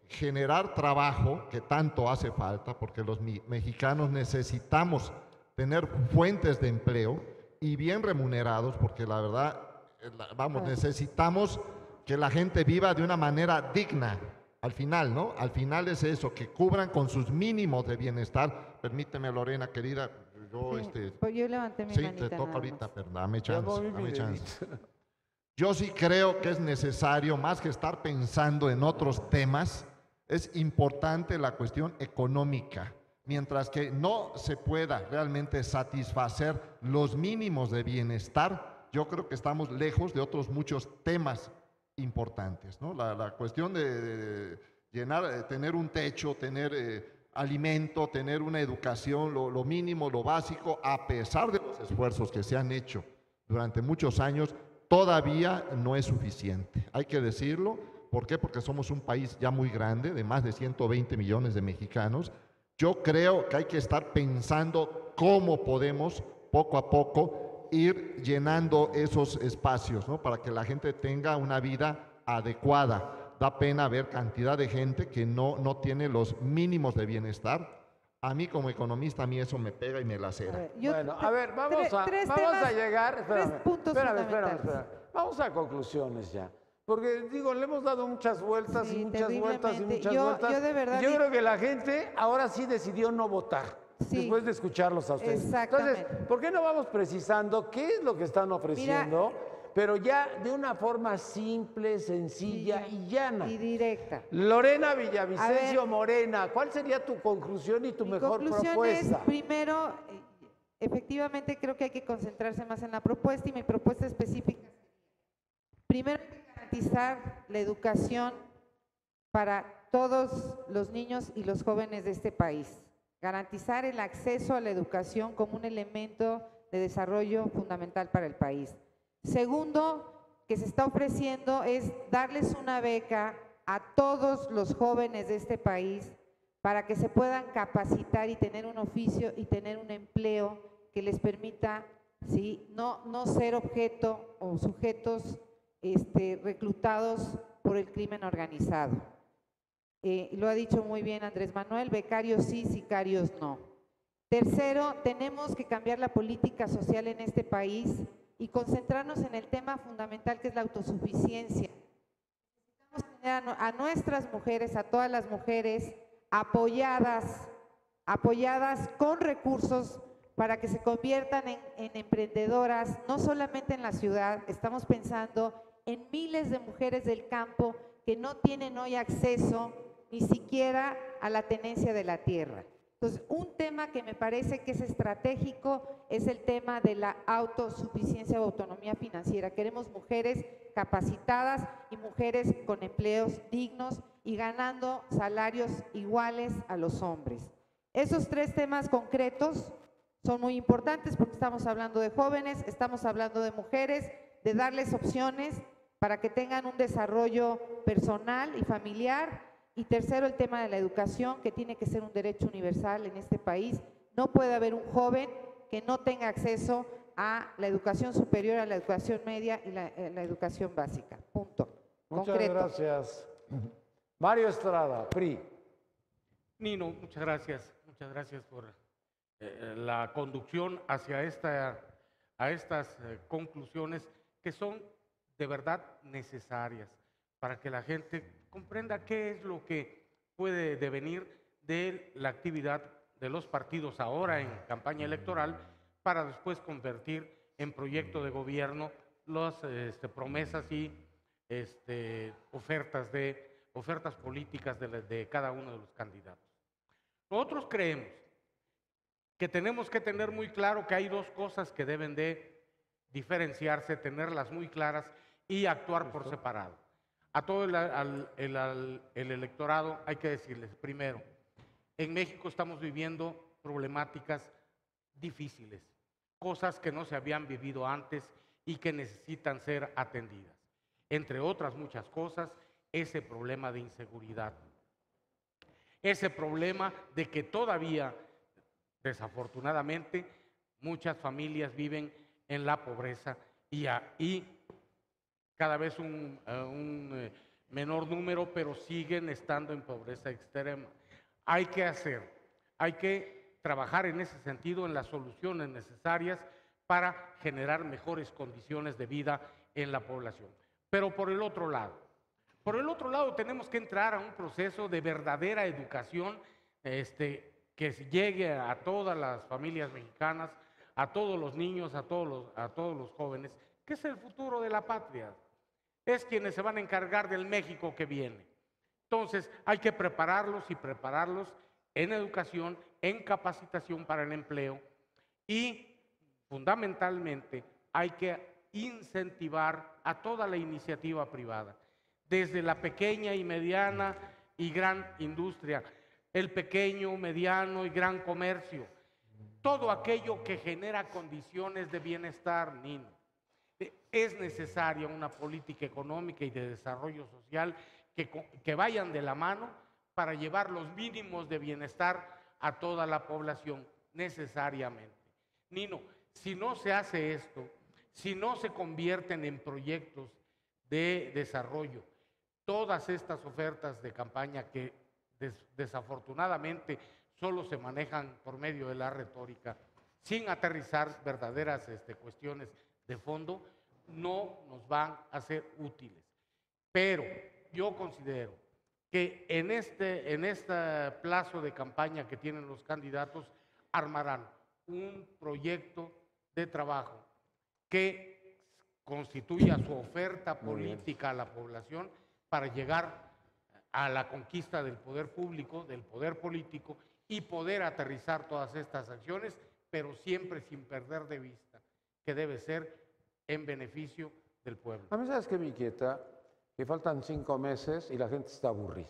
generar trabajo, que tanto hace falta, porque los mexicanos necesitamos tener fuentes de empleo y bien remunerados, porque la verdad, vamos, necesitamos que la gente viva de una manera digna, Al final, ¿no? Al final es eso, que cubran con sus mínimos de bienestar. Permíteme, Lorena, querida, yo, Sí, pues yo levanté mi sí, manita te toca nada ahorita, más. pero dame Ya chance, moví mi dame chance. dedito. Yo sí creo que es necesario, más que estar pensando en otros temas, es importante la cuestión económica. Mientras que no se pueda realmente satisfacer los mínimos de bienestar, yo creo que estamos lejos de otros muchos temas importantes, ¿no? La cuestión de llenar, tener un techo, tener alimento, tener una educación, lo mínimo, lo básico, a pesar de los esfuerzos que se han hecho durante muchos años, todavía no es suficiente. Hay que decirlo. ¿Por qué? Porque somos un país ya muy grande, de más de 120 millones de mexicanos. Yo creo que hay que estar pensando cómo podemos, poco a poco, ir llenando esos espacios, ¿no? Para que la gente tenga una vida adecuada. Da pena ver cantidad de gente que no tiene los mínimos de bienestar. A mí como economista, a mí eso me pega y me lacera. Bueno, a ver, vamos a llegar. Tres puntos Espérame. fundamentales. Vamos a conclusiones ya. Porque digo, le hemos dado muchas vueltas Sí, y muchas vueltas y terriblemente. muchas Yo vueltas. de verdad Y yo digo- creo que la gente ahora sí decidió no votar. Sí, después de escucharlos a ustedes. exactamente. Entonces, ¿por qué no vamos precisando qué es lo que están ofreciendo? Pero ya de una forma simple, sencilla y llana. Y directa. Lorena Villavicencio A ver. Morena, ¿cuál sería tu conclusión y tu Mi mejor conclusión propuesta? es, primero, efectivamente creo que hay que concentrarse más en la propuesta y mi propuesta específica. Primero, hay que garantizar la educación para todos los niños y los jóvenes de este país. Garantizar el acceso a la educación como un elemento de desarrollo fundamental para el país. Segundo, que se está ofreciendo es darles una beca a todos los jóvenes de este país para que se puedan capacitar y tener un oficio y tener un empleo que les permita, ¿sí?, no ser objeto o sujetos reclutados por el crimen organizado. Lo ha dicho muy bien Andrés Manuel, becarios sí, sicarios no. Tercero, tenemos que cambiar la política social en este país y concentrarnos en el tema fundamental que es la autosuficiencia. Necesitamos tener a nuestras mujeres, a todas las mujeres, apoyadas con recursos para que se conviertan en emprendedoras, no solamente en la ciudad, estamos pensando en miles de mujeres del campo que no tienen hoy acceso ni siquiera a la tenencia de la tierra. Entonces, un tema que me parece que es estratégico es el tema de la autosuficiencia o autonomía financiera. Queremos mujeres capacitadas y mujeres con empleos dignos y ganando salarios iguales a los hombres. Esos tres temas concretos son muy importantes porque estamos hablando de jóvenes, estamos hablando de mujeres, de darles opciones para que tengan un desarrollo personal y familiar. Y tercero, el tema de la educación, que tiene que ser un derecho universal en este país. No puede haber un joven que no tenga acceso a la educación superior, a la educación media y la educación básica. Punto. Muchas Concreto. gracias. Mario Estrada, PRI. Nino, muchas gracias por la conducción hacia estas conclusiones que son de verdad necesarias para que la gente comprenda qué es lo que puede devenir de la actividad de los partidos ahora en campaña electoral para después convertir en proyecto de gobierno las promesas y ofertas políticas de cada uno de los candidatos. Nosotros creemos que tenemos que tener muy claro que hay dos cosas que deben de diferenciarse, tenerlas muy claras y actuar por separado. A todo el electorado hay que decirles, primero, en México estamos viviendo problemáticas difíciles, cosas que no se habían vivido antes y que necesitan ser atendidas. Entre otras muchas cosas, ese problema de inseguridad, ese problema de que todavía, desafortunadamente, muchas familias viven en la pobreza y cada vez un menor número, pero siguen estando en pobreza extrema. Hay que trabajar en ese sentido, en las soluciones necesarias para generar mejores condiciones de vida en la población. Pero por el otro lado, Por el otro lado, tenemos que entrar a un proceso de verdadera educación que llegue a todas las familias mexicanas, a todos los niños, a todos los jóvenes, que es el futuro de la patria. Es quienes se van a encargar del México que viene. Entonces, hay que prepararlos y prepararlos en educación, en capacitación para el empleo y, fundamentalmente, hay que incentivar a toda la iniciativa privada, desde la pequeña y mediana y gran industria, el pequeño, mediano y gran comercio, todo aquello que genera condiciones de bienestar, Nino. Es necesaria una política económica y de desarrollo social que vayan de la mano para llevar los mínimos de bienestar a toda la población, necesariamente. Nino, si no se hace esto, si no se convierten en proyectos de desarrollo, todas estas ofertas de campaña que desafortunadamente solo se manejan por medio de la retórica, sin aterrizar verdaderas cuestiones de fondo, no nos van a ser útiles. Pero yo considero que en este plazo de campaña que tienen los candidatos, armarán un proyecto de trabajo que constituya su oferta política a la población para llegar a la conquista del poder público, del poder político, y poder aterrizar todas estas acciones, pero siempre sin perder de vista que debe ser en beneficio del pueblo. A mí, ¿sabes qué me inquieta? Que faltan 5 meses y la gente está aburrida.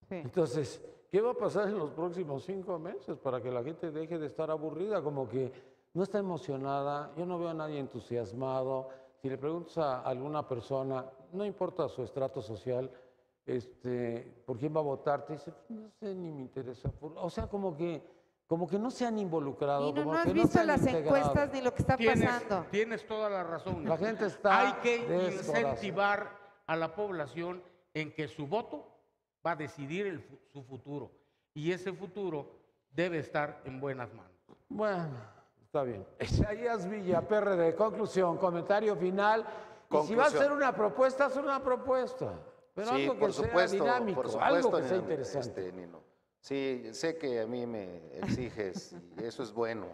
Sí. Entonces, ¿qué va a pasar en los próximos 5 meses para que la gente deje de estar aburrida? Como que no está emocionada, yo no veo a nadie entusiasmado. Si le preguntas a alguna persona, no importa su estrato social, ¿por quién va a votar? Te dice, no sé, ni me interesa. O sea, como que no se han involucrado. Y no, como no has que visto se han las integrado. encuestas ni lo que está pasando. Tienes toda la razón. La gente está Hay que descorazonada. incentivar a la población en que su voto va a decidir su futuro. Y ese futuro debe estar en buenas manos. Bueno, está bien. Isaías Villa, PRD, conclusión, comentario final. Y si va a hacer una propuesta, haz una propuesta. Pero Sí, algo que por sea supuesto, dinámico, por algo supuesto, que sea interesante. Nino. Sí, sé que a mí me exiges y eso es bueno.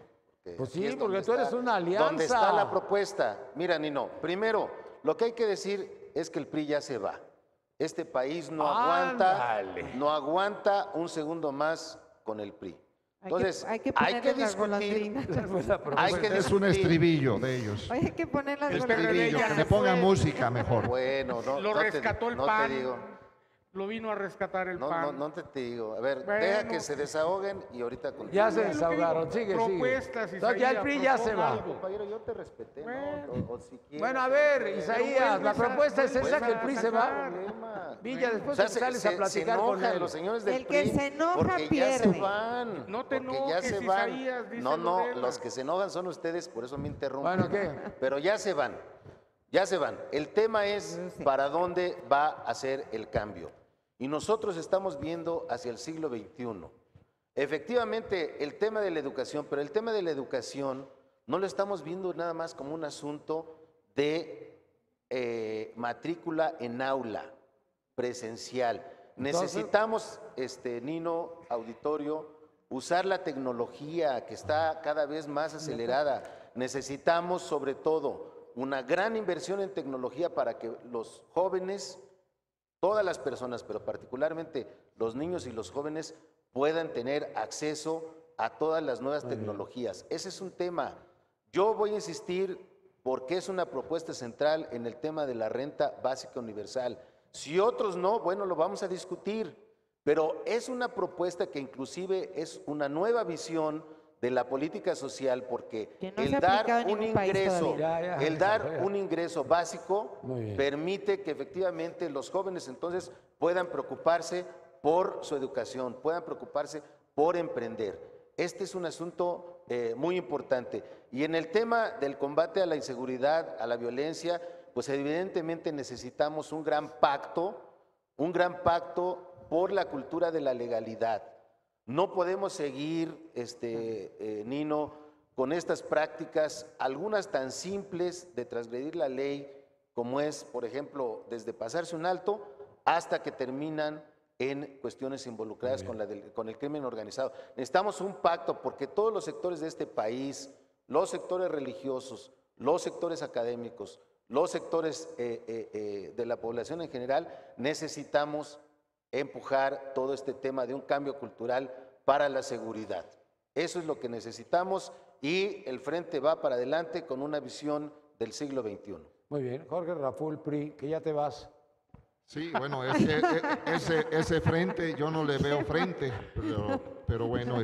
Pues aquí sí, es porque donde tú eres está- una alianza. Donde está la propuesta. Mira, Nino, primero, lo que hay que decir es que el PRI ya se va. Este país no Ándale. aguanta un segundo más con el PRI. Entonces, hay que hay que ponerle las discutir. golondrinas. Esa fue la propuesta. Hay que Es un discutir. estribillo de ellos. Oye, hay que poner las El golondrinas. PRD ya Que se le pongan fue. música mejor. Bueno, Lo rescató el no PAN. te digo. Lo vino a rescatar el No, PAN. no te digo. A ver, Bueno. deja que se desahoguen y ahorita Ya continúa. se Es lo que desahogaron, digo, sigue, propuestas, sigue. Entonces, ya el Isaías, PRI ya se propon va. algo. Compañero, yo te respeté, Bueno. ¿no? O si quieres, Bueno, a ver, pero Isaías, la propuesta es esa, vuelves que el PRI se va. sacar. problema. Villa, después O sea, te sales a platicar se con enojan él. los señores del El que PRI se enoja porque ya se pierde. van. No te porque ya enojes, se van. Isaías, dice No, Lorena. los que se enojan son ustedes, por eso me interrumpen. Bueno, ¿qué? Pero ya se van. Ya se van. El tema es Sí. para dónde va a ser el cambio. Y nosotros estamos viendo hacia el siglo XXI. Efectivamente, el tema de la educación, pero el tema de la educación no lo estamos viendo nada más como un asunto de matrícula en aula presencial. Necesitamos, Nino, auditorio, usar la tecnología que está cada vez más acelerada. Necesitamos, sobre todo, una gran inversión en tecnología para que los jóvenes, todas las personas, pero particularmente los niños y los jóvenes, puedan tener acceso a todas las nuevas tecnologías. Ese es un tema. Yo voy a insistir porque es una propuesta central en el tema de la renta básica universal. Si otros no, bueno, lo vamos a discutir, pero es una propuesta que inclusive es una nueva visión de la política social, porque Que no se el ha dar aplicado en un ningún país ingreso, todavía. Ya, el dar un ingreso básico Muy bien. permite que efectivamente los jóvenes entonces puedan preocuparse por su educación, puedan preocuparse por emprender. Este es un asunto muy importante. Y en el tema del combate a la inseguridad, a la violencia, pues evidentemente necesitamos un gran pacto por la cultura de la legalidad. No podemos seguir, Nino, con estas prácticas, algunas tan simples de transgredir la ley, como es, por ejemplo, desde pasarse un alto hasta que terminan en cuestiones involucradas con el crimen organizado. Necesitamos un pacto porque todos los sectores de este país, los sectores religiosos, los sectores académicos, los sectores de la población en general, necesitamos empujar todo este tema de un cambio cultural para la seguridad. Eso es lo que necesitamos y el Frente va para adelante con una visión del siglo XXI. Muy bien, Jorge Raful, PRI, que ya te vas. Sí, bueno, es que ese frente, yo no le veo frente, pero bueno,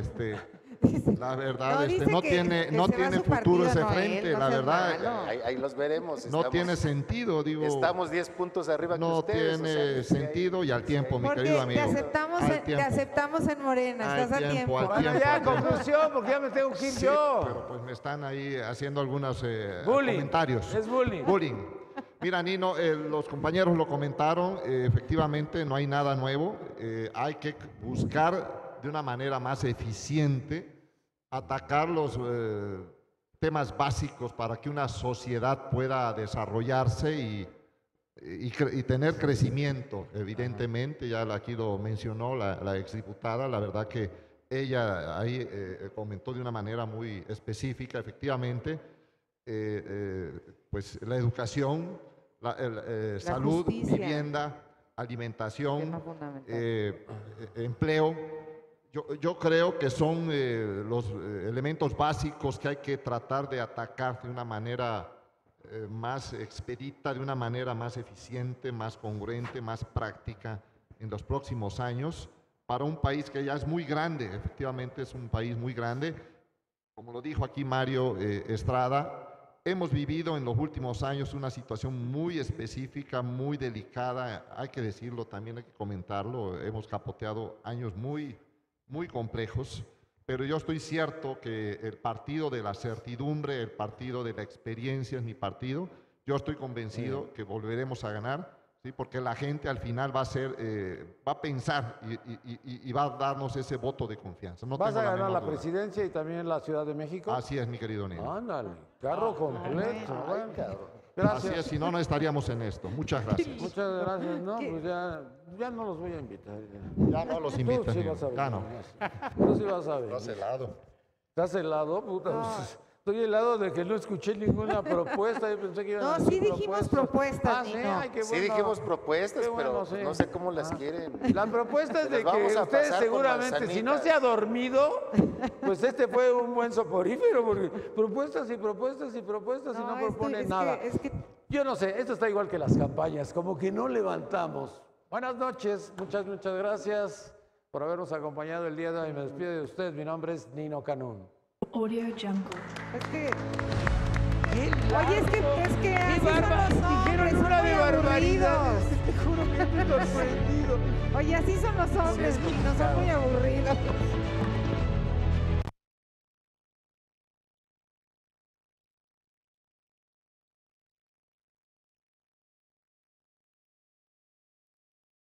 la verdad, no tiene futuro ese frente, la verdad. Ahí los veremos. No tiene sentido, digo. Estamos 10 puntos arriba que ustedes. No tiene sentido y al tiempo, mi querido amigo. Te aceptamos en Morena, estás a tiempo. Bueno, ya, conclusión, porque ya me tengo que ir yo. Pero pues me están ahí haciendo algunos bullying. Comentarios. Es bullying. Bullying. Mira, Nino, los compañeros lo comentaron, efectivamente no hay nada nuevo, hay que buscar de una manera más eficiente atacar los temas básicos para que una sociedad pueda desarrollarse y tener crecimiento, evidentemente, ya aquí lo mencionó la exdiputada, la verdad que ella ahí comentó de una manera muy específica, efectivamente, pues la educación, salud, justicia, vivienda, alimentación, empleo. Yo creo que son los elementos básicos que hay que tratar de atacar de una manera más expedita, de una manera más eficiente, más congruente, más práctica en los próximos años para un país que ya es muy grande, efectivamente es un país muy grande. Como lo dijo aquí Mario Estrada, hemos vivido en los últimos años una situación muy específica, muy delicada, hay que decirlo, también hay que comentarlo, hemos capoteado años muy complejos, pero yo estoy cierto que el partido de la certidumbre, el partido de la experiencia es mi partido, yo estoy convencido que volveremos a ganar, ¿sí? Porque la gente al final va a pensar y va a darnos ese voto de confianza. No ¿Vas a tengo ganar la menor duda. presidencia y también la Ciudad de México? Así es, mi querido Nino. Ándale, carro completo. Bueno, gracias. Así es, si no, no estaríamos en esto. Muchas gracias. Muchas gracias. No, pues ya no los voy a invitar. Ya no los invitas, Tú sí Nino. vas a venir. Ya no. Tú sí vas a venir. Estás helado. ¿Estás helado? Puta, pues, estoy helado de que no escuché ninguna propuesta. Yo pensé que iban a No, decir sí dijimos propuestas, sí, Nino. ay, qué Sí bueno. dijimos propuestas, Qué bueno, pero sí. no sé cómo las quieren. La propuesta es Se de las que vamos a ustedes pasar con seguramente, si no manzanita. se ha dormido, pues este fue un buen soporífero, porque propuestas y propuestas y propuestas y no proponen nada. Yo no sé, esto está igual que las campañas, como que no levantamos. Buenas noches, muchas gracias por habernos acompañado el día de hoy. Me despido de usted, mi nombre es Nino Canún. Audio Jungle. Oye, es que así son los hombres, son muy aburridos. Te juro que estoy sorprendido. Oye, así son los hombres, Nino, son muy aburridos.